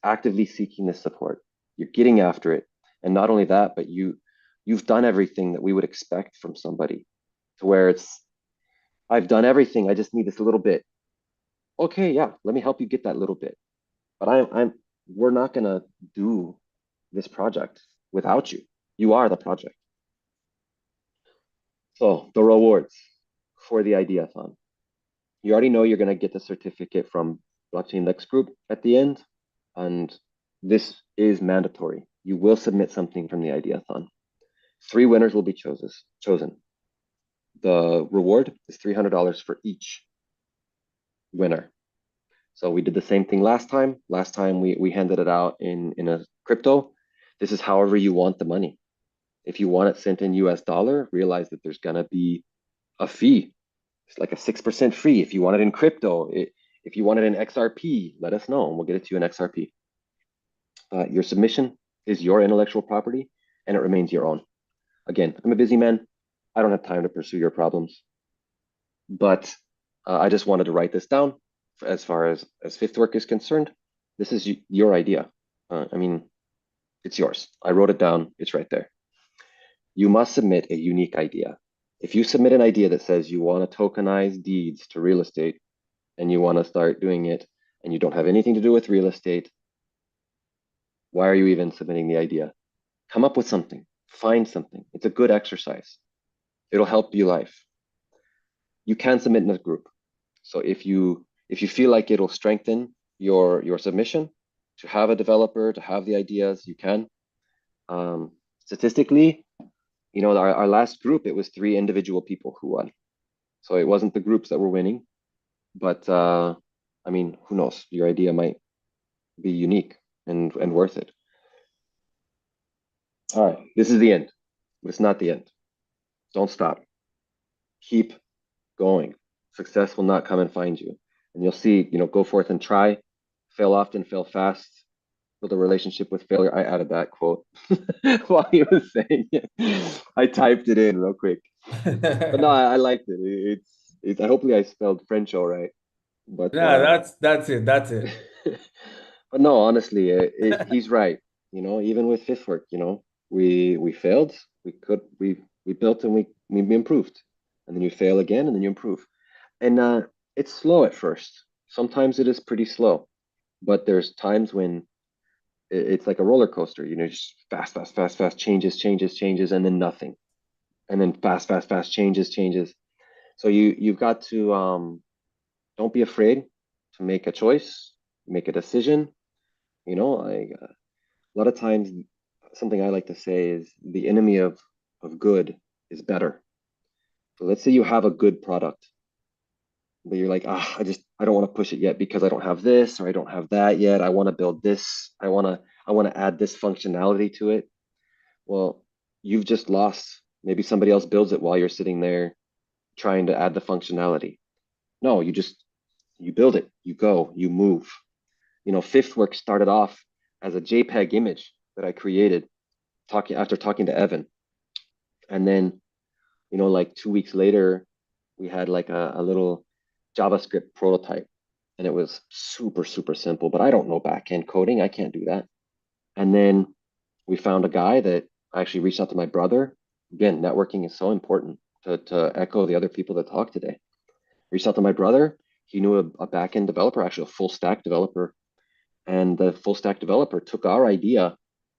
actively seeking this support, you're getting after it, and not only that, but you've done everything that we would expect from somebody, to where it's, I've done everything, I just need this little bit. Okay, yeah, let me help you get that little bit. But we're not gonna do this project without you. You are the project. So the rewards for the Ideathon. You already know you're gonna get the certificate from Blockchain Lex Group at the end, and this is mandatory. You will submit something from the Ideathon. 3 winners will be chosen. The reward is $300 for each winner. So we did the same thing last time. Last time we handed it out in a crypto. This is however you want the money. If you want it sent in US dollar, realize that there's gonna be a fee. It's like a 6% fee. If you want it in crypto, if you want it in XRP, let us know and we'll get it to you in XRP. Your submission is your intellectual property and it remains your own. Again, I'm a busy man. I don't have time to pursue your problems, but I just wanted to write this down. As far as Fifth Work is concerned, this is your idea. I mean, it's yours. I wrote it down. It's right there. You must submit a unique idea. If you submit an idea that says you want to tokenize deeds to real estate and you want to start doing it and you don't have anything to do with real estate, why are you even submitting the idea? Come up with something. Find something. It's a good exercise. It'll help you life. You can submit in a group. So if you feel like it'll strengthen your submission, to have a developer, to have the ideas, you can. Statistically, you know, our last group, it was 3 individual people who won. So it wasn't the groups that were winning, but I mean, who knows? Your idea might be unique and worth it. All right, this is the end, but it's not the end. Don't stop. Keep going. Success will not come and find you. And you'll see, you know, go forth and try, fail often, fail fast, build a relationship with failure. I added that quote while he was saying it. I typed it in real quick. But no, I liked it. It's hopefully I spelled French all right. But Yeah, that's it. That's it. but no, honestly, he's right. You know, even with Fifth Work, you know, we failed, we built and we improved, and then you fail again, and then you improve, and it's slow at first. Sometimes it is pretty slow, but there's times when it's like a roller coaster. You know, just fast, fast, fast, fast changes, changes, changes, and then nothing, and then fast, fast, fast changes, changes. So you've got to don't be afraid to make a choice, make a decision. You know, like a lot of times, something I like to say is the enemy of good is better. So let's say you have a good product. but you're like, I don't want to push it yet because I don't have this or I don't have that yet. I want to build this. I want to add this functionality to it. Well, you've just lost. Maybe somebody else builds it while you're sitting there trying to add the functionality. No, you build it, you go, you move. Fifth Work started off as a JPEG image that I created after talking to Evan. And then, like 2 weeks later, we had like a little JavaScript prototype, and it was super, super simple, but I don't know backend coding. I can't do that. And then we found a guy that I actually reached out to my brother. Again, networking is so important to echo the other people that talked today. Reached out to my brother. He knew a backend developer, actually a full stack developer. And the full stack developer took our idea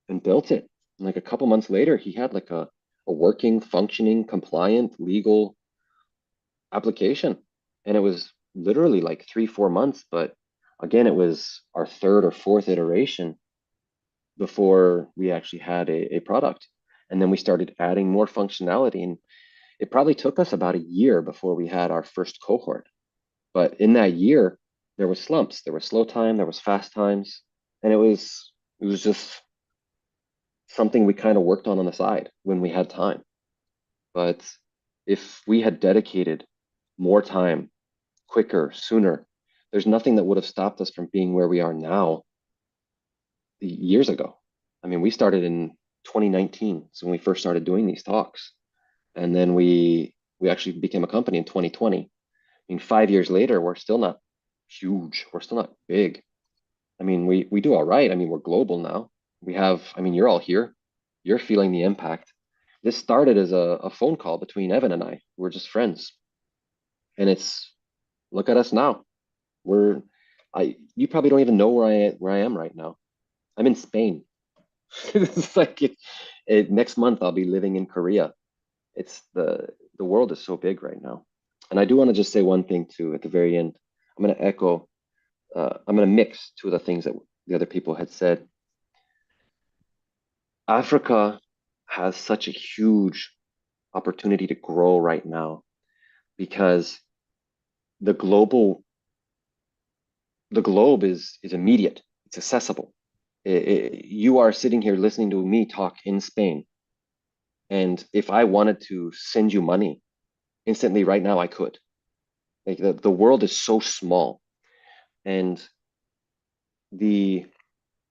and built it. And like a couple months later, he had like a working, functioning, compliant, legal application. And it was literally like 3-4 months. But again, it was our third or fourth iteration before we actually had a product. And then we started adding more functionality. And it probably took us about a year before we had our first cohort. But in that year, there was slumps, there was slow time, there was fast times, and it was just something we kind of worked on the side when we had time. But if we had dedicated more time, quicker, sooner, there's nothing that would have stopped us from being where we are now years ago. I mean, we started in 2019, so when we first started doing these talks, and then we actually became a company in 2020. I mean, 5 years later, we're still not huge. We're still not big. I mean, we do all right. I mean, we're global now. I mean, you're all here. You're feeling the impact. This started as a phone call between Evan and I. We're just friends. And look at us now. You probably don't even know where I am right now. I'm in Spain. It's like next month I'll be living in Korea. It's the world is so big right now. And I do want to just say one thing too at the very end. I'm going to echo I'm going to mix two of the things that the other people had said. Africa has such a huge opportunity to grow right now because the globe is immediate. It's accessible. You are sitting here listening to me talk in Spain, and if I wanted to send you money instantly right now, I could. Like the world is so small, and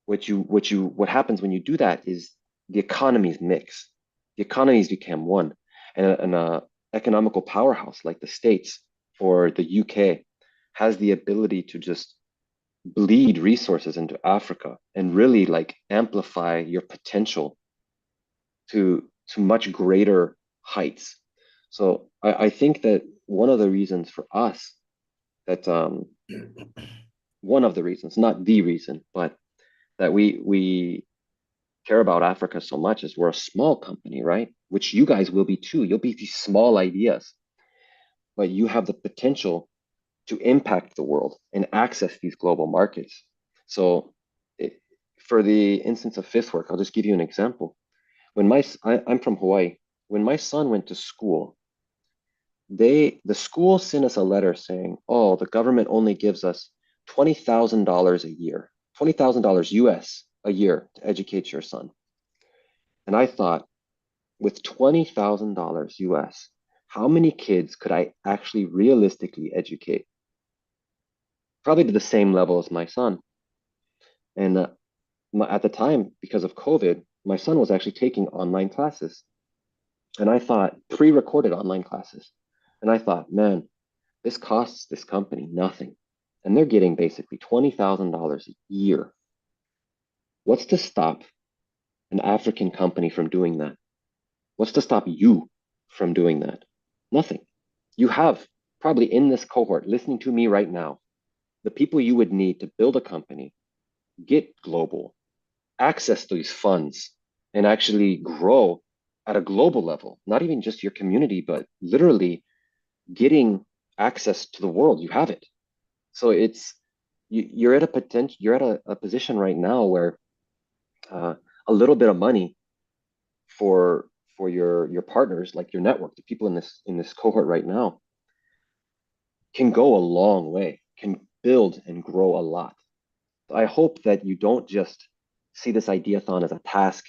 what happens when you do that is the economies mix. The economies become one, and an economical powerhouse like the States or the UK has the ability to just bleed resources into Africa and really like amplify your potential to much greater heights. So I think that one of the reasons for us that one of the reasons, not the reason, but that we care about Africa so much is we're a small company, right? Which you guys will be too. You'll be these small ideas, but you have the potential to impact the world and access these global markets. So for the instance of Fifth Work, I'll just give you an example. I'm from Hawaii. When my son went to school, the school sent us a letter saying, oh, the government only gives us $20,000 a year, $20,000 US a year to educate your son. And I thought, with $20,000 US, how many kids could I actually realistically educate? Probably to the same level as my son. And at the time, because of COVID, my son was actually taking online classes. And I thought, pre-recorded online classes. And I thought, man, this costs this company nothing. And they're getting basically $20,000 a year. What's to stop an African company from doing that? What's to stop you from doing that? Nothing. You have probably in this cohort listening to me right now, the people you would need to build a company, get global, access these funds, and actually grow at a global level, not even just your community, but literally getting access to the world. You have it. So you're at a position right now where a little bit of money for your partners, like your network, the people in this cohort right now, can go a long way, can build and grow a lot. I hope that you don't just see this ideathon as a task.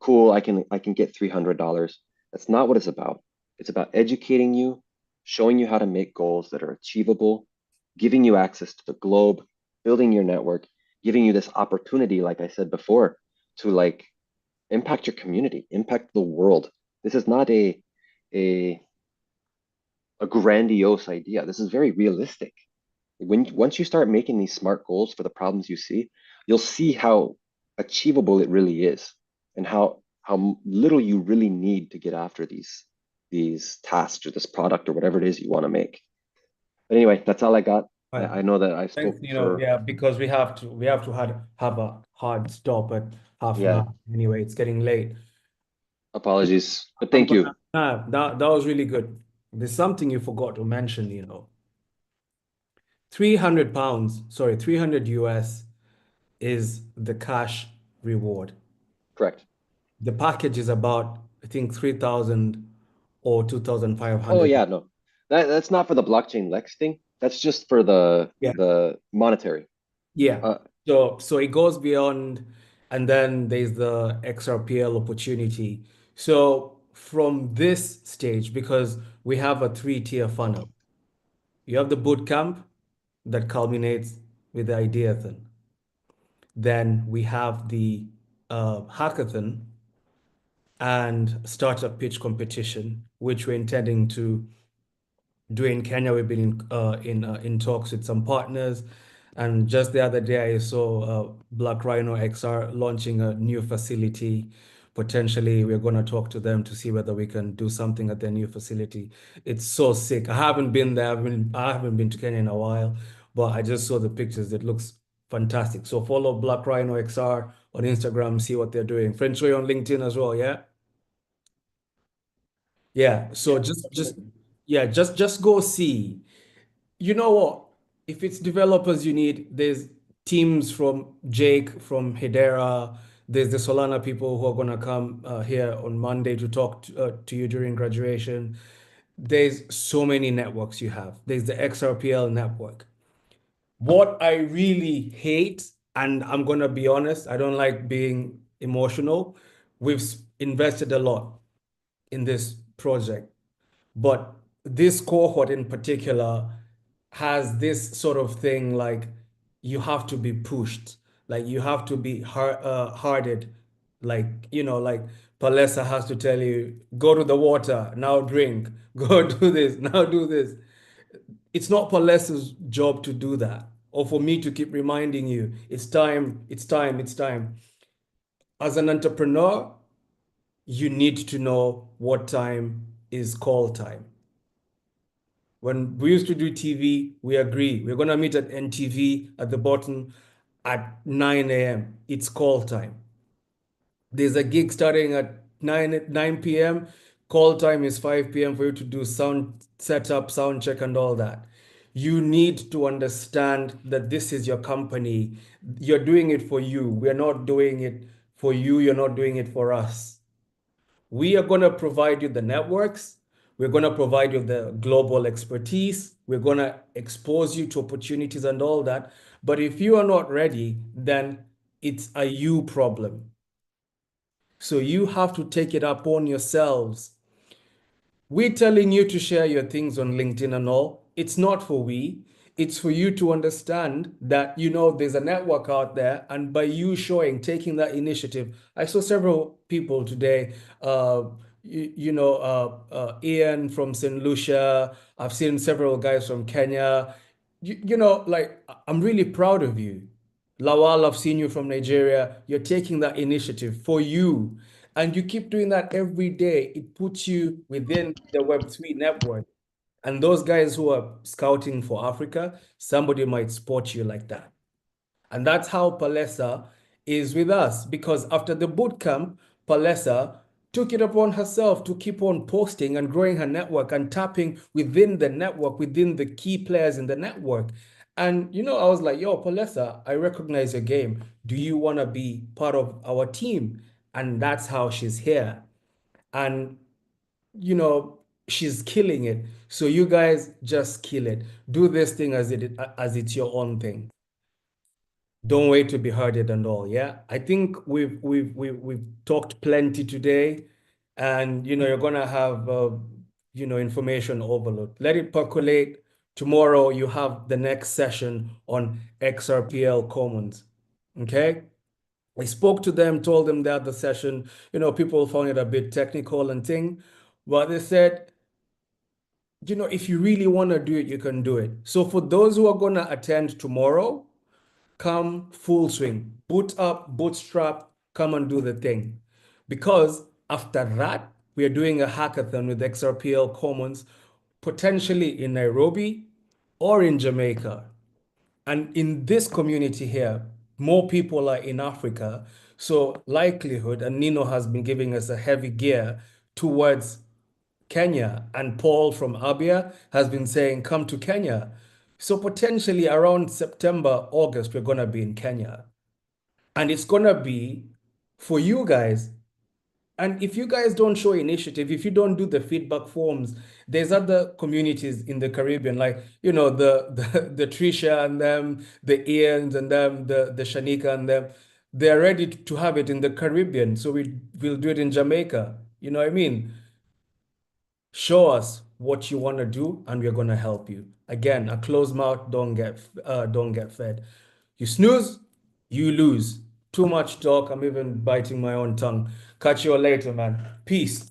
Cool, I can get $300. That's not what it's about. It's about educating you, showing you how to make goals that are achievable, giving you access to the globe, building your network, giving you this opportunity, like I said before, to like impact your community, impact the world. This is not a a grandiose idea. This is very realistic. Once you start making these smart goals for the problems you see, you'll see how achievable it really is, and how little you really need to get after these tasks or this product or whatever it is you want to make. But anyway, that's all I got. Right. I know that I spoke Thanks, for yeah, because we have to have a hard stop at half an yeah, hour. Anyway, it's getting late. apologies, but I'm thank you. gonna that was really good. There's something you forgot to mention, 300 pounds, sorry, 300 US is the cash reward. Correct. The package is about, I think, 3,000 or Oh 2,500. yeah, no. That's not for the blockchain Lex thing. That's just for Yeah. the monetary. Yeah. So it goes beyond, and then there's the XRPL opportunity. So from this stage, because we have a three-tier funnel, you have the boot camp that culminates with the ideathon. Then we have the hackathon and startup pitch competition, which we're intending to do in Kenya. We've been in talks with some partners, and just the other day I saw Black Rhino XR launching a new facility. Potentially, we're going to talk to them to see whether we can do something at their new facility. It's so sick. I haven't been there. I haven't been to Kenya in a while, but I just saw the pictures. It looks fantastic. So follow Black Rhino XR on Instagram, see what they're doing. French Ray on LinkedIn as well. Yeah. Yeah. So just go see. You know what? If it's developers you need, there's teams from Jake, from Hedera. There's the Solana people who are going to come here on Monday to talk to you during graduation. There's so many networks you have. There's the XRPL network. What I really hate, and I'm going to be honest, I don't like being emotional. We've invested a lot in this project. But this cohort in particular has this sort of thing like you have to be pushed, like you have to be harded, like, like Palesa has to tell you, go to the water, now drink, go do this, now do this. It's not Palesa's job to do that, or for me to keep reminding you, it's time, it's time, it's time. As an entrepreneur, you need to know what time is call time. When we used to do TV, we agree. We're going to meet at NTV at the bottom at 9 a.m. It's call time. There's a gig starting at 9 p.m. Call time is 5 p.m. for you to do sound setup, sound check, and all that. You need to understand that this is your company. You're doing it for you. We're not doing it for you. You're not doing it for us. We are going to provide you the networks. We're going to provide you the global expertise. We're going to expose you to opportunities and all that. But if you are not ready, then it's a you problem. So you have to take it upon yourselves. We're telling you to share your things on LinkedIn and all. It's not for we. It's for you to understand that, there's a network out there. And by you taking that initiative, I saw several people today, Ian from St. Lucia. I've seen several guys from Kenya. Like, I'm really proud of you. Lawal, I've seen you from Nigeria. You're taking that initiative for you. And you keep doing that every day. It puts you within the Web3 network. And those guys who are scouting for Africa, somebody might spot you like that. And that's how Palesa is with us. Because after the boot camp, Palesa took it upon herself to keep on posting and growing her network and tapping within the network, within the key players in the network. And, I was like, yo, Palesa, I recognize your game. Do you want to be part of our team? And that's how she's here. And, she's killing it. So you guys just kill it. Do this thing as it's your own thing. Don't wait to be heard and all. Yeah, I think we've talked plenty today, and you're gonna have information overload. Let it percolate. Tomorrow you have the next session on XRPL Commons. Okay. I spoke to them, told them that the session, people found it a bit technical and thing, but they said, if you really want to do it, you can do it. So for those who are going to attend tomorrow, come full swing, boot up, bootstrap, come and do the thing. Because after that, we are doing a hackathon with XRPL Commons, potentially in Nairobi or in Jamaica. And in this community here, more people are in Africa. So likelihood, and Nino has been giving us a heavy gear towards Kenya. And Paul from Abia has been saying, come to Kenya. So potentially around September, August, we're going to be in Kenya. And it's going to be for you guys. And if you guys don't show initiative, if you don't do the feedback forms, there's other communities in the Caribbean, like, the Trisha and them, the Ians and them, the Shanika and them, they're ready to have it in the Caribbean. So we'll do it in Jamaica. You know what I mean? Show us what you want to do, and we're going to help you. Again, a closed mouth don't get fed. You snooze, you lose. Too much talk. I'm even biting my own tongue. Catch you later, man. Peace.